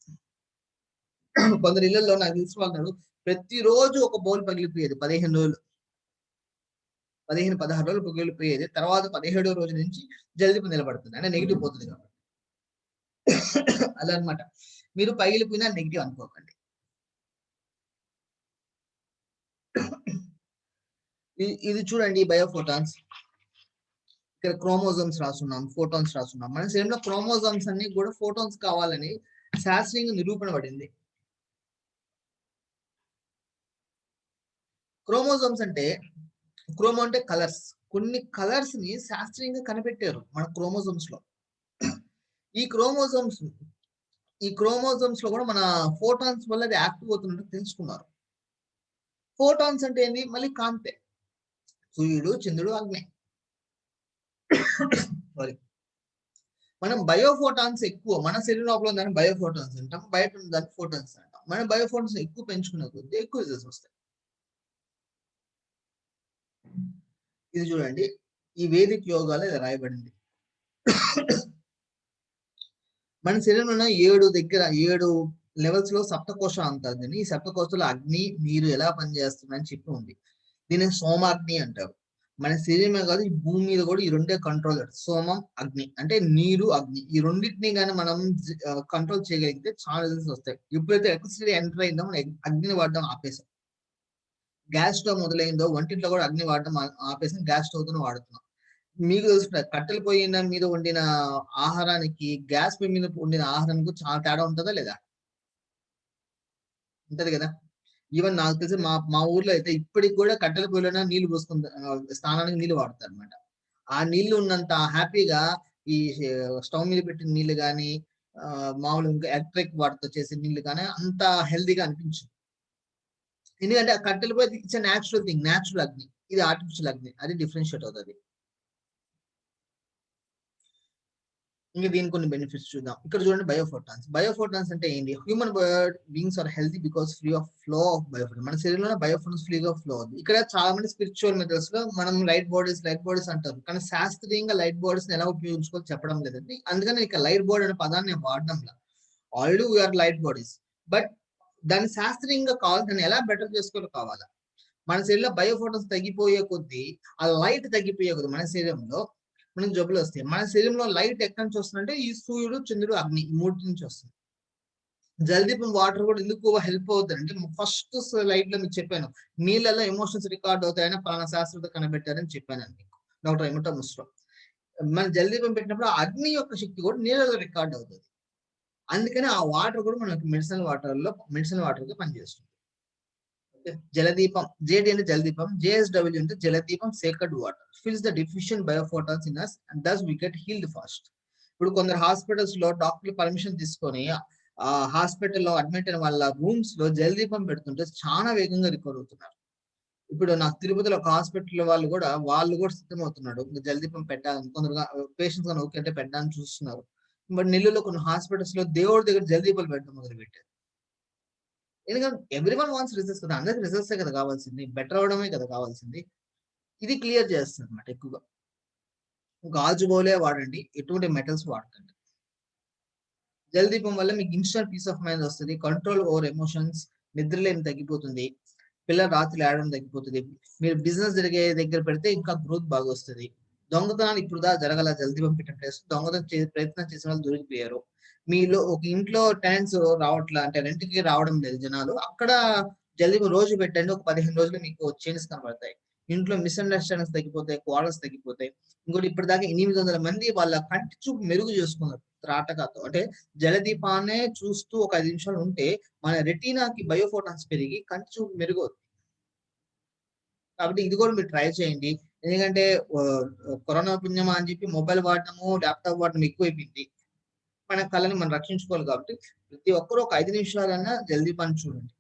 కొందరు ఇళ్లలో నాకు తెలిసిన వాళ్ళు ప్రతిరోజు ఒక బౌల్ పగిలిపోయేది. 15 రోజులు, 15-16 రోజులు పగిలిపోయేది. తర్వాత 17వ రోజు నుంచి జలదీపం నిలబడుతుంది, అంటే నెగిటివ్ పోతుంది కాబట్టి. అలా అనమాట. మీరు పగిలిపోయినా నెగిటివ్ అనుకోకండి. ఇది చూడండి, బయోఫోటాన్స్. ఇక్కడ క్రోమోజోమ్స్ రాస్తున్నాం, ఫోటాన్స్ రాస్తున్నాం. మన శరీరంలో క్రోమోజోమ్స్ అన్ని కూడా ఫోటాన్స్ కావాలని శాస్త్రీయంగా నిరూపణ పడింది. క్రోమోజోమ్స్ అంటే, క్రోమో అంటే కలర్స్. కొన్ని కలర్స్ ని శాస్త్రీయంగా కనిపెట్టారు మన క్రోమోజోమ్స్ లో. ఈ క్రోమోజోమ్స్ లో కూడా మన ఫోటాన్స్ వల్ల అది యాక్టివ్ అవుతున్నట్టు తెలుసుకున్నారు. ఫోటాన్స్ అంటే ఏంటి? మళ్ళీ కాంతే. సూర్యుడు, చంద్రుడు, అగ్ని. సారీ, మనం బయోఫోటాన్స్ ఎక్కువ మన శరీరం లోపల ఉందని బయోఫోటాన్స్ అంటాం, బయట ఉందని ఫోటాన్స్ అంటాం. మనం బయోఫోటాన్స్ ఎక్కువ పెంచుకునే కొద్దీ ఎక్కువ రిజల్ట్స్ వస్తాయి. ఇది చూడండి, ఈ వేదిక్ యోగాలో ఇది రాయబడింది. మన శరీరంలో 7 లెవెల్స్ లో సప్తకోశ అంటారు. ఈ సప్తకోశంలో అగ్ని, నీరు ఎలా పనిచేస్తుందని చెప్పి ఉంది. దీన్ని సోమాగ్ని అంటారు. మన శరీరమే కాదు, ఈ భూమి మీద కూడా ఈ రెండే కంట్రోల్. సోమం, అగ్ని అంటే నీరు, అగ్ని. ఈ రెండింటిని కానీ మనం కంట్రోల్ చేయగలిగితే చాలా రిజల్ట్స్ వస్తాయి. ఎప్పుడైతే ఎలక్ట్రిసిటీ ఎంటర్ అయిందో మనం అగ్నిని వాడడం ఆపేసాం. గ్యాస్ స్టవ్ మొదలైందో వంటింట్లో కూడా అగ్ని వాడడం ఆపేసాం, గ్యాస్ స్టవ్ తో వాడుతున్నాం. మీకు తెలుసు, కట్టెల పొయ్యి మీద వండిన ఆహారానికి గ్యాస్ పొయ్యి మీద వండిన ఆహారానికి చాలా తేడా ఉంటుందా లేదా? ఉంటది కదా. ఈవెన్ నాకు తెలిసి మా ఊర్లో అయితే ఇప్పటికి కూడా కట్టెల పొయ్యిలోనే నీళ్లు పోసుకుంటారు, స్నానానికి నీళ్లు వాడతారు అనమాట. ఆ నీళ్లు ఉన్నంత హ్యాపీగా ఈ స్టవ్ మీద పెట్టిన నీళ్లు కానీ, మామూలు ఇంకా ఎలక్ట్రిక్ వాటర్తో చేసే నీళ్లు కానీ అంత హెల్దీగా అనిపించింది. ఎందుకంటే ఆ కట్టెల పొయ్యి ఇట్స్ న్యాచురల్ థింగ్, న్యాచురల్ అగ్ని. ఇది ఆర్టిఫిషియల్ అగ్ని, అది డిఫరెన్షియేట్ అవుతుంది. ఇంకా దీని కొన్ని బెనిఫిట్స్ చూద్దాం. ఇక్కడ చూడండి, బయోఫోటాన్స్ అంటే ఏంటి? Human beings are healthy because free of flow of biophotons. మన శరీరంలో బయోఫోటాన్స్ ఫ్రీగా ఫ్లో అవుతుంది. ఇక్కడ చాలా మంది స్పిరిచువల్ మెథడ్స్ లో మనం లైట్ బాడీస్ అంటారు, కానీ శాస్త్రీయంగా లైట్ బాడీస్ ఎలా ఉపయోగించుకోవాలో చెప్పడం లేదండి. అందుకని ఇక లైట్ బాడీ అనే పదాన్ని నేను వాడడం లేదు. Already we are light bodies, but దాన్ని శాస్త్రీయంగా కావాలి, దాన్ని ఎలా బెటర్ చేసుకోవాలో కావాలా. మన శరీరంలో బయోఫోటాన్స్ తగ్గిపోయే కొద్దీ, ఆ లైట్ తగ్గిపోయే కొద్దీ మన శరీరంలో మనకి జబ్బులు వస్తాయి. మన శరీరంలో లైట్ ఎక్కడి నుంచి వస్తుందంటే ఈ సూర్యుడు, చంద్రుడు, అగ్ని, ఈ 3 నుంచి వస్తుంది. జలదీపం వాటర్ కూడా ఎందుకు హెల్ప్ అవుతుంది అంటే, ఫస్ట్ లైట్ లో మీకు చెప్పాను, నీళ్ళలో ఎమోషన్స్ రికార్డ్ అవుతాయని పలానా శాస్త్రవేత్త కనిపెట్టారని చెప్పాను మీకు, డాక్టర్ ఎమిటా ముస్రో. మన జలదీపం పెట్టినప్పుడు అగ్ని యొక్క శక్తి కూడా నీళ్ళలో రికార్డ్ అవుతుంది. అందుకని ఆ వాటర్ కూడా మనకి మెడిసినల్ వాటర్ గా పనిచేస్తుంది. జలదీపం, జేడి అంటే జలదీపం, జేఎస్డబ్ల్యూ అంటే జలదీపం sacred water fills the deficient biophotons in us and thus we get healed fast. ఇప్పుడు కొందరు హాస్పిటల్స్ లో డాక్టర్లు పర్మిషన్ తీసుకొని ఆ హాస్పిటల్లో అడ్మిట్ అయిన వాళ్ళ రూమ్స్ లో జలదీపం పెడుతుంటే చాలా వేగంగా రికవర్ అవుతున్నారు. ఇప్పుడు నాకు తిరుపతిలో ఒక హాస్పిటల్ వాళ్ళు కూడా సిద్ధమవుతున్నాడు జలదీపం పెట్టాలని. కొందరు పేషెంట్స్ కానీ ఓకే అంటే పెట్టడానికి చూస్తున్నారు. బట్ నెల్లూరులో కొన్ని హాస్పిటల్స్ లో దేవుడి దగ్గర జలదీపాలు పెట్టడం మొదలు పెట్టారు. ఎందుకంటే ఎవ్రీవన్ వాన్స్ రిజల్ట్స్ కదా, అందరికి రిజల్ట్సే కదా కావాల్సింది, బెటర్ అవడమే కదా కావాల్సింది. ఇది క్లియర్ చేస్తుంది అనమాట. ఎక్కువగా గాజు బౌలే వాడండి, ఎటువంటి మెటల్స్ వాడకండి. జలదీపం వల్ల మీకు ఇన్స్టెంట్ పీస్ ఆఫ్ మైండ్ వస్తుంది, కంట్రోల్ ఓవర్ ఎమోషన్స్, నిద్రలేమి తగ్గిపోతుంది, పిల్లలు రాత్రి ఆడడం తగ్గిపోతుంది. మీరు బిజినెస్ జరిగే దగ్గర పెడితే ఇంకా గ్రోత్ బాగా వస్తుంది. దొంగతనాలు ఇప్పుడు దా జరగల జల్దీ పెట్టిన ప్లేస్ దొంగతనం ప్రయత్నం చేసిన వాళ్ళు దొరికిపోయారు. మీలో ఒక ఇంట్లో టెనెంట్స్ రావట్లా అంటే రెంట్కి రావడం లేదు జనాలు, అక్కడ జల్దీ రోజు పెట్టండి, ఒక 15 రోజులు మీకు చేంజెస్ కనబడతాయి. ఇంట్లో మిస్అండర్స్టాండింగ్స్ తగ్గిపోతాయి, క్వార్టర్స్ తగ్గిపోతాయి. ఇంకోటి ఇప్పటిదాకా 800 మంది వాళ్ళ కంటి చూపు మెరుగు చేసుకున్నారు త్రాటకాతో. అంటే జలదీపాన్నే చూస్తూ ఒక 5 నిమిషాలు ఉంటే మన రెటీనాకి బయోఫోటాన్స్ పెరిగి కంటి చూపు మెరుగు. కాబట్టి ఇది కూడా మీరు ట్రై చేయండి. ఎందుకంటే కరోనా పుణ్యమా అని చెప్పి మొబైల్ వాడటము, ల్యాప్టాప్ వాడటం ఎక్కువైపోయింది. మన కళని మనం రక్షించుకోవాలి కాబట్టి ప్రతి ఒక్కరు ఒక 5 నిమిషాలన్నా జల్దీ పని చూడండి.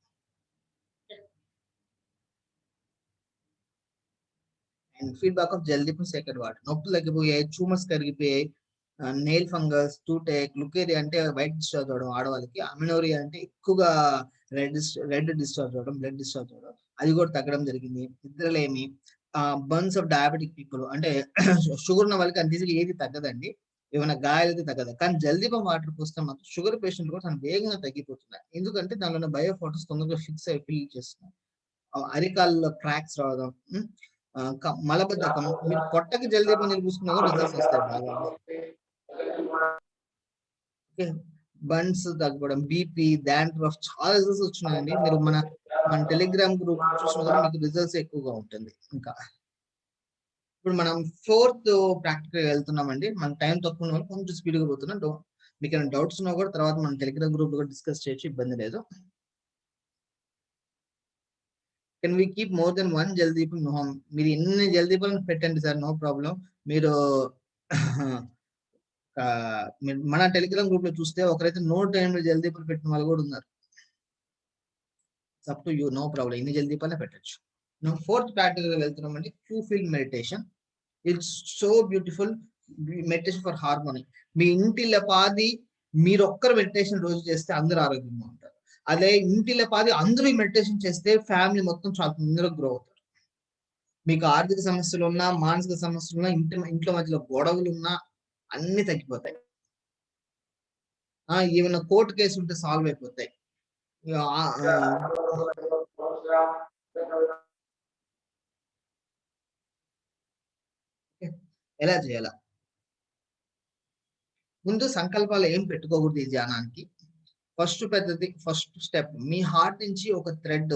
అండ్ ఫీడ్‌బ్యాక్ ఆఫ్ జల్దీపం సెకండ్ వాటర్. నొప్పులు తగ్గిపోయాయి, ట్యూమర్స్ కరిగిపోయాయి, నెయిల్ ఫంగస్, టూటేక్, లుకేరియా అంటే వైట్ డిశ్చార్జ్ అవ్వడం ఆడవాళ్ళకి, అమినోరియా అంటే ఎక్కువగా రెడ్ డిశ్చార్జ్ అవ్వడం, బ్లడ్ డిశ్చార్జ్ అవ్వడం, అది కూడా తగ్గడం జరిగింది. నిద్రలేమి, బర్న్స్ ఆఫ్ డయాబెటిక్ పీపుల్ అంటే షుగర్ ఉన్న వాళ్ళకి అంత ఈజీగా ఏది తగ్గదండి. ఏమైనా గాయాలైతే తగ్గదు. కానీ జల్దీపం వాటర్ పోస్తే మాత్రం షుగర్ పేషెంట్ కూడా చాలా వేగంగా తగ్గిపోతున్నాయి. ఎందుకంటే దానిలో ఉన్న బయోఫోటోస్ తొందరగా ఫిక్స్ అయి ఫిల్ చేస్తున్నాయి. అరికాల్లో క్రాక్స్ రావడం, మలబద్ధకం, మీరు పొట్టకి జల్దీపం నీళ్ళు పూసుకున్నా కూడా రిజల్ట్స్ వస్తాయి బాగా. బన్స్ తగ్గడం, బీపీ, డాండ్రఫ్ చాలా రిజల్ట్స్ వచ్చినాయండి. మీరు మన టెలిగ్రామ్ గ్రూప్ చూసినా కూడా మీకు రిజల్ట్స్ ఎక్కువగా ఉంటుంది. ఇంకా ఇప్పుడు మనం 4th ప్రాక్టికల్ వెళ్తున్నామండి. మన టైం తక్కువ ఉన్న వాళ్ళు కొంచెం స్పీడ్గా పోతున్నాం. మీకు ఏమైనా డౌట్స్ ఉన్నా కూడా తర్వాత మన టెలిగ్రామ్ గ్రూప్ లో డిస్కస్ చేయొచ్చు, ఇబ్బంది లేదు. Can we keep more than 1 జల్దీపం? మీరు ఎన్ని జల్దీపాలను పెట్టండి సార్, నో ప్రాబ్లం. మీరు మన టెలిగ్రామ్ గ్రూప్ లో చూస్తే ఒకరైతే 108 జల్దీపాలు పెట్టిన వాళ్ళు కూడా ఉన్నారు. Up to you, no problem, ఎన్ని జల్దీపాలనే పెట్టచ్చు. 4th ప్రాక్టికల్ వెళ్తున్నామండి, Q field meditation. It's so beautiful meditation for harmony. మీ ఇంటిల్లపాది మీరు ఒక్కరు మెడిటేషన్ రోజు చేస్తే అందరూ ఆరోగ్యంగా ఉంటారు. అదే ఇంటిల్లపాది అందరూ మెడిటేషన్ చేస్తే ఫ్యామిలీ మొత్తం చాలా తొందరగా గ్రో అవుతారు. మీకు ఆర్థిక సమస్యలు ఉన్నా, మానసిక సమస్యలు ఉన్నా, ఇంట్లో మధ్యలో గొడవలు ఉన్నా అన్ని తగ్గిపోతాయి. ఏమైనా కోర్టు కేసు ఉంటే సాల్వ్ అయిపోతాయి. ఎలా చేయాలా? ముందు సంకల్పాలు ఏం పెట్టుకోకూడదు ఈ ధ్యానానికి. ఫస్ట్ స్టెప్, మీ హార్ట్ నుంచి ఒక థ్రెడ్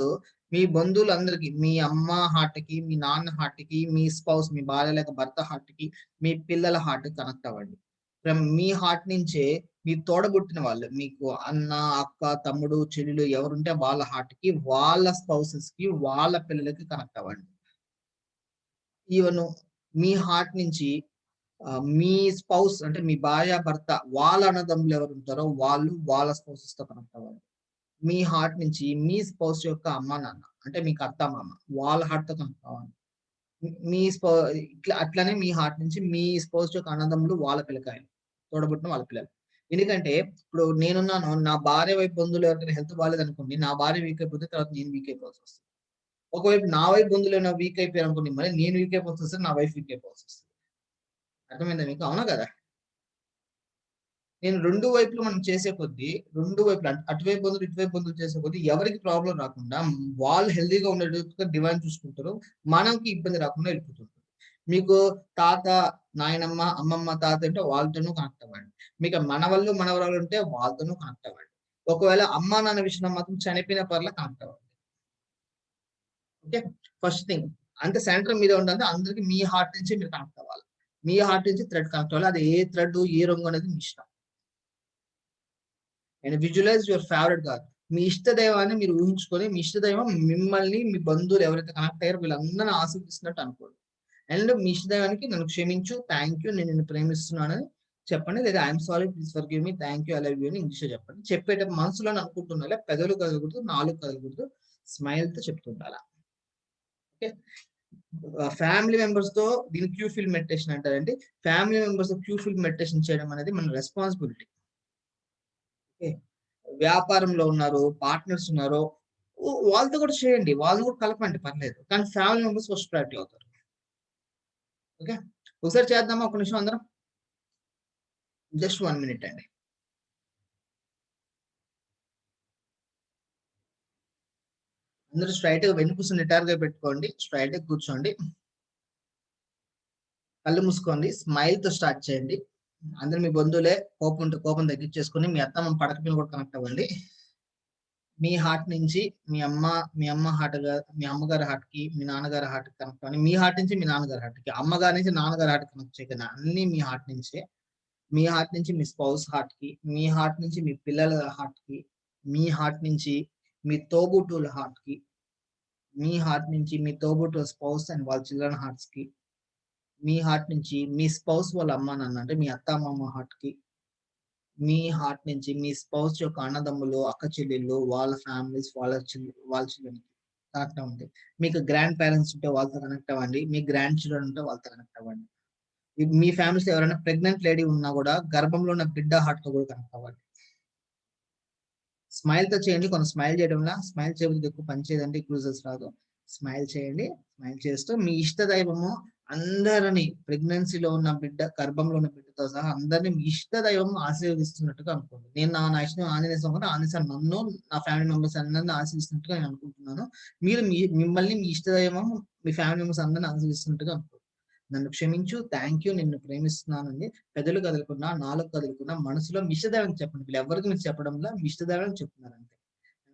మీ బంధువులందరికీ, మీ అమ్మ హార్ట్ కి, మీ నాన్న హార్ట్ కి, మీ స్పౌస్, మీ భార్య లేక భర్త హార్ట్ కి, మీ పిల్లల హార్ట్ కి కనెక్ట్ అవ్వండి. మీ హార్ట్ నుంచే మీ తోడబుట్టిన వాళ్ళు, మీకు అన్న, అక్క, తమ్ముడు, చెల్లెలు ఎవరుంటే వాళ్ళ హార్ట్ కి, వాళ్ళ స్పౌసెస్ కి, వాళ్ళ పిల్లలకి కనెక్ట్ అవ్వండి. ఈవెన్ మీ హార్ట్ నుంచి మీ స్పౌస్ అంటే మీ భార్య భర్త వాళ్ళ అన్నదమ్ములు ఎవరు ఉంటారో వాళ్ళు వాళ్ళ స్పౌసెస్ తో కనెక్ట్ అవ్వాలి. మీ హార్ట్ నుంచి మీ స్పౌస్ యొక్క అమ్మ నాన్న అంటే మీకు అత్త మామ వాళ్ళ హార్ట్ తో కనెక్ట్ అవ్వాలి. మీ అట్లానే మీ హార్ట్ నుంచి మీ స్పౌస్ యొక్క అన్నదమ్ములు వాళ్ళ పిల్లకాయలు, తోడబుట్టిన వాళ్ళ పిల్లలు. ఎందుకంటే ఇప్పుడు నేనున్నాను, నా భార్య వైపు బంధువులు ఎవరికైనా హెల్త్ బాగాలేదు అనుకోండి, నా భార్య వీక్ అయిపోతే తర్వాత నేను వీక్ అయిపోవాల్సి వస్తుంది. ఒకవైపు నా వైపు బంధువులు ఏమైనా వీక్ అయిపోయారు అనుకోండి, మరి నేను వీక్ అయిపోవాల్సి వస్తుంది, నా వైఫ్ వీక్ అయిపోవాల్సి వస్తుంది. అర్థమైందా మీకు? అవునా కదా? నేను 2 వైపులు మనం చేసే కొద్దీ, 2 వైపులు అటువైపు బంధువులు ఇటువైపు బంధువులు చేసే కొద్దీ ఎవరికి ప్రాబ్లం రాకుండా వాళ్ళు హెల్తీగా ఉండేటట్టుగా డివైన్ చూసుకుంటారు, మనకి ఇబ్బంది రాకుండా వెళ్ళిపోతుంది. మీకు తాత, నాయనమ్మ, అమ్మమ్మ, తాత అంటే వాళ్ళతోనూ కనెక్ట్ అవ్వండి. మీకు మనవళ్ళు, మనవరాలు ఉంటే వాళ్ళతోనూ కనెక్ట్ అవ్వండి. ఒకవేళ అమ్మా నాన్న విషయంలో మాత్రం చనిపోయిన పర్లా కనెక్ట్ అవ్వండి. ఓకే, ఫస్ట్ థింగ్ అంతే సెంటర్ మీద ఉండాలి. అందరికి మీ హార్ట్ నుంచి మీరు కనెక్ట్ అవ్వాలి. మీ హార్ట్ నుంచి థ్రెడ్ కనెక్ట్ అవ్వాలి. అది ఏ థ్రెడ్, ఏ రంగు అనేది మీ ఇష్టం. And visualise your favourite god. మీ ఇష్ట దైవాన్ని మీరు ఊహించుకొని, మీ ఇష్ట దైవం మిమ్మల్ని, మీ బంధువులు ఎవరైతే కనెక్ట్ అయ్యారో వీళ్ళందరినీ ఆశీర్వదిస్తున్నట్టు అనుకోండి. అండ్ మీ ఇష్ట దైవానికి నన్ను క్షమించు, థ్యాంక్ యూ, నేను నిన్ను ప్రేమిస్తున్నానని చెప్పండి. లేదా I'm sorry, please forgive me, thank you, I love you అని ఇంగ్లీష్ లో చెప్పండి. చెప్పేటప్పుడు మనసులో అనుకుంటున్నా, పెదవులు కదలకూడదు, నాలుగు కదలకూడదు, స్మైల్ తో చెప్తుండాలా. ఓకే, ఫ్యామిలీ మెంబర్స్ తో దీని క్యూ ఫీల్డ్ మెడిటేషన్ అంటారండి. ఫ్యామిలీ మెంబర్స్ తో క్యూ ఫీల్డ్ మెడిటేషన్ చేయడం అనేది మన రెస్పాన్సిబిలిటీ. వ్యాపారంలో ఉన్నారు, పార్ట్నర్స్ ఉన్నారు, వాళ్ళతో కూడా చేయండి, వాళ్ళని కూడా కలపండి, పర్లేదు. కానీ ఫ్యామిలీ మెంబర్స్ ఫస్ట్ ప్రయారిటీ అవుతారు. ఓకే, ఒకసారి చేద్దామా? ఒక నిమిషం అందరం, జస్ట్ 1 minute అండి. అందరూ స్ట్రైట్ గా వెన్నుపూస నిటారుగా పెట్టుకోండి, స్ట్రైట్ గా కూర్చోండి, కళ్ళు మూసుకోండి, స్మైల్ తో స్టార్ట్ చేయండి. అందరు మీ బంధువులే, కోపం ఉంటే కోపం తగ్గించేసుకొని మీ అత్తమ్మ పడక మీద కూడా కనెక్ట్ అవ్వండి. మీ హార్ట్ నుంచి మీ అమ్మ హార్ట్ మీ అమ్మగారి హార్ట్ కి, మీ నాన్నగారి హార్ట్ కి కనెక్ట్ అవ్వండి. మీ హార్ట్ నుంచి మీ నాన్నగారి హార్ట్ కి, అమ్మగారి నుంచి నాన్నగారి హార్ట్ కనెక్ట్ చేయకండి, అన్ని మీ హార్ట్ నుంచే. మీ హార్ట్ నుంచి మీ స్పౌస్ హార్ట్ కి, మీ హార్ట్ నుంచి మీ పిల్లల హార్ట్ కి, మీ హార్ట్ నుంచి మీ తోబుట్టుల హార్ట్ కి, మీ హార్ట్ నుంచి మీ తోబుట్టుల స్పౌస్ అండ్ వాళ్ళ చిల్డ్రన్ హార్ట్స్ కి, మీ హార్ట్ నుంచి మీ స్పౌస్ వాళ్ళ అమ్మ నాన్న అంటే మీ అత్త మామ హార్ట్ కి, మీ హార్ట్ నుంచి మీ స్పౌస్ యొక్క అన్నదమ్ములు, అక్క చెల్లెళ్ళు, వాళ్ళ ఫ్యామిలీస్, వాళ్ళ చిల్డ్రన్ కనెక్ట్ అవ్వండి. మీకు గ్రాండ్ పేరెంట్స్ ఉంటే వాళ్ళతో కనెక్ట్ అవ్వండి, మీ గ్రాండ్ చిల్డ్రన్ ఉంటే వాళ్ళతో కనెక్ట్ అవ్వండి. మీ ఫ్యామిలీస్ ఎవరైనా ప్రెగ్నెంట్ లేడీ ఉన్నా కూడా గర్భంలో ఉన్న బిడ్డ హార్ట్ తో కూడా కనెక్ట్ అవ్వండి. స్మైల్ తో చేయండి. కొంత స్మైల్ చేయడంలో, స్మైల్ చేయబోతే ఎక్కువ పని చేయదండి, క్రూజెస్ రాదు. స్మైల్ చేయండి. స్మైల్ చేస్తూ మీ ఇష్ట దైవము అందరినీ, ప్రెగ్నెన్సీలో ఉన్న బిడ్డ, గర్భంలో ఉన్న బిడ్డతో సహా అందరినీ మీ ఇష్ట దైవం ఆశీర్వదిస్తున్నట్టుగా అనుకోండి. నేను నా ఇష్టం ఆంజనేయ స్వామి కూడా ఆంజనేయ స్వామి నన్ను, నా ఫ్యామిలీ మెంబర్స్ అందరినీ ఆశీర్వదిస్తున్నట్టుగా నేను అనుకుంటున్నాను. మీరు మిమ్మల్ని మీ ఇష్ట దైవం, మీ ఫ్యామిలీ మెంబర్స్ అందరినీ ఆశీర్వదిస్తున్నట్టుగా అనుకోండి. నన్ను క్షమించు, థ్యాంక్ యూ, నిన్ను ప్రేమిస్తున్నానండి. పెదలు కదలకుండా, నాలుగు కదలకుండా మనసులో మీ ఇష్టదైవం చెప్పండి. వీళ్ళు ఎవరికి మీరు చెప్పడంలో మీ ఇష్టదైవం చెప్తున్నారు అంతే.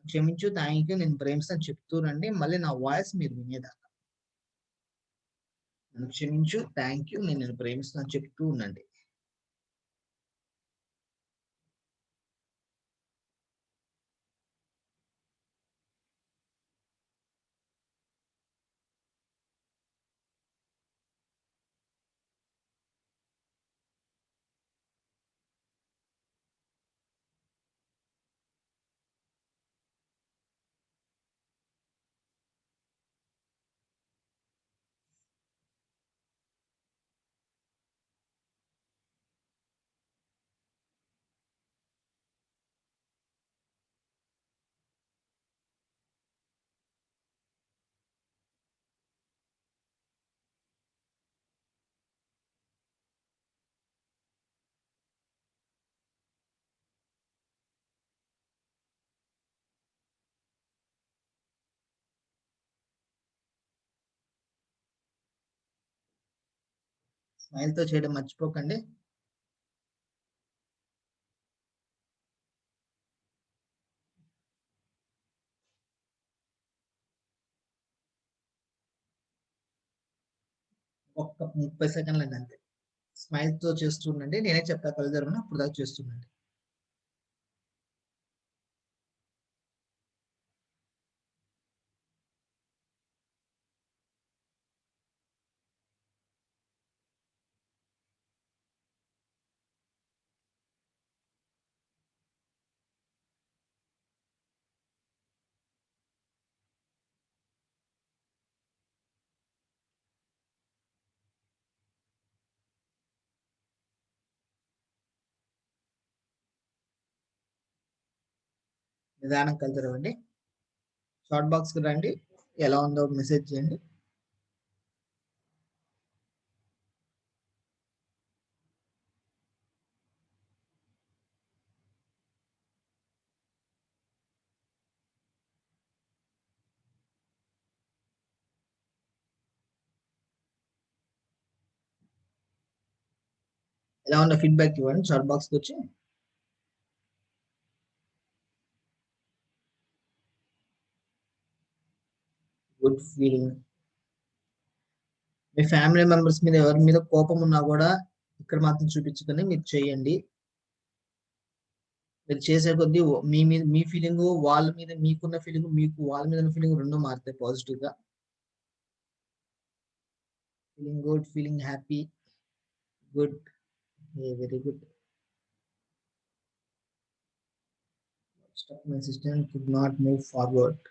క్షమించు, థ్యాంక్ యూ, నేను ప్రేమిస్తాను చెప్తూనండి. మళ్ళీ నా వాయిస్ మీరు వినేదాకా నన్ను క్షమించు, థ్యాంక్ యూ, నేను ప్రేమిస్తాను చెప్తూ ఉండండి. స్మైల్ తో చేయడం మర్చిపోకండి. ఒక్క 30 సెకండ్లు అండి అంతే. స్మైల్ తో చేస్తుండండి. నేనే చెప్తా కళ్ళు జరగను, అప్పుడు దాకా చేస్తుండండి. నిదానం కళ్ళు తెరవండి. షార్ట్ బాక్స్ కి రండి. ఎలా ఉందో మెసేజ్ చేయండి. ఎలా ఉందో ఫీడ్బ్యాక్ ఇవ్వండి షార్ట్ బాక్స్ కి వచ్చి. Good feeling. మీ ఫ్యామిలీ మెంబర్స్ మీద ఎవరి మీద కోపం ఉన్నా కూడా ఇక్కడ మాత్రం చూపించుకొని మీరు చేయండి. మీరు చేసే కొద్దీ మీ మీద మీ ఫీలింగ్, వాళ్ళ మీద మీకున్న ఫీలింగ్, మీకు వాళ్ళ మీద ఉన్న ఫీలింగ్ రెండు మారుతాయి పాజిటివ్ గా. Feeling good, feeling happy, good, very good. My system could not move forward.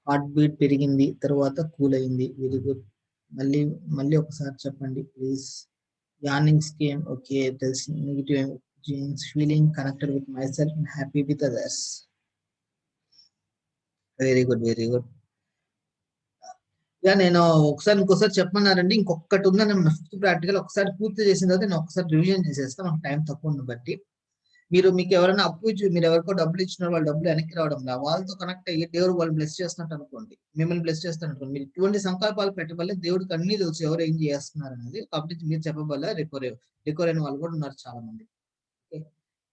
Heart beat పెరిగింది, తర్వాత కూల్ అయింది, వెరీ గుడ్. మళ్ళీ మళ్ళీ ఒకసారి చెప్పండి ప్లీజ్. యార్నింగ్స్ కేమ్, ఓకే, తెలిసి negative jeans, feeling connected with my self and happy with others. Very good, very good. నేను ఇంకోసారి చెప్పమన్నారండి. ఇంకొకటి ఉందని ఫిఫ్త్ ప్రాక్టికల్ ఒకసారి పూర్తి చేసిన తర్వాత నేను ఒకసారి రివిజన్ చేసేస్తాను, మనకు టైం తక్కువ ఉన్న బట్టి. మీకు ఎవరైనా అప్పు ఇచ్చి మీరు ఎవరికో డబ్బులు ఇచ్చిన వాళ్ళు డబ్బులు వెనక్కి రావడం వాళ్ళతో కనెక్ట్ అయ్యి దేవుడు వాళ్ళు బ్లెస్ చేస్తున్నట్టు అనుకోండి, మిమ్మల్ని బ్లెస్ చేస్తున్నట్టు అనుకోండి. మీరు ఇటువంటి సంకల్పాలు పెట్టబల్ల దేవుడికి అన్ని తెలుసు ఎవరు ఏం చేస్తున్నారు అనేది. కాబట్టి మీరు చెప్పబల్ల రికవర్ అయిన వాళ్ళు కూడా ఉన్నారు చాలా మంది.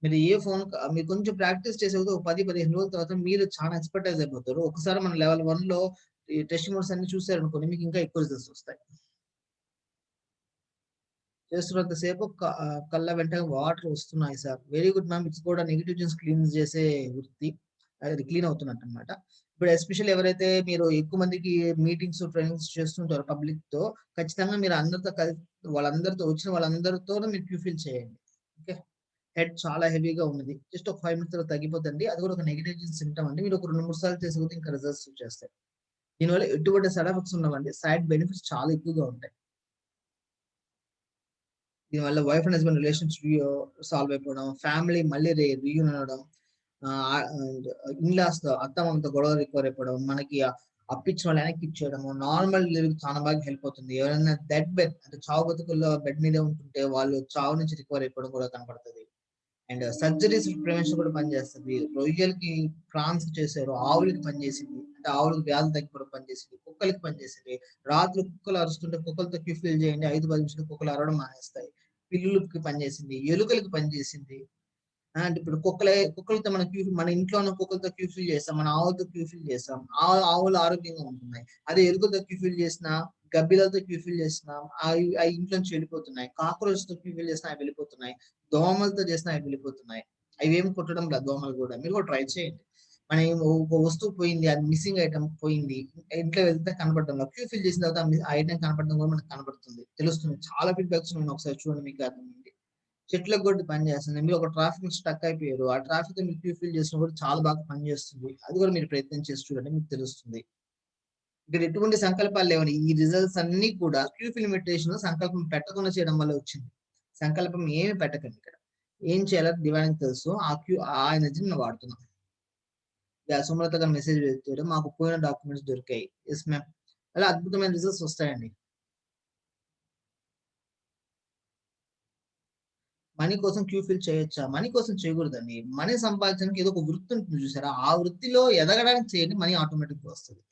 మీరు ఏ ఫోన్ మీరు కొంచెం ప్రాక్టీస్ చేసే ఒక 10-15 రోజుల తర్వాత మీరు చాలా ఎక్స్పర్టైజ్ అయిపోతారు. ఒకసారి మన లెవెల్ 1 లో ఈ టెస్ట్ మోడ్స్ అన్ని చూసారనుకోండి, మీకు ఇంకా ఎక్కువ రిజల్ట్స్ వస్తాయి. చేస్తున్నంత సేపు కళ్ళ వెంట వాటర్ వస్తున్నాయి sir. Very good ma'am. It's కూడా నెగిటివ్ జెన్స్ క్లీన్ చేసే వృత్తి, అది క్లీన్ అవుతున్నట్టు అనమాట. ఇప్పుడు ఎస్పెషల్ ఎవరైతే మీరు ఎక్కువ మందికి మీటింగ్స్ ట్రైనింగ్స్ చేస్తుంటారో పబ్లిక్ తో, ఖచ్చితంగా మీరు అందరితో వాళ్ళందరితో వచ్చిన వాళ్ళందరితో మీరు క్యూఫిల్ చేయండి. ఓకే, హెడ్ చాలా హెవీగా ఉన్నది, జస్ట్ ఒక 5 మినిట్స్ తగ్గిపోతుంది. అది కూడా ఒక నెగిటివ్ సింటమ్ అండి. మీరు ఒక 2-3 సార్లు చేసి ఇంకా రిజల్ట్స్ వచ్చేస్తాయి. దీనివల్ల ఎటువంటి సైడ్ ఎఫెక్ట్స్ ఉండవండి, సైడ్ బెనిఫిట్స్ చాలా ఎక్కువగా ఉంటాయి. దీనివల్ల wife and husband relations solve అయిపోవడం, ఫ్యామిలీ మళ్ళీ రీయూనియన్ అవడం, ఇన్లాస్ తో అత్తమామతో గొడవ రికవర్ అయిపోవడం, మనకి అప్పిచ్చిన వాళ్ళు వెనక్కి ఇచ్చేయడము, నార్మల్ డెలివరీ చాలా బాగా హెల్ప్ అవుతుంది. ఎవరైనా డెడ్ బెడ్ అంటే చావు బతుకుల్లో బెడ్ మీదే ఉంటుంటే వాళ్ళు చావు నుంచి రికవర్ అయిపోవడం కూడా కనపడుతుంది. అండ్ సర్జరీస్ ప్రివెన్షన్ కూడా పనిచేస్తుంది. రొయ్యలకి ప్రాన్స్ చేశారు, ఆవులకి పనిచేసింది, అంటే ఆవులకి వ్యాధులు తగ్గిపోవడం పనిచేసింది, కుక్కలకి పనిచేసింది. రాత్రి కుక్కలు అరుస్తుంటే కుక్కలతో క్యూఫిల్ చేయండి, 5-10 నిమిషాలు కుక్కలు అరవడం మానేస్తాయి. పిల్లులకి పనిచేసింది, ఎలుకలకి పనిచేసింది. అంటే ఇప్పుడు కుక్కలతో మన ఇంట్లో ఉన్న కుక్కలతో క్యూఫిల్ చేస్తాం, మన ఆవులతో క్యూఫిల్ చేస్తాం, ఆవులు ఆరోగ్యంగా ఉంటున్నాయి. అదే ఎలుకలతో క్యూఫిల్ చేసినా, గబ్బిలతో క్యూఫిల్ చేసినా అవి ఇంట్లో నుంచి వెళ్ళిపోతున్నాయి. కాక్రోచ్ తో క్యూఫిల్ చేసినా అవి వెళ్ళిపోతున్నాయి. దోమలతో చేసినా అవి వెళ్ళిపోతున్నాయి. అవి ఏం కొట్టడం లేదు దోమలు కూడా. మీరు కూడా ట్రై చేయండి. మన ఒక వస్తువు పోయింది, అది మిస్సింగ్ ఐటమ్ పోయింది, ఇంట్లో వెళ్తే కనపడడం లేదు, క్యూఫిల్ చేసిన తర్వాత ఆ ఐటమ్ కనపడడం కూడా మనకు కనపడుతుంది, తెలుస్తుంది. చాలా ఫీడ్బ్యాక్స్ ఉన్నాయి, ఒకసారి చూడండి మీకు అర్థమైంది. చెట్లకు కూడా పనిచేస్తుంది. మీరు ఒక ట్రాఫిక్ స్టక్ అయిపోయారు, ఆ ట్రాఫిక్ మీరు క్యూఫిల్ చేసిన కూడా చాలా బాగా పనిచేస్తుంది. అది కూడా మీరు ప్రయత్నం చేసి చూడండి, మీకు తెలుస్తుంది. ఇక్కడ ఎటువంటి సంకల్పాలు లేవండి. ఈ రిజల్ట్స్ అన్ని కూడా క్యూఫిల్ మెడిటేషన్ సంకల్పం పెట్టకుండా చేయడం వల్ల వచ్చింది. సంకల్పం ఏమి పెట్టకండి. ఇక్కడ ఏం చేయాలో దివానికి తెలుసు. ఆ ఎనర్జీని నేను వాడుతున్నాం. సుమలత గారు మెసేజ్ పెట్టారు, మాకు పోయిన డాక్యుమెంట్స్ దొరికాయి. Yes ma'am. అలా అద్భుతమైన రిజల్ట్స్ వస్తాయండి. మనీ కోసం క్యూఫిల్ చేయొచ్చా? మనీ కోసం చేయకూడదండి. మనీ సంపాదించడానికి ఏదో ఒక వృత్తి ఉంటుంది చూసారా, ఆ వృత్తిలో ఎదగడానికి చేయండి, మనీ ఆటోమేటిక్ వస్తుంది.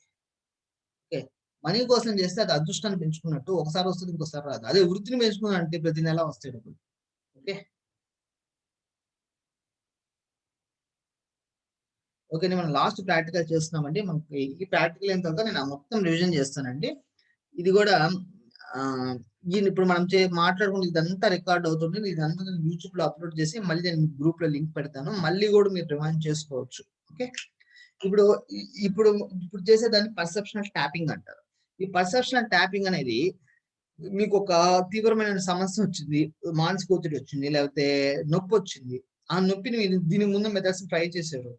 ఓకే, మనీ కోసం చేస్తే అది అదృష్టాన్ని పెంచుకున్నట్టు, ఒకసారి వస్తుంది ఇంకోసారి రాదు. అదే వృత్తిని పెంచుకున్నానంటే ప్రతి నెల వస్తాయి డబ్బులు. ఓకే ఓకే, మనం లాస్ట్ ప్రాక్టికల్ చేస్తున్నామండి. మనకి ఈ ప్రాక్టికల్ అయిన తర్వాత నేను మొత్తం రివిజన్ చేస్తానండి. ఇది కూడా ఇప్పుడు మనం మాట్లాడుకుంటే ఇదంతా రికార్డ్ అవుతుంది. ఇదంతా నేను యూట్యూబ్ లో అప్లోడ్ చేసి మళ్ళీ నేను గ్రూప్ లో లింక్ పెడతాను, మళ్ళీ కూడా మీరు రిమైండ్ చేసుకోవచ్చు. ఓకే, ఇప్పుడు ఇప్పుడు ఇప్పుడు చేసేదాన్ని పర్సెప్షనల్ ట్యాపింగ్ అంటారు. ఈ పర్సెప్షనల్ ట్యాపింగ్ అనేది మీకు ఒక తీవ్రమైన సమస్య వచ్చింది, మానసిక ఒత్తిడి వచ్చింది, లేకపోతే నొప్పి వచ్చింది. ఆ నొప్పిని మీరు దీని ముందు మెథడ్స్ ట్రై చేశారు,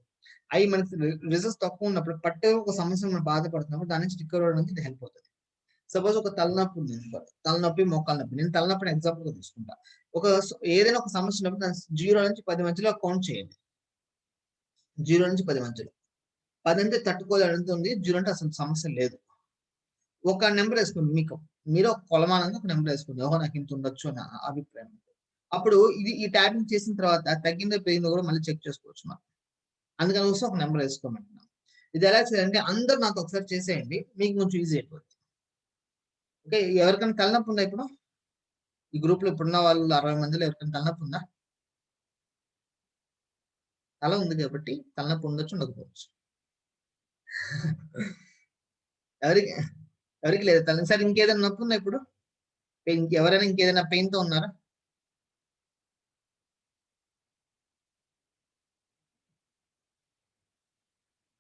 అవి మనకి రిజల్ట్స్ తక్కువ ఉన్నప్పుడు పట్టే ఒక సమస్య మనం బాధపడుతున్నప్పుడు దాని నుంచి రికవర్ అవడానికి ఇది హెల్ప్ అవుతుంది. సపోజ్ ఒక తలనొప్పి ఉంది, తలనొప్పి మోకాల నొప్పి. నేను తలనొప్పిని ఎగ్జాంపుల్ గా తీసుకుంటా. ఏదైనా ఒక సమస్య ఉన్నప్పుడు 0 నుంచి 10 మధ్యలో కౌంట్ చేయండి. 0 నుంచి 10 మధ్యలో. 10 అంటే తట్టుకోలేనంతుంది, 0 అంటే అసలు సమస్య లేదు. ఒక నెంబర్ వేసుకోండి. మీరు ఒక కొలమానంగా ఒక నెంబర్ వేసుకోండి, ఓహో నాకు ఇంత ఉండొచ్చు అని అభిప్రాయం. అప్పుడు ఈ ట్యాపింగ్ చేసిన తర్వాత తగ్గిందో పెరిగిందో కూడా మళ్ళీ చెక్ చేసుకోవచ్చు మనం. అందుకని వస్తే ఒక నెంబర్ వేసుకోమంటున్నాం. ఇది ఎలా చేయాలంటే అందరూ నాకు ఒకసారి చేసేయండి, మీకు కొంచెం ఈజీ అయిపోతుంది. ఓకే, ఎవరికైనా తలనొప్పి ఉందా ఇప్పుడు? ఈ గ్రూప్ లో ఇప్పుడున్న వాళ్ళు 60 మందిలో ఎవరికైనా తలనొప్పి ఉందా? తల ఉంది కాబట్టి తలనొప్పి ఉండొచ్చు, ఉండకపోవచ్చు. ఎవరికి లేదు తల. సరే, ఇంకేదైనా నొప్పి ఉందా ఇప్పుడు? ఎవరైనా ఇంకేదైనా పెయిన్ తో ఉన్నారా?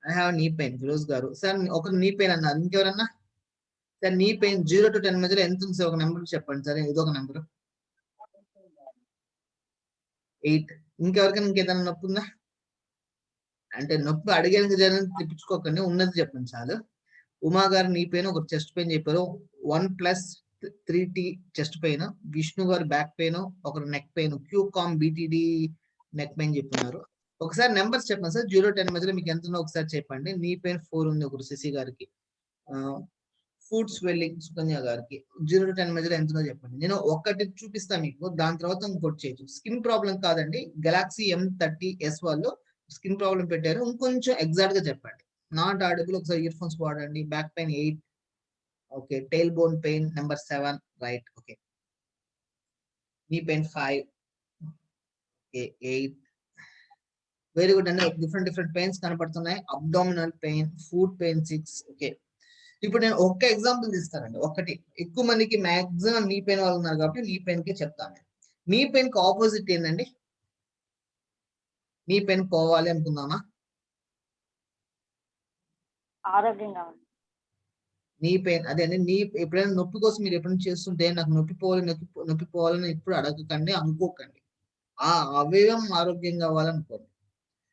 I have knee pain, Firoz గారు. సార్ ఒక నీ పెయిన్ అన్నారు, ఇంకెవరన్నా? సార్ నీ పెయిన్ 0 to 10 మధ్యలో ఎంత ఉంది సార్? ఒక నెంబర్ చెప్పండి సార్, ఏదో ఒక నెంబర్. 8. ఇంకెవరికైనా ఇంకేదైనా నొప్పి ఉందా? అంటే నొప్పి అడిగేందుకు తెప్పించుకోకండి, ఉన్నది చెప్పండి చాలు. ఉమా గారు నీ పెయిన్, ఒక చెస్ట్ పెయిన్ చెప్పారు, 1+3T chest pain. Vishnu garu back pain, ఒకరు నెక్ పెయిన్, క్యూకామ్ BTD నెక్ పెయిన్ చెప్తున్నారు. ఒకసారి నెంబర్స్ చెప్పండి సార్, 0 to 10 మధ్యలో మీకు ఎంత ఉందో ఒకసారి చెప్పండి. నీ పెయిన్ 4 ఉంది ఒకరు శశి గారికి, ఫుడ్ స్వెల్లింగ్ సుకన్య గారికి 0 to 10 మధ్యలో ఎంతనో చెప్పండి. నేను ఒకటి చూపిస్తా మీకు, దాని తర్వాత ఇంకోటి చేయొచ్చు. స్కిన్ ప్రాబ్లం కాదండి, గెలాక్సీ M30s వాళ్ళు స్కిన్ ప్రాబ్లం పెట్టారు. ఇంకొంచెం ఎగ్జాక్ట్ గా చెప్పండి. నాట్ ఆడిబుల్, ఒకసారి ఇయర్ ఫోన్స్ వాడండి. Back pain 8, okay. Tile bone pain number 7, right, okay. Knee pain 5, okay, 8, very good అండి. డిఫరెంట్ పెయిన్స్ కనపడుతున్నాయి. Abdominal pain, food pain 6, okay. ఇప్పుడు నేను ఒక్క ఎగ్జాంపుల్ తీస్తానండి, ఒక్కటి. ఎక్కువ మందికి మాక్సిమం నీ పెయిన్ వాళ్ళు ఉన్నారు కాబట్టి నీ పెయిన్ కి చెప్తాను. నీ పెయిన్ కి ఆపోజిట్ ఏంటండి? నీ పెయిన్ పోవాలి అనుకుందామా? ఆరోగ్యంగా ఉంది. నీ పెయిన్ అదే అండి. నీ ఎప్పుడైనా నొప్పి కోసం మీరు ఎప్పుడైనా చేస్తుంటే నాకు నొప్పి పోవాలి నొప్పి పోవాలని ఎప్పుడు అడగకండి, అనుకోకండి. ఆ అవయవం ఆరోగ్యంగా అవ్వాలనుకోండి.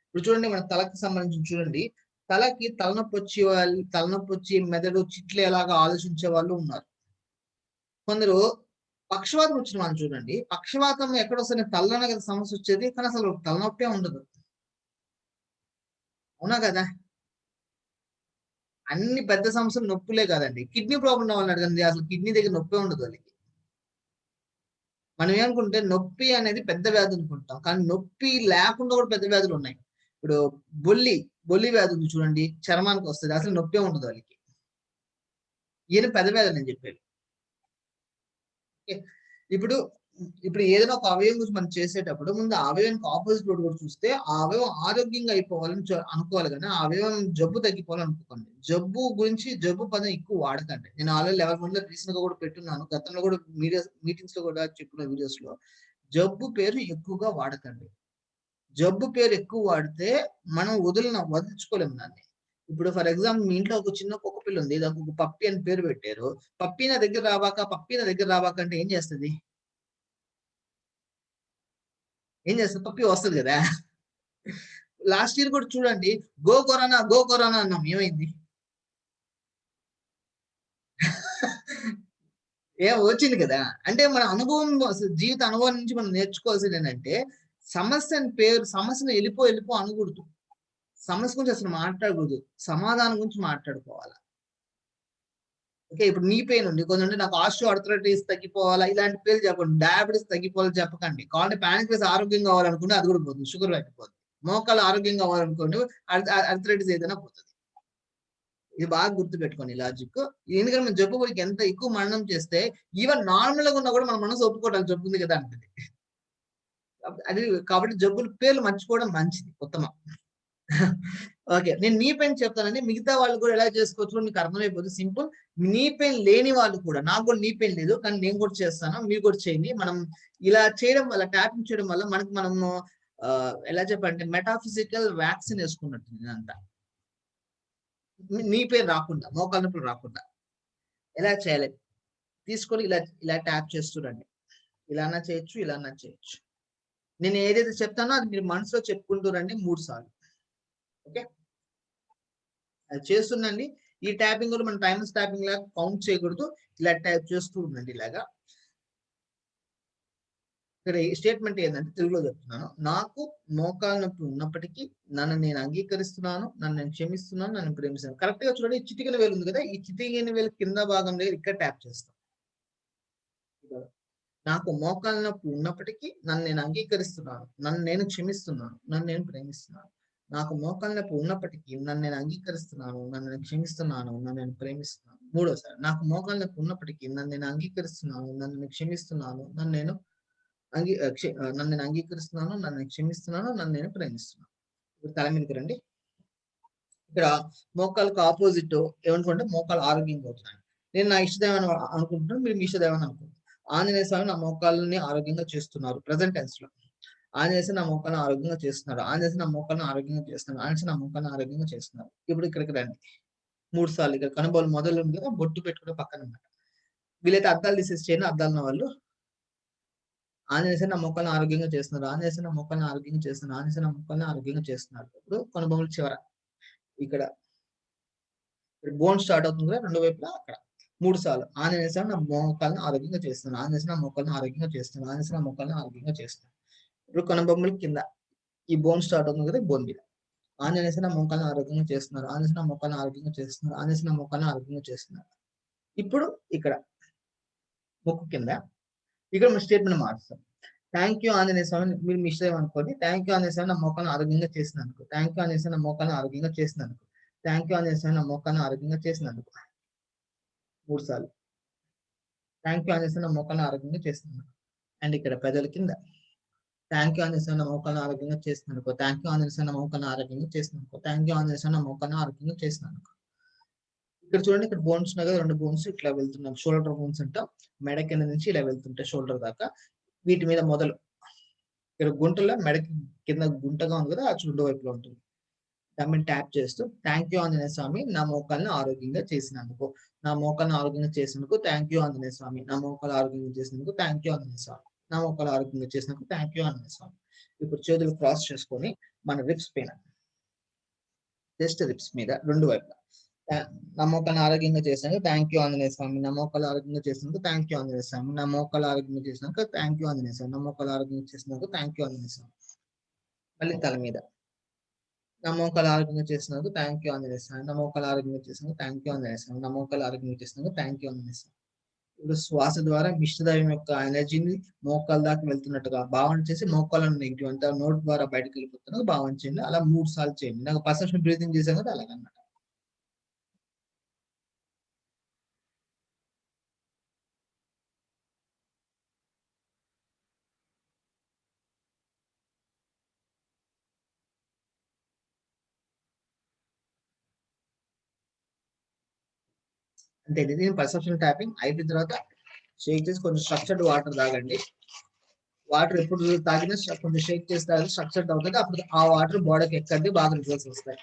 ఇప్పుడు చూడండి, మన తలకి సంబంధించి చూడండి, తలకి తలనొప్పి వచ్చి మెదడు చిట్లు ఎలాగా ఆలోచించే వాళ్ళు ఉన్నారు. కొందరు పక్షవాతం వచ్చిన వాళ్ళు చూడండి, పక్షవాతం ఎక్కడ వస్తుంది? తలలోనే కదా సమస్య వచ్చేది, కానీ అసలు తలనొప్పే ఉండదు. అవునా కదా? అన్ని పెద్ద సమస్యలు నొప్పులే కాదండి. కిడ్నీ ప్రాబ్లం ఉన్న వాళ్ళని అడగండి, అసలు కిడ్నీ దగ్గర నొప్పే ఉండదు వాళ్ళకి. మనం ఏమనుకుంటే నొప్పి అనేది పెద్ద వ్యాధి అనుకుంటాం, కానీ నొప్పి లేకుండా కూడా పెద్ద వ్యాధులు ఉన్నాయి. ఇప్పుడు బొల్లి వ్యాధి ఉంది చూడండి, చర్మానికి వస్తుంది, అసలు నొప్పే ఉండదు వాళ్ళకి. ఈయన పెద్ద వ్యాధి నేను చెప్పేది. ఇప్పుడు ఏదైనా ఒక అవయవం గురించి మనం చేసేటప్పుడు ముందు ఆ అవయవానికి ఆపోజిట్ రోడ్ కూడా చూస్తే ఆ అవయవం ఆరోగ్యంగా అయిపోవాలని అనుకోవాలి, కానీ ఆ అవయవం జబ్బు తగ్గిపోవాలని అనుకోకండి. జబ్బు పదం ఎక్కువ వాడకండి. నేను ఆల్రెడీ లెవెల్ 1 లో రీసెంట్ గా కూడా పెట్టున్నాను, గతంలో కూడా మీటింగ్స్ లో కూడా చెప్పిన వీడియోస్ లో. జబ్బు పేరు ఎక్కువగా వాడకండి. జబ్బు పేరు ఎక్కువ వాడితే మనం వదిలించుకోలేము దాన్ని. ఇప్పుడు ఫర్ ఎగ్జాంపుల్ మీ ఇంట్లో ఒక చిన్న కుక్క పిల్ల ఉంది, దానికి ఒక పప్పి అని పేరు పెట్టారు. పప్పి నా దగ్గర రాబాక అంటే ఏం చేస్తుంది? పప్పి వస్తుంది కదా. లాస్ట్ ఇయర్ కూడా చూడండి, గో కరోనా అన్నాం, ఏమైంది? వచ్చింది కదా. అంటే మన అనుభవం, జీవిత అనుభవం నుంచి మనం నేర్చుకోవాల్సింది ఏంటంటే, సమస్యను వెళ్ళిపో అనకూడదు. సమస్య గురించి అసలు మాట్లాడకూడదు, సమాధానం గురించి మాట్లాడుకోవాలి. ఓకే, ఇప్పుడు నీ పెయిన్ ఉంది, కొంచెం నాకు ఆస్టియోఆర్థరైటిస్ తగ్గిపోవాలా ఇలాంటి పేర్లు చెప్పండి. డయాబెటీస్ తగ్గిపోవాలని చెప్పకండి. కాబట్టి ప్యాన్క్రియాస్ ఆరోగ్యంగా కావాలనుకుంటే అది కూడా పోతుంది, షుగర్ తగ్గిపోతుంది. మోకాలు ఆరోగ్యంగా కావాలనుకోండి, ఆర్థరైటిస్ ఏదైనా పోతుంది. ఇది బాగా గుర్తు పెట్టుకోండి లాజిక్. ఎందుకంటే మన జబ్బు గురికి ఎంత ఎక్కువ మరణం చేస్తే ఈవెన్ నార్మల్ గా ఉన్నా కూడా మన మనసు ఒప్పుకోవడం జబ్బు ఉంది కదా అంటది. అది కాబట్టి జబ్బుల పేర్లు మర్చిపోవడం మంచిది, ఉత్తమం. ఓకే, నేను నీ పెయిన్ చెప్తానండి, మిగతా వాళ్ళు కూడా ఎలా చేసుకోవచ్చు మీకు అర్థమైపోతుంది. సింపుల్. నీ పెయిన్ లేని వాళ్ళు కూడా, నాకు కూడా నీ పెయిన్ లేదు కానీ నేను కూడా చేస్తాను, మీరు కూడా చేయండి. మనం ఇలా చేయడం వల్ల, ట్యాపింగ్ చేయడం వల్ల మనము ఎలా చెప్పంటే మెటాఫిజికల్ వ్యాక్సిన్ వేసుకున్నట్టు ఇదంతా. నీ పెయిన్ రాకుండా, మోకాళ్ళ నొప్పులు రాకుండా ఎలా చేయాలి? తీసుకొని ఇలా ట్యాప్ చేస్తుండండి. ఇలానా చేయొచ్చు. నేను ఏదైతే చెప్తానో అది మీరు మనసులో చెప్పుకుంటూ రండి 3 సార్లు. ఓకే, అది చేస్తుండండి. ఈ ట్యాపింగ్ కూడా మన టైమ్స్ ట్యాపింగ్ లాగా కౌంట్ చేయకూడదు, ఇలా ట్యాప్ చేస్తూ ఉండండి. ఇలాగా ఇక్కడ స్టేట్మెంట్ ఏంటంటే తెలుగులో చెప్తున్నాను. నాకు మోకాళ్ళ నొప్పి ఉన్నప్పటికీ నన్ను నేను అంగీకరిస్తున్నాను, నన్ను నేను క్షమిస్తున్నాను, నన్ను ప్రేమిస్తాను. కరెక్ట్ గా చూడండి, చిటికెన వేలు ఉంది కదా, ఈ చిటికెన వేలు కింద భాగం దగ్గర ఇక్కడ ట్యాప్ చేస్తాం. నాకు మోకాళ్ళ నొప్పి ఉన్నప్పటికీ నన్ను నేను అంగీకరిస్తున్నాను, నన్ను నేను క్షమిస్తున్నాను, నన్ను నేను ప్రేమిస్తున్నాను. నాకు మోకాళ్ళ నొప్పి ఉన్నప్పటికీ నన్ను నేను అంగీకరిస్తున్నాను, నన్ను నేను క్షమిస్తున్నాను, నన్ను నేను ప్రేమిస్తున్నాను. మూడోసారి, నాకు మోకాళ్ళ నొప్పి ఉన్నప్పటికీ నన్ను నేను అంగీకరిస్తున్నాను, నన్ను నేను క్షమిస్తున్నాను, నన్ను నేను అంగీకరిస్తున్నాను, నన్ను క్షమిస్తున్నాను, నన్ను నేను ప్రేమిస్తున్నాను. ఇప్పుడు తల మీదకి రండి. ఇక్కడ మోకాళ్ళకు ఆపోజిట్ ఏమనుకుంటే మోకాలు ఆరోగ్యంగా అవుతున్నాయి. నేను నా ఇష్టదేవాన్ని అనుకుంటున్నాను, మీరు మీ ఇష్టదేవాన్ని అనుకుంటున్నాను. ఆంజనేయ స్వామి నా మోకాళ్ళని ఆరోగ్యంగా చేస్తున్నారు, ప్రజెంట్ టెన్స్ లో. ఆంజనేయ స్వామి నా మోకాళ్ళని ఆరోగ్యంగా చేస్తున్నారు, ఆంజనేయ స్వామి నా మోకాళ్ళని ఆరోగ్యంగా చేస్తున్నారు, ఆంజనేయ నా మోకాళ్ళని ఆరోగ్యంగా చేస్తున్నారు. ఇప్పుడు ఇక్కడికి రండి 3 సార్లు. ఇక్కడ కనుబోలు మొదలు ఉంది కదా, బొట్టు పెట్టుకునే పక్కన అన్నమాట. వీలైతే అద్దాలు తీసేసి చేయండి, అద్దాలు ఉన్న వాళ్ళు. ఆంజనేయ నా మొక్కలను ఆరోగ్యంగా చేస్తున్నారు, ఆంజనేయ నా మొక్కలను ఆరోగ్యంగా చేస్తున్నారు, ఆంజనేయ నా మొక్కలను ఆరోగ్యంగా చేస్తున్నారు. ఇప్పుడు కొనబొమ్మల చివర ఇక్కడ బోన్ స్టార్ట్ అవుతుంది కదా, 2 వైపులా అక్కడ 3 సార్లు. ఆంజనేయ నా మొక్కలను ఆరోగ్యంగా చేస్తున్నారు, ఆంజనేయ నా మొక్కలను ఆరోగ్యంగా చేస్తున్నారు, ఆంజనేయ నా మొక్కలను ఆరోగ్యంగా చేస్తున్నారు. ఇప్పుడు కొనబొమ్మల కింద ఈ బోన్ స్టార్ట్ అవుతుంది కదా, బోన్ మీద ఆంజనేయ నా మొక్కలను ఆరోగ్యంగా చేస్తున్నారు, ఆంజనేయ నా మొక్కలను ఆరోగ్యంగా చేస్తున్నారు, ఆంజనేయ నా మొక్కలను ఆరోగ్యంగా చేస్తున్నారు. ఇప్పుడు ఇక్కడ ముక్కు కింద ఇక్కడ మన స్టేట్మెంట్ మారుస్తాం. థ్యాంక్ యూ ఆంజనేయ స్వామి, మీరు మిస్ అయ్యమనుకోండి. థ్యాంక్ యూ ఆంజనేయ స్వామి, నా మోకాలను ఆరోగ్యంగా చేసినందుకు. థ్యాంక్ యూ ఆంజనేయ స్వామి, నా మోకాలను ఆరోగ్యంగా చేసినందుకు. థ్యాంక్ యూ ఆంజనేయ స్వామి, నా మోకాలను ఆరోగ్యంగా చేసినందుకు. 3 సార్లు థ్యాంక్ యూ ఆంజనేయ స్వామి, నా మోకాలను ఆరోగ్యంగా చేసినందుకు. అండ్ ఇక్కడ పెదవుల కింద థ్యాంక్ యూ ఆంజనేయ స్వామి, నా మోకాలను ఆరోగ్యంగా చేసినందుకు. థ్యాంక్ యూ ఆంజనేయ స్వామి, నా మోకాలను ఆరోగ్యంగా చేసినందుకు. థ్యాంక్ యూ ఆంజనేయ స్వామి, నా మోకాలను ఆరోగ్యంగా చేసినందుకు. ఇక్కడ చూడండి, ఇక్కడ బోన్స్ ఉన్నాయి కదా, 2 బోన్స్ ఇట్లా వెళ్తున్నాం. షోల్డర్ బోన్స్ అంటాం. మెడ కింద నుంచి ఇలా వెళ్తుంటాయి షోల్డర్ దాకా. వీటి మీద మొదలు ఇక్కడ గుంటలో మెడకి కింద గుంటగా ఉంది కదా, ఆ రెండు వైపులో ఉంటుంది. దాన్ని ట్యాప్ చేస్తూ థ్యాంక్ యూ ఆంజనేయ స్వామి, నా మోకాలను ఆరోగ్యంగా చేసినందుకు. నా మోకాలను ఆరోగ్యంగా చేసినందుకు థ్యాంక్ యూ ఆంజనేయ స్వామి. నా మోకాలు ఆరోగ్యంగా చేసినందుకు థ్యాంక్ యూ ఆంజనేయ స్వామి. నా మోకాలు ఆరోగ్యంగా చేసినందుకు థ్యాంక్ యూ ఆంజనేయ స్వామి. ఇప్పుడు చేతులు క్రాస్ చేసుకొని మన రిప్స్ పైన, జస్ట్ రిప్స్ మీద 2 వైపులా నా మోకాలను ఆరోగ్యంగా చేసినందుకు థ్యాంక్ యూ ఆంజనేయ స్వామి. నా మోకాలు ఆరోగ్యంగా చేసినందుకు థ్యాంక్ యూ ఆంజనేయ స్వామి. నా మోకాలు ఆరోగ్యంగా చేసినందుకు థ్యాంక్ యూ ఆంజనేయ స్వామి. నా మోకాలు ఆరోగ్యంగా చేసినందుకు థ్యాంక్ యూ ఆంజనేయ స్వామి. మళ్ళీ తల మీద నా మోకాలు ఆరోగ్యంగా చేసినందుకు థ్యాంక్ యూ ఆంజనేయ స్వామి. నా మోకాలు ఆరోగ్యంగా చేసినందుకు థ్యాంక్ యూ ఆంజనేయ స్వామి. నా మోకాలు ఆరోగ్యంగా చేసినందుకు థ్యాంక్ యూ ఆంజనేయ స్వామి. ఇప్పుడు శ్వాస ద్వారా మిష్టదైవం యొక్క ఎనర్జీని మోకాల దాకా వెళ్తున్నట్టుగా భావన చేసి, మోకాలను నెగిటివ్ అంతా నోట్ ద్వారా బయటకు వెళ్ళిపోతున్నట్టు భావన చేయండి. అలా 3 సార్లు చేయండి. నాకు పర్సెప్షన్ బ్రీతింగ్ చేశాను కదా, అలాగన్నమాట. అంటే ఇది పర్సెప్షన్ ట్యాపింగ్ అయిపోయిన తర్వాత షేక్ చేసి కొంచెం స్ట్రక్చర్డ్ వాటర్ తాగండి. వాటర్ ఎప్పుడు తాగినా కొంచెం షేక్ చేసి తాగి స్ట్రక్చర్డ్ అవుతుంది. అప్పుడు ఆ వాటర్ బాడీకి ఎక్కడి బాగా రిజల్ట్స్ వస్తాయి.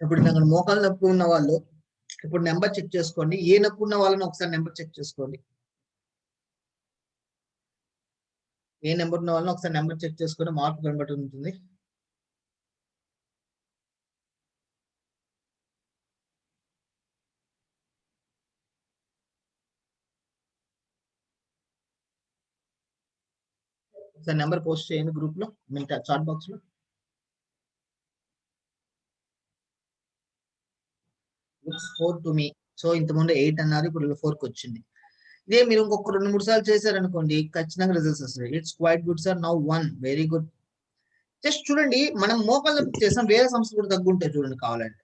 ఇప్పుడు నాకు మోకాలు నొప్పి ఉన్న వాళ్ళు ఇప్పుడు నెంబర్ చెక్ చేసుకోండి. ఏ నొప్పి ఉన్న వాళ్ళని ఒకసారి నెంబర్ చెక్ చేసుకోండి. ఏ నెంబర్ ఉన్న వాళ్ళని ఒకసారి నెంబర్ చెక్ చేసుకొని మార్పు కనబడి ఉంటుంది. ఒకసారి నెంబర్ పోస్ట్ చేయండి గ్రూప్ లో, చాట్ బాక్స్ లో. Looks 4 to me. సో ఇంతకుముందు 8 అన్నారు, ఇప్పుడు 4కి వచ్చింది. ఇదే మీరు ఇంకొక 2-3 సార్లు చేశారనుకోండి, ఖచ్చితంగా రిజల్ట్స్ వస్తాయి. It's quite good sir. Now 1 very good. Just చూడండి, మనం మోకాళ్ళు చేసాం, వేరే సమస్యలు కూడా తగ్గుంటాయి చూడండి కావాలంటే.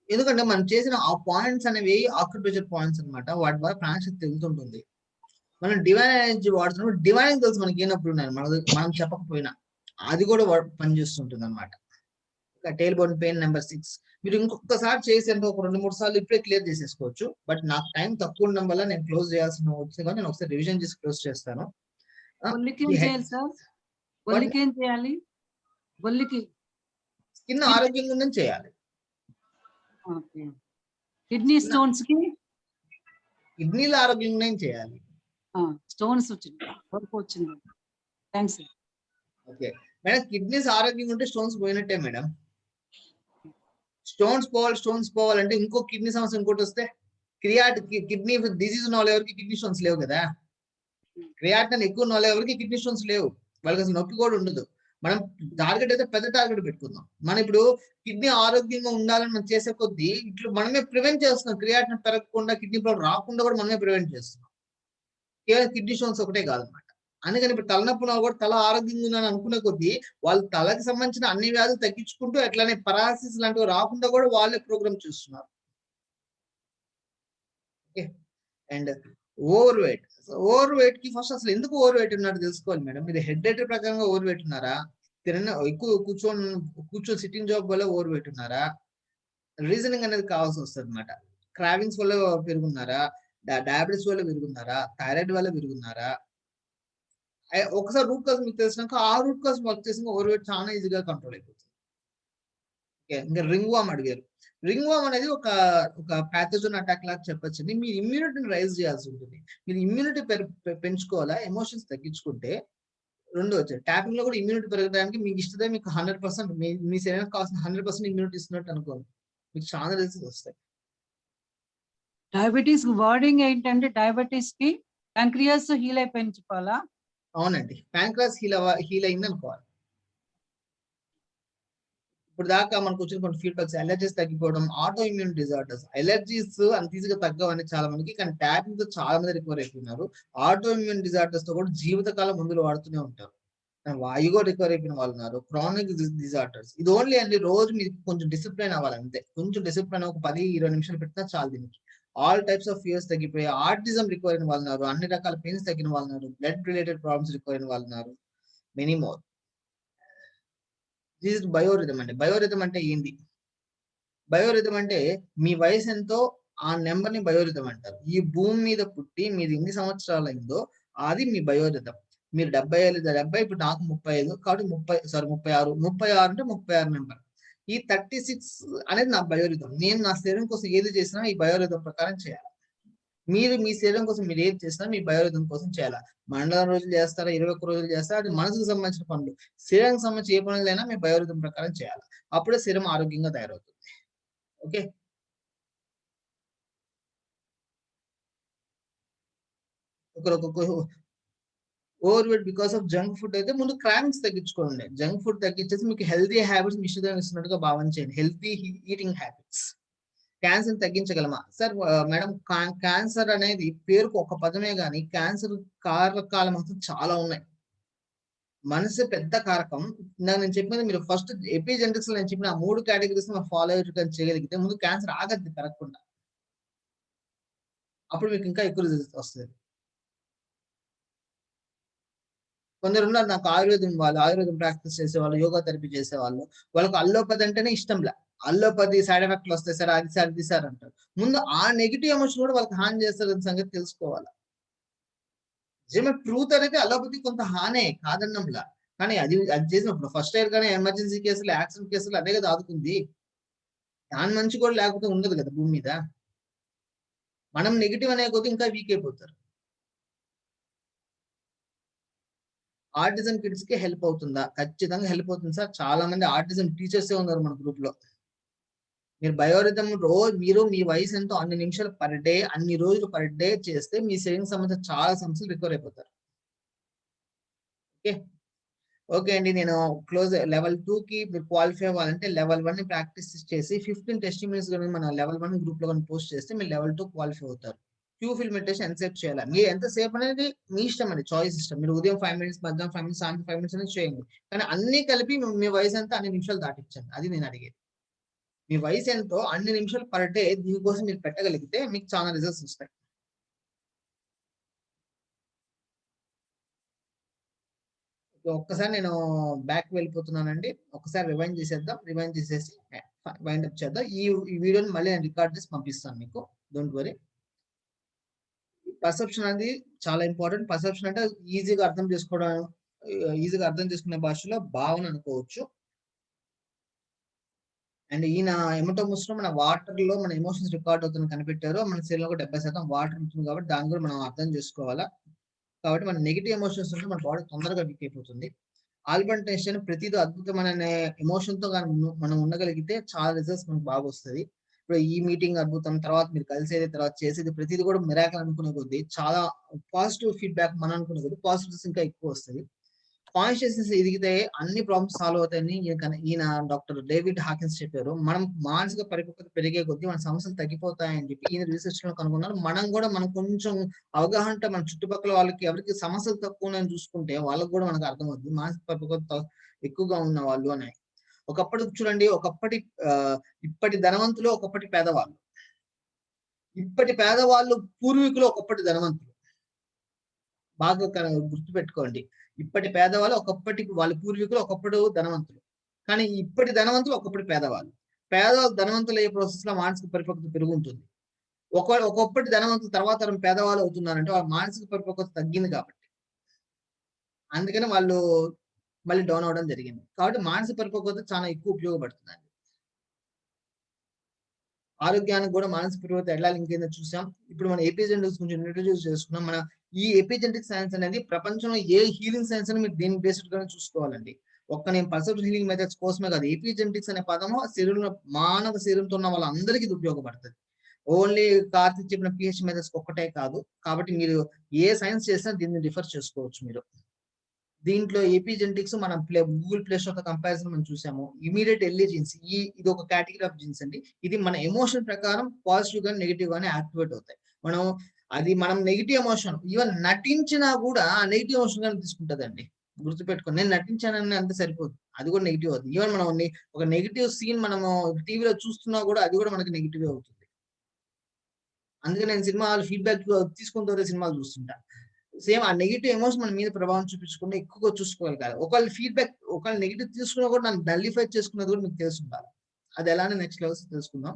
ఎందుకంటే మనం చేసిన ఆ పాయింట్స్ అనేవి ఆక్యుప్రెషర్ పాయింట్స్ అనమాట. వాటి ద్వారా ప్రాణశక్తి తెలుతుంటుంది. మనం డివైన్ ఎనర్జీ వాడుతున్నప్పుడు డివైన్ తెలుసు మనకి ఏనప్పుడు ఉన్నాయి, మనం చెప్పకపోయినా అది కూడా పనిచేస్తుంటుంది అనమాట. టైల్ బోన్ పెయిన్ నెంబర్ 6 మీరు ఇంకొకసారి చేసేందుకు ఒక 2-3 సార్లు ఇప్పుడే క్లియర్ చేసేసుకోవచ్చు. బట్ నాకు టైం తక్కువ ఉండడం వల్ల నేను క్లోజ్ చేయాల్సిన వచ్చింది కానీ నేను ఒకసారి రివిజన్ చేసి క్లోజ్ చేస్తాను. స్కిన్ ఆరోగ్యంగా ఉందని చేయాలి. కిడ్నీ స్టోన్స్ కి కిడ్నీలు ఆరోగ్యంగా చేయాలి. స్టోన్స్ వచ్చింది. థ్యాంక్స్. ఓకే మేడం, కిడ్నీస్ ఆరోగ్యంగా ఉంటే స్టోన్స్ పోయినట్టే మేడం. స్టోన్స్ పోవాలంటే ఇంకో కిడ్నీ సమస్య ఇంకోటి వస్తే కిడ్నీ డిసీజ్ ఉన్న వాళ్ళు ఎవరికి కిడ్నీ స్టోన్స్ లేవు కదా. క్రియాటిన్ ఎక్కువ ఉన్న వాళ్ళు ఎవరికి కిడ్నీ స్టోన్స్ లేవు. వాళ్ళకి అసలు నొప్పి కూడా ఉండదు. మనం టార్గెట్ అయితే పెద్ద టార్గెట్ పెట్టుకుందాం. మనం ఇప్పుడు కిడ్నీ ఆరోగ్యంగా ఉండాలని మనం చేసే కొద్దీ ఇట్లా మనమే ప్రివెంట్ చేస్తున్నాం. క్రియాటిన్ పెరగకుండా, కిడ్నీ ప్రాబ్లం రాకుండా కూడా మనమే ప్రివెంట్ చేస్తున్నాం. కేవలం కిడ్నీ స్టోన్స్ ఒకటే కాదనమాట. అందుకని ఇప్పుడు తలనొప్పి కూడా తల ఆరోగ్యంగా ఉందని అనుకునే కొద్దీ వాళ్ళు తలకి సంబంధించిన అన్ని వ్యాధులు తగ్గించుకుంటూ అట్లానే పరాసిస్ లాంటివి రాకుండా కూడా వాళ్ళే ప్రోగ్రామ్ చేస్తున్నారు. ఓకే. అండ్ ఓవర్ వెయిట్ కి ఫస్ట్ అసలు ఎందుకు ఓవర్ వెయిట్ ఉన్నారో తెలుసుకోవాలి మేడం. మీరు హెరిడిటరీ ప్రకారంగా ఓవర్ వెయిట్ ఉన్నారా, ఎక్కువ కూర్చొని సిట్టింగ్ జాబ్ వల్ల ఓవర్ వెయిట్ ఉన్నారా, రీజనింగ్ అనేది కావాల్సి వస్తుంది అనమాట. క్రావింగ్స్ వల్ల పెరుగున్నారా, డయాబెటీస్ వల్ల పెరుగున్నారా, థైరాయిడ్ వల్ల పెరుగున్నారా, ఒకసారి రూట్ కాజ్ మీకు తెలిసినాక ఆ రూట్ కాజ్ వర్క్ చేసిన ఓవర్ వెయిట్ చాలా ఈజీగా కంట్రోల్ అయిపోతుంది. ఇంకా రింగ్ వామ్ అడిగారు. రింగ్ వామ్ అనేది ఒక ప్యాథోజన్ అటాక్ లాగా చెప్పొచ్చండి. మీరు ఇమ్యూనిటీని రైజ్ చేయాల్సి ఉంటుంది. మీరు ఇమ్యూనిటీ పెంచుకోవాలా, ఎమోషన్స్ తగ్గించుకుంటే 2 వచ్చాయి. ట్యాపింగ్ లో కూడా ఇమ్యూనిటీ పెరగడానికి మీకు ఇష్టమే, మీకు 100% మీ శరీరానికి కావాల్సిన 100% ఇమ్యూనిటీ ఇస్తున్నట్టు అనుకోండి, మీకు చాలా రిజల్ట్స్ వస్తాయి. డయాబెటీస్ వర్డింగ్ ఏంటంటే డయాబెటీస్ కి ప్యాంక్రియాస్ హీల్ అయిపోయింది చెప్పాలా? అవునండి, ప్యాంక్రాస్ హీల్ అయింది అనుకోవాలి. ఇప్పుడు దాకా మనకు వచ్చిన కొన్ని ఫీడ్బ్యాక్స్, అలర్జీస్ తగ్గిపోవడం, ఆటో ఇమ్యూన్ డిజార్డర్స్. అలర్జీస్ అంత ఈజీగా తగ్గవని చాలా మందికి, కానీ ట్యాపింగ్ తో చాలా మంది రికవర్ అయిపోయినారు. ఆటో ఇమ్యూన్ డిజార్డర్స్ తో కూడా జీవితకాలం మందులు వాడుతూనే ఉంటారు. వాయుగో రికవర్ అయిపోయిన వాళ్ళు ఉన్నారు. Chronic disorders. ఇది ఓన్లీ అండి రోజు మీకు కొంచెం డిసిప్లైన్ అవ్వాలి అంతే. కొంచెం డిసిప్లైన్ ఒక 10-20 నిమిషాలు పెట్టినా చాలు దీనికి. ఆల్ టైప్స్ ఆఫ్ ఫియర్స్ తగ్గిపోయి, ఆర్టిజం రికవర్ అయిన వాళ్ళు ఉన్నారు, అన్ని రకాల పెయిన్స్ తగ్గిన వాళ్ళు ఉన్నారు, బ్లడ్ రిలేటెడ్ ప్రాబ్లమ్స్ రికవర్ అయిన వాళ్ళు ఉన్నారు, మెనీ మోర్. దిస్ ఇస్ బయోరిథం అండి. బయోరిథం అంటే ఏంది? బయోరిథం అంటే మీ వయసు ఎంతో ఆ నెంబర్ ని బయోరిథం అంటారు. ఈ భూమి మీద పుట్టి మీరు ఎన్ని సంవత్సరాలు అయిందో అది మీ బయోరిథం. మీరు 70 ఇప్పుడు నాకు 35 కాబట్టి 36 అంటే 36 నెంబర్. ఈ 36 అనేది నా బయోరిథం. నేను నా శరీరం కోసం ఏది చేసినా ఈ బయోరిథం ప్రకారం చేయాలి. మీరు మీ శరీరం కోసం మీరు ఏది చేసినా మీ బయోరిథం కోసం చేయాలి. మండలం రోజులు చేస్తారా, 21 రోజులు చేస్తారా, అది మనసుకు సంబంధించిన పనులు. శరీరానికి సంబంధించి ఏ పనులైనా మీ బయోరిథం ప్రకారం చేయాలి. అప్పుడే శరీరం ఆరోగ్యంగా తయారవుతుంది. Okay, over weight because of junk food అయితే ముందు క్రావింగ్స్ తగ్గించుకోండి. జంక్ ఫుడ్ తగ్గించేసి మీకు హెల్తీ హ్యాబిట్స్ మిశ్రితం ఇస్తున్నట్టుగా భావన చేయండి. Healthy eating habits. క్యాన్సర్ తగ్గించగలమా సార్? మేడం, క్యాన్సర్ అనేది పేరుకు ఒక పదమే కానీ క్యాన్సర్ కారకాలు మాత్రం చాలా ఉన్నాయి. మనసు పెద్ద కారకం. నేను చెప్పింది మీరు ఫస్ట్ ఎపిజెనెటిక్స్ నేను చెప్పిన 3 కేటగిరీస్ ఫాలో అయ్యేట్టుగా చేయగలిగితే ముందు క్యాన్సర్ ఆగద్ది పెరగకుండా. అప్పుడు మీకు ఇంకా ఎక్కువ రిజల్ట్స్ వస్తుంది. కొందరు ఉన్నారు నాకు ఆయుర్వేదం ప్రాక్టీస్ చేసేవాళ్ళు, యోగా థెరపీ చేసేవాళ్ళు, వాళ్ళకి అల్లోపతి అంటేనే ఇష్టంలే. అల్లోపతి సైడ్ ఎఫెక్ట్లు వస్తాయి సార్, అది సార్ ఇది సార్ అంటారు. ముందు ఆ నెగిటివ్ ఎమోషన్ కూడా వాళ్ళకి హాని చేస్తారని సంగతి తెలుసుకోవాలి. నిజమే, ట్రూత్ అనేది అల్లోపతి కొంత హానే కాదన్నంలా, కానీ అది చేసినప్పుడు ఫస్ట్ ఇయర్ కానీ ఎమర్జెన్సీ కేసులు, యాక్సిడెంట్ కేసులు అదే కదా ఆదుకుంది. దాని మంచి కూడా లేకపోతే ఉండదు కదా భూమి మీద. మనం నెగిటివ్ అనే కొద్ది ఇంకా వీక్ అయిపోతారు. ఆర్టిజం కిడ్స్ కి హెల్ప్ అవుతుందా? ఖచ్చితంగా హెల్ప్ అవుతుంది సార్. చాలా మంది ఆర్టిజం టీచర్సే ఉన్నారు మన గ్రూప్ లో. మీరు బయోరిథం మీరు మీ వయసు ఎంతో అన్ని నిమిషాలు పర్ డే, అన్ని రోజులు పర్ డే చేస్తే మీ శరీరం సంబంధించిన చాలా సమస్యలు రికవర్ అయిపోతారు. ఓకే, ఓకే అండి. నేను క్లోజ్ లెవెల్ 2 కి మీరు క్వాలిఫై అవ్వాలంటే లెవెల్ 1 ని ప్రాక్టీస్ చేసి 15 టెస్టిమనీస్ మన లెవెల్ 1 గ్రూప్ లో పోస్ట్ చేస్తే మీరు లెవెల్ 2 క్వాలిఫై అవుతారు. క్యూ ఫిల్మెంటేషన్ ఎంతసేపు చేయాలి? మీరు ఎంతసేపు అనేది మీ ఇష్టం అండి, చాయిస్ ఇష్టం. మీరు ఉదయం 5 మినిట్స్, మధ్యాహ్నం 5 మినిట్స్, సాయంత్రం 5 మినిట్స్ అనేది చేయండి. కానీ అన్ని కలిపి మీ వయసు ఎంత అన్ని నిమిషాలు దాటించండి. అది నేను అడిగేది. మీ వయసు ఎంతో అన్ని నిమిషాలు పర్ డే దీనికోసం మీరు పెట్టగలిగితే మీకు చాలా రిజల్ట్స్ వస్తాయి. ఒక్కసారి నేను బ్యాక్ వెళ్ళిపోతున్నానండి. ఒక్కసారి రివైండ్ చేసేద్దాం. రివైండ్ చేసేసి వైండ్ అప్ చేద్దాం. ఈ వీడియోని మళ్ళీ నేను రికార్డ్ చేసి పంపిస్తాను మీకు. Don't worry. పర్సెప్షన్ అనేది చాలా ఇంపార్టెంట్. పర్సెప్షన్ అంటే ఈజీగా అర్థం చేసుకునే భాషలో భావన అనుకోవచ్చు. అండ్ ఈయన ఎమటోమస్ లో మన వాటర్ లో మన ఎమోషన్స్ రికార్డ్ అవుతుంది కనిపెట్టారు. మన శరీరంలో కూడా 70% వాటర్ ఉంటుంది కాబట్టి దాన్ని కూడా మనం అర్థం చేసుకోవాలా. కాబట్టి మన నెగిటివ్ ఎమోషన్స్ ఉంటే మన బాడీ తొందరగా వీక్ అయిపోతుంది. ఆల్బర్ట్ ఐన్స్టైన్ ప్రతిదీ అద్భుతమైన ఎమోషన్ తో మనం ఉండగలిగితే చాలా రిజల్ట్స్ మనకు బాగా వస్తుంది. ఇప్పుడు ఈ మీటింగ్ అద్భుతం, తర్వాత మీరు కలిసేది, తర్వాత చేసేది ప్రతిదీ కూడా మిరాకిల్ అనుకునే కొద్దీ చాలా పాజిటివ్ ఫీడ్బ్యాక్ మనం అనుకునే కొద్దీ పాజిటివ్స్ ఇంకా ఎక్కువ వస్తుంది. కాన్షియస్నెస్ ఎదిగితే అన్ని ప్రాబ్లమ్స్ సాల్వ్ అవుతాయని ఈయన డాక్టర్ డేవిడ్ హాకిన్స్ చెప్పారు. మనం మానసిక పరిపక్వత పెరిగే కొద్దీ మన సమస్యలు తగ్గిపోతాయని చెప్పి ఈయన రీసెర్చ్ లో కనుగొన్నారు. మనం కొంచెం అవగాహన ఉంటే మన చుట్టుపక్కల వాళ్ళకి ఎవరికి సమస్యలు తక్కువ చూసుకుంటే వాళ్ళకి కూడా మనకు అర్థమవుతుంది మానసిక పరిపక్వత ఎక్కువగా ఉన్న వాళ్ళు అని. ఒకప్పుడు చూడండి, ఇప్పటి ధనవంతులు, ఒకప్పటి పేదవాళ్ళు. ఇప్పటి పేదవాళ్ళు పూర్వీకులు, ఒకప్పటి ధనవంతులు. బాగా గుర్తుపెట్టుకోండి. ఇప్పటి పేదవాళ్ళు ఒకప్పటి వాళ్ళ పూర్వీకులు, ఒకప్పుడు ధనవంతులు. కానీ ఇప్పటి ధనవంతులు, ఒకప్పటి పేదవాళ్ళు. పేదవాళ్ళు ధనవంతులు అయ్యే ప్రాసెస్ లో మానసిక పరిపక్వత పెరుగుతుంది. ఒకప్పటి ధనవంతులు తర్వాత పేదవాళ్ళు అవుతున్నారంటే వాళ్ళ మానసిక పరిపక్వత తగ్గింది కాబట్టి. అందుకని వాళ్ళు మళ్ళీ డౌన్ అవడం జరిగింది. కాబట్టి మానసిక పరిపక్వత చాలా ఎక్కువ ఉపయోగపడుతుంది. ఆరోగ్యానికి కూడా మానసిక పరిపక్వత ఎలా లింక్ అయిందో చూసాం. ఇప్పుడు మనం ఎపిజెనెటిక్స్ గురించి ఇంట్రడ్యూస్ చేసుకున్నాం. మన ఈ ఎపిజెనెటిక్ సైన్స్ అనేది ప్రపంచంలో ఏ హీలింగ్ సైన్స్ అని మీరు దీని బేస్డ్ గానే చూసుకోవాలండి. నేను పర్సెప్షన్ హీలింగ్ మెథడ్స్ కోసమే కాదు, ఎపిజెనెటిక్స్ అనే పదము శరీరంలో మానవ శరీరంతో ఉన్న వాళ్ళందరికీ ఇది ఉపయోగపడుతుంది. ఓన్లీ కార్తీక్ చెప్పిన పిహెచ్ మెథడ్స్ ఒక్కటే కాదు. కాబట్టి మీరు ఏ సైన్స్ చేసినా దీన్ని రిఫర్ చేసుకోవచ్చు మీరు. దీంట్లో ఏపీజెనెటిక్స్ మనం గూగుల్ ప్లే స్టోర్ కంపారిజన్ మనం చూసాము. ఇమీడియట్ ఎల్ఏ జీన్స్ ఇది ఒక కేటగిరీ ఆఫ్ జీన్స్ అండి. ఇది మన ఎమోషన్ ప్రకారం పాజిటివ్ గానీ నెగిటివ్ గానీ యాక్టివేట్ అవుతాయి. మనం నెగిటివ్ ఎమోషన్ ఈవెన్ నటించినా కూడా ఆ నెగిటివ్ ఎమోషన్ గానీ తీసుకుంటదండి. గుర్తుపెట్టుకోండి, నేను నటించానని అంత సరిపోదు, అది కూడా నెగిటివ్ అవుతుంది. ఈవెన్ మనం ఒక నెగిటివ్ సీన్ మనము టీవీలో చూస్తున్నా కూడా అది కూడా మనకి నెగిటివ్ అవుతుంది. అందుకే నేను సినిమాలు ఫీడ్బ్యాక్ తీసుకున్న సినిమాలు చూస్తుంటా. సేమ్ ఆ నెగిటివ్ ఎమోషన్ మన మీద ప్రభావం చూపించకుండా ఎక్కువగా చూసుకోగలగాలి. ఒకవేళ నెగిటివ్ తీసుకున్నా కూడా నన్ను నల్లిఫై చేసుకున్నది కూడా మీకు తెలుసుండాలి. అది ఎలానే నెక్స్ట్ లెవెల్స్ తెలుసుకుందాం.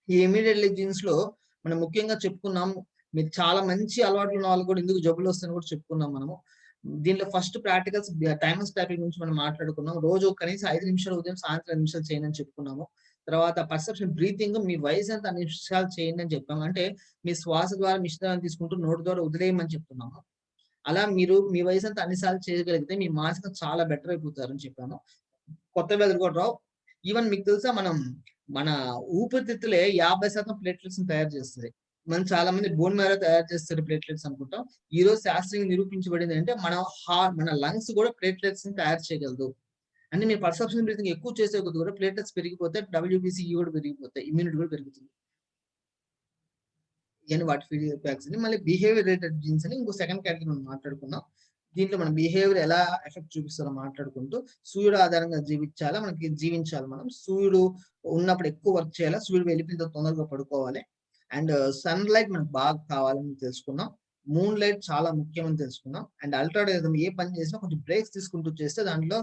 ఈ ఇమీడియట్లీ జీన్స్ లో మనం ముఖ్యంగా చెప్పుకున్నాం, మీరు చాలా మంచి అలవాట్లు ఉన్న వాళ్ళు కూడా ఎందుకు జబ్బులు వస్తాయని కూడా చెప్పుకున్నాం మనము. దీంట్లో ఫస్ట్ ప్రాక్టికల్స్ టైమర్స్ టాపిక్ గురించి మనం మాట్లాడుకున్నాం. రోజు కనీసం 5 నిమిషాలు ఉదయం, సాయంత్రం 5 నిమిషాలు చేయండి అని చెప్పుకున్నాము. తర్వాత పర్సెప్షన్ బ్రీతింగ్, మీ వయసు ఎంత 5 నిమిషాలు చేయండి అని చెప్పాము. అంటే మీ శ్వాస ద్వారా మిశ్రమాన్ని తీసుకుంటూ నోటి ద్వారా వదిలేయమని చెప్తున్నాము. అలా మీరు మీ వయసు అంతా అన్నిసార్లు చేయగలిగితే మీ మానసికం చాలా బెటర్ అయిపోతారని చెప్పాను. కొత్త వ్యాధులు కూడా రావు. ఈవెన్ మీకు తెలుసా, మన ఊపిరితిత్తులే 50% ప్లేట్లెట్స్ తయారు చేస్తుంది. మనం చాలా మంది బోన్ మ్యారో తయారు చేస్తారు ప్లేట్లెట్స్ అనుకుంటాం. ఈ రోజు శాస్త్రీయంగా నిరూపించబడింది అంటే మన లంగ్స్ కూడా ప్లేట్లెట్స్ ని తయారు చేయగలదు. అంటే మీరు పర్సెప్షన్ బ్రీతింగ్ ఎక్కువ చేసే కొద్ది కూడా ప్లేట్లెట్స్ పెరిగిపోతే WBC కూడా పెరిగిపోతాయి, ఇమ్యూనిటీ కూడా పెరుగుతుంది. ఇవన్నీ వాటి ఫీడ్బ్యాక్స్ అని. మళ్ళీ బిహేవియర్ రిలేటెడ్ జీన్స్ అని ఇంకో సెకండ్ కేటగిరీ మనం మాట్లాడుకున్నాం. దీంట్లో మన బిహేవియర్ ఎలా ఎఫెక్ట్ చూపిస్తారో మాట్లాడుకుంటూ, సూర్యుడు ఆధారంగా జీవించాలి మనం. సూర్యుడు ఉన్నప్పుడు ఎక్కువ వర్క్ చేయాలి, సూర్యుడు వెళ్ళిపోయిన తొందరగా పడుకోవాలి. అండ్ సన్ లైట్ మనకు బాగా కావాలని తెలుసుకున్నాం. మూన్ లైట్ చాలా ముఖ్యమని తెలుసుకున్నాం. అండ్ అల్ట్రావైలెట్ ఏ పని చేసినా కొంచెం బ్రేక్స్ తీసుకుంటూ చేస్తే దాంట్లో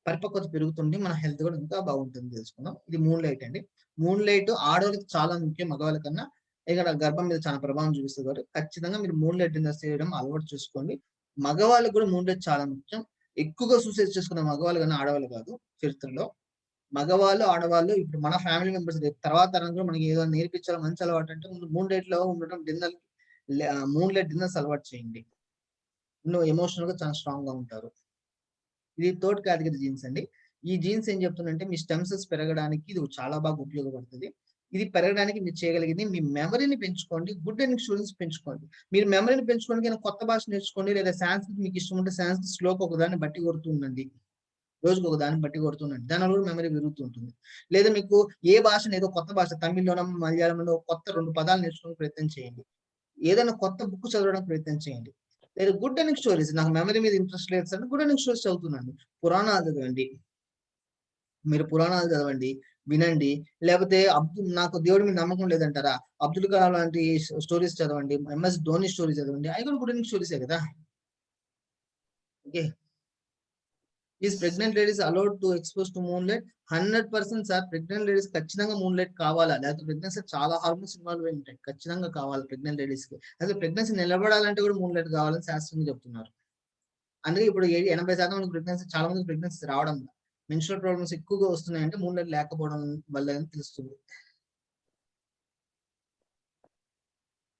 పరిపక్వత పెరుగుతుంది, మన హెల్త్ కూడా ఇంకా బాగుంటుంది తెలుసుకున్నాం. ఇది మూన్ లైట్ అండి. మూన్ లైట్ ఆడవాళ్ళకి చాలా ముఖ్యం, మగవాళ్ళ కన్నా. ఇక్కడ గర్భం మీద చాలా ప్రభావం చూపిస్తుంది కాబట్టి ఖచ్చితంగా మీరు మూన్ లైట్ డిన్నర్ చేయడం అలవాటు చేసుకోండి. మగవాళ్ళకి కూడా మూన్ లైట్ చాలా ముఖ్యం. ఎక్కువగా సూసైడ్ చేసుకున్న మగవాళ్ళు కానీ ఆడవాళ్ళు కాదు చరిత్రలో. మగవాళ్ళు, ఆడవాళ్ళు ఇప్పుడు మన ఫ్యామిలీ మెంబర్స్ తర్వాత తరంలో మనకి ఏదో నేర్పించాలి మంచి అలవాటు అంటే ముందు మూన్ లైట్ లో ఉండటం, మూన్ లైట్ డిన్నర్స్ అలవాటు చేయండి. ఎమోషనల్ గా చాలా స్ట్రాంగ్ గా ఉంటారు. ఇది థర్డ్ కేటగిరీ జీన్స్ అండి. ఈ జీన్స్ ఏం చెప్తుందంటే మీ స్టెమ్ సెల్స్ పెరగడానికి ఇది చాలా బాగా ఉపయోగపడుతుంది. ఇది పెరగడానికి మీరు చేయగలిగింది మీ మెమరీని పెంచుకోండి, గుడ్ అండ్ స్టూడెంట్స్ పెంచుకోండి. మీరు మెమరీని పెంచుకోవడానికి కొత్త భాష నేర్చుకోండి, లేదా సాంస్క్రిట్ మీకు ఇష్టం ఉంటే సాంస్క్రిట్ శ్లోక ఒకదాన్ని బట్టి కొడుతుండండి, రోజుకు ఒక దాన్ని బట్టి కొడుతుండండి, దానివల్ల కూడా మెమరీ పెరుగుతుంటుంది. లేదా మీకు ఏ భాష ఏదో కొత్త భాష, తమిళ్లోనో మలయాళంలో కొత్త 2 పదాలు నేర్చుకోవడానికి ప్రయత్నం చేయండి. ఏదైనా కొత్త బుక్ చదవడానికి ప్రయత్నం చేయండి. లేదా గుడ్ అండ్ స్టోరీస్, నాకు మెమరీ మీద ఇంట్రెస్ట్ లేదు అంటే గుడ్ అండ్ స్టోరీస్ చదువుతున్నాను. పురాణాలు చదవండి, మీరు పురాణాలు చదవండి, వినండి. లేకపోతే నాకు దేవుడి మీద నమ్మకం లేదంటారా, అబ్దుల్ కలాం లాంటి స్టోరీస్ చదవండి, MS ధోని స్టోరీస్ చదవండి, అవి కూడా గుడ్ స్టోరీసే కదా. Okay, is pregnant ladies allowed to expose to moon light? 100% sir. Pregnant ladies ఖచ్చితంగా మూన్ లైట్ కావాలా, లేకపోతే ప్రెగ్నెన్సీ చాలా హార్మోన్స్ ఇన్వాల్వ్ అయి ఉంటాయి, ఖచ్చితంగా కావాలి ప్రెగ్నెంట్ లేడీస్ కి. అసలు ప్రెగ్నెన్సీ నిలబడాలంటే కూడా మూన్ లైట్ కావాలని శాస్త్రంగా చెప్తున్నారు. అందుకే ఇప్పుడు 80% ప్రెగ్నెన్సీ, చాలా మంది ప్రెగ్నెన్సీ రావడం, మెన్స్ట్రువల్ ప్రాబ్లమ్స్ ఎక్కువగా వస్తున్నాయంటే మూన్ లైట్ లేకపోవడం వల్ల అని తెలుస్తుంది.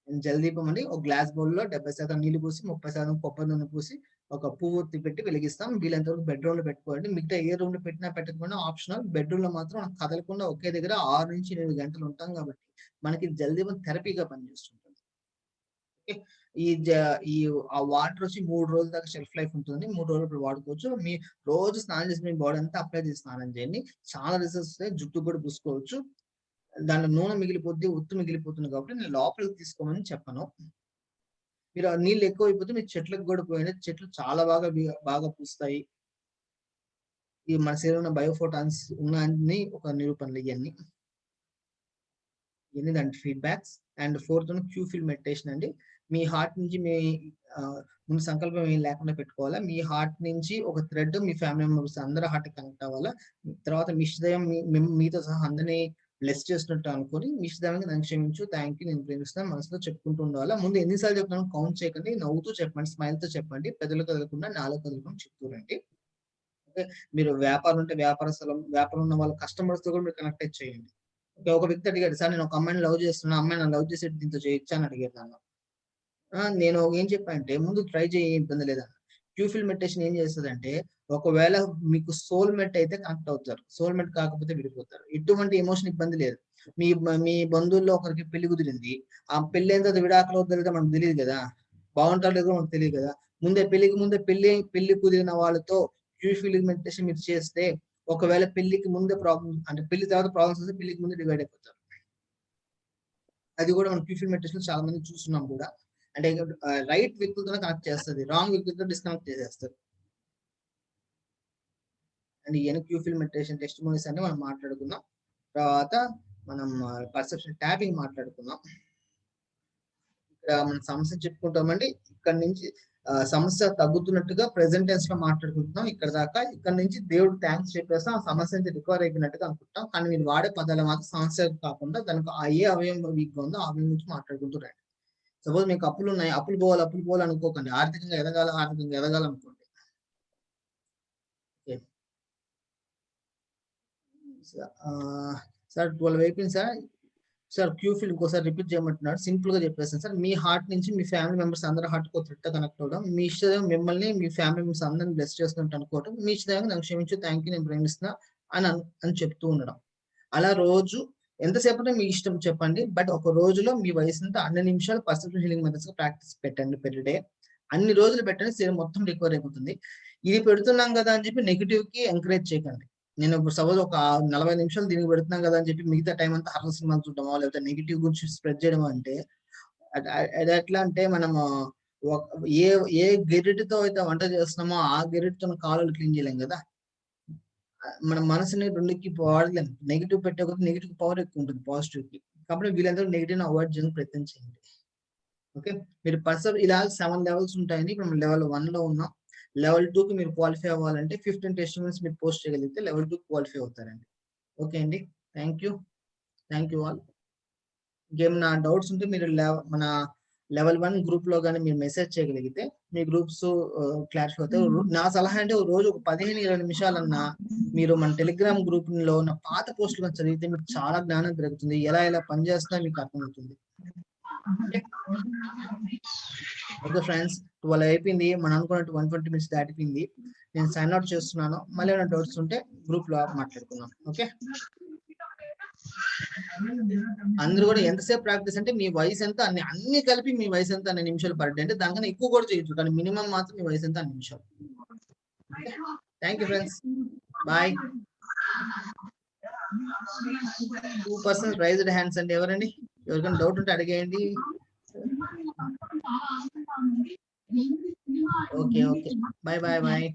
జలదీపం అండి, ఒక గ్లాస్ బౌల్ లో 70% నీళ్లు పోసి 30% కొబ్బరి నూనె పోసి ఒక పువ్వు పెట్టి వెలిగిస్తాం. వీళ్ళంత వరకు బెడ్రూమ్ లో పెట్టుకోండి. మిగతా ఏ రూమ్ లో పెట్టినా పెట్టకపోయినా ఆప్షనల్. బెడ్రూమ్ లో మాత్రం మనం కదలకుండా ఒకే దగ్గర 6 నుంచి 8 గంటలు ఉంటాం కాబట్టి మనకి జలదీపం థెరపీగా పనిచేస్తుంటుంది. ఈ ఆ వాటర్ వచ్చి 3 రోజుల దాకా షెల్ఫ్ లైఫ్ ఉంటుంది. 3 రోజులు వాడుకోవచ్చు. మీ రోజు స్నానం చేసి మీ బాడీ అంతా అప్లై చేసి స్నానం చేయండి, చాలా రిజల్ట్స్ వస్తాయి. జుట్టు కూడా పూసుకోవచ్చు. దాంట్లో నూనె మిగిలిపోద్ది, ఒత్తు మిగిలిపోతుంది కాబట్టి నేను లోపలికి తీసుకోమని చెప్పను. మీరు ఆ నీళ్ళు ఎక్కువ అయిపోతే మీరు చెట్లకు కూడా పోయినా చెట్లు చాలా బాగా పూస్తాయి. ఈ మన శరీరంలో బయోఫోటాన్స్ ఉన్నాయని ఒక నిరూపణలు ఇవన్నీ దాంట్లో ఫీడ్బ్యాక్స్. అండ్ 4th క్యూఫిల్ మెడిటేషన్ అండి. మీ హార్ట్ నుంచి మీ ముందు సంకల్పం ఏం లేకుండా పెట్టుకోవాలా. మీ హార్ట్ నుంచి ఒక థ్రెడ్ మీ ఫ్యామిలీ మెంబర్స్ అందరూ హార్ట్ కనెక్ట్ అవ్వాలా. తర్వాత మీ హృదయం మీతో సహా అందరినీ బ్లెస్ చేస్తున్నట్టు అనుకుని మీ హృదయానికి నన్ను క్షమించు, థ్యాంక్ యూ, నేను ప్రేమిస్తాను మనసులో చెప్పుకుంటూ ఉండాలా. ముందు ఎన్నిసార్లు చెప్తాను కౌంట్ చేయకండి, నవ్వుతూ చెప్పండి, స్మైల్ తో చెప్పండి, పెదలు కదలకుండా నాలుగు కదలకుండా చెప్తూ రండి. మీరు వ్యాపారం ఉంటే వ్యాపారం ఉన్న వాళ్ళ కస్టమర్స్ తో కూడా మీరు కనెక్ట్ చేయండి. ఒక వ్యక్తి అడిగాడు, సార్ నేను ఒక అమ్మాయిని లవ్ చేస్తున్నా, అమ్మాయి నన్ను లవ్ చేసేది దీంతో చేయొచ్చా అని అడిగాడు నన్ను. నేను ఏం చెప్పానంటే ముందు ట్రై చేయ, ఇబ్బంది లేదా. క్యూఫిల్ మెడిటేషన్ ఏం చేస్తుందంటే ఒకవేళ మీకు సోల్మేట్ అయితే కనెక్ట్ అవుతారు, సోల్మేట్ కాకపోతే విడిపోతారు. ఎటువంటి ఎమోషన్ ఇబ్బంది లేదు. మీ బంధువుల్లో ఒకరికి పెళ్లి కుదిరింది, ఆ పెళ్లి ఎంత విడాకులు అవుతుందో మనకు తెలియదు కదా, బాగుంటారు లేదో మనకు తెలియదు కదా. ముందే పెళ్లి కుదిరిన వాళ్ళతో క్యూఫిల్ మెడిటేషన్ మీరు చేస్తే, ఒకవేళ పెళ్లికి ముందే ప్రాబ్లమ్ అంటే పెళ్లి తర్వాత ప్రాబ్లమ్స్ వస్తే పెళ్లికి ముందే డివైడ్ అయిపోతారు. అది కూడా మనం క్యూఫిల్ మెడిటేషన్ చాలా మంది చూస్తున్నాం కూడా. అంటే రైట్ వ్యక్తులతో కనెక్ట్ చేస్తుంది, రాంగ్ వ్యక్తులతో డిస్కనెక్ట్ చేసేస్తారు. అండ్ ఈయన క్యూఫిల్ మెడిటేషన్ టెస్టిమోనీస్ అని మనం మాట్లాడుకుందాం. తర్వాత మనం పర్సెప్షన్ ట్యాపింగ్ మాట్లాడుకుందాం. ఇక్కడ మనం సమస్య చెప్పుకుంటామండి. ఇక్కడ నుంచి సమస్య తగ్గుతున్నట్టుగా ప్రెసెంట్ టెన్స్ లో మాట్లాడుకుంటున్నాం ఇక్కడ దాకా. ఇక్కడ నుంచి దేవుడు థ్యాంక్స్ చెప్పేస్తాం, ఆ సమస్య నుంచి రికవర్ అయిపోయినట్టుగా అనుకుంటాం. కానీ మీరు వాడే పదాలు మాత్రం సమస్య కాకుండా దానికి ఏ అవయం వీక్ గా ఉందో ఆ అవయం నుంచి మాట్లాడుకుంటూ రండి. సపోజ్ మీకు అప్పులు ఉన్నాయి, అప్పులు పోవాలి అనుకోకండి. ఆర్థికంగా ఎదగాలనుకోండి. సార్ 12 అయిపోయింది సార్ క్యూఫిల్ ఇంకోసారి రిపీట్ చేయమంటున్నాడు. సింపుల్ గా చెప్పేస్తాను సార్. మీ హార్ట్ నుంచి మీ ఫ్యామిలీ మెంబర్స్ అందరూ హార్ట్ కు త్రిట్ట కనెక్ట్ అవడం, మీ ఇష్టం మిమ్మల్ని మీ ఫ్యామిలీ మెంబర్స్ అందరిని బ్లెస్ చేస్తున్నట్టు అనుకోవడం, మీ ఇష్టంగా నాకు క్షమించు, థ్యాంక్ యూ, నేను ప్రేమిస్తున్నా అని చెప్తూ ఉండడం. అలా రోజు ఎంతసేపు మీ ఇష్టం చెప్పండి, బట్ ఒక రోజులో మీ వయసుంతా అన్ని నిమిషాలు పర్సెప్షన్ హీలింగ్ మెథడ్స్ ప్రాక్టీస్ పెట్టండి పెర్ డే. అన్ని రోజులు పెట్టండి, శరీరం మొత్తం రికవర్ అయిపోతుంది. ఇది పెడుతున్నాం కదా అని చెప్పి నెగిటివ్ కి ఎంకరేజ్ చేయకండి. నేను ఇప్పుడు సపోజ్ ఒక 40 నిమిషాలు దీనికి పెడుతున్నాం కదా అని చెప్పి మిగతా టైం అంతా హర్రర్ సినిమాలు చూడడమో లేకపోతే నెగిటివ్ గురించి స్ప్రెడ్ చేయడం అంటే అది ఎట్లా అంటే మనము ఏ గెరిటితో అయితే వంట చేస్తున్నామో ఆ గెరిటితో కాలువలు క్లీన్ చేయలేం కదా. మన మనసుని రెండుకి వాడలేం. నెగిటివ్ పెట్టే కొద్ది నెగిటివ్ పవర్ ఎక్కువ ఉంటుంది పాజిటివ్ కి. కాబట్టి వీళ్ళందరూ నెగిటివ్ అవాయిడ్ చేయడానికి ప్రయత్నం చేయండి. ఓకే, మీరు ఇలా 7 లెవెల్స్ ఉంటాయండి. ఇప్పుడు మనం లెవెల్ 1 లో ఉన్నాం. లెవెల్ 2 కి మీరు క్వాలిఫై అవ్వాలంటే 15 టెస్టిమోనీస్ మీరు పోస్ట్ చేయగలిగితే లెవెల్ 2 క్వాలిఫై అవుతారండి. ఓకే అండి, థ్యాంక్ యూ ఆల్. ఇంకేమైనా డౌట్స్ ఉంటే మీరు మన లెవెల్ 1 గ్రూప్ లో కానీ మీరు మెసేజ్ చేయగలిగితే మీ గ్రూప్స్ క్లారిఫై అవుతాయి. నా సలహా అంటే రోజు ఒక 15-20 నిమిషాలన్నా మీరు మన టెలిగ్రామ్ గ్రూప్ లో ఉన్న పాత పోస్టులు చదివితే మీకు చాలా జ్ఞానం పెరుగుతుంది. ఎలా పనిచేస్తుందో మీకు అర్థమవుతుంది. ఓకే ఫ్రెండ్స్, 12 అయిపోయింది. మనం అనుకున్నట్టు 120 మినిట్స్ దాటిపోయింది. నేను సైన్ అవుట్ చేస్తున్నాను. మళ్ళీ ఏమైనా డౌట్స్ ఉంటే గ్రూప్ లో మాట్లాడుకుందాం. ఓకే, అందరూ కూడా ఎంతసేపు ప్రాక్టీస్ అంటే మీ వయసు ఎంత అన్ని కలిపి మీ వయసు ఎంత అన్ని నిమిషాలు పర్ డే. అంటే దానికన్నా ఎక్కువ కూడా చేయొచ్చు, కానీ మినిమం మాత్రం మీ వయసు ఎంత అన్ని నిమిషాలు. Thank you friends, bye. 2% raised hands అండి. ఎవరండి? ఎవరికైనా డౌట్ ఉంటే అడిగేయండి. Okay, bye.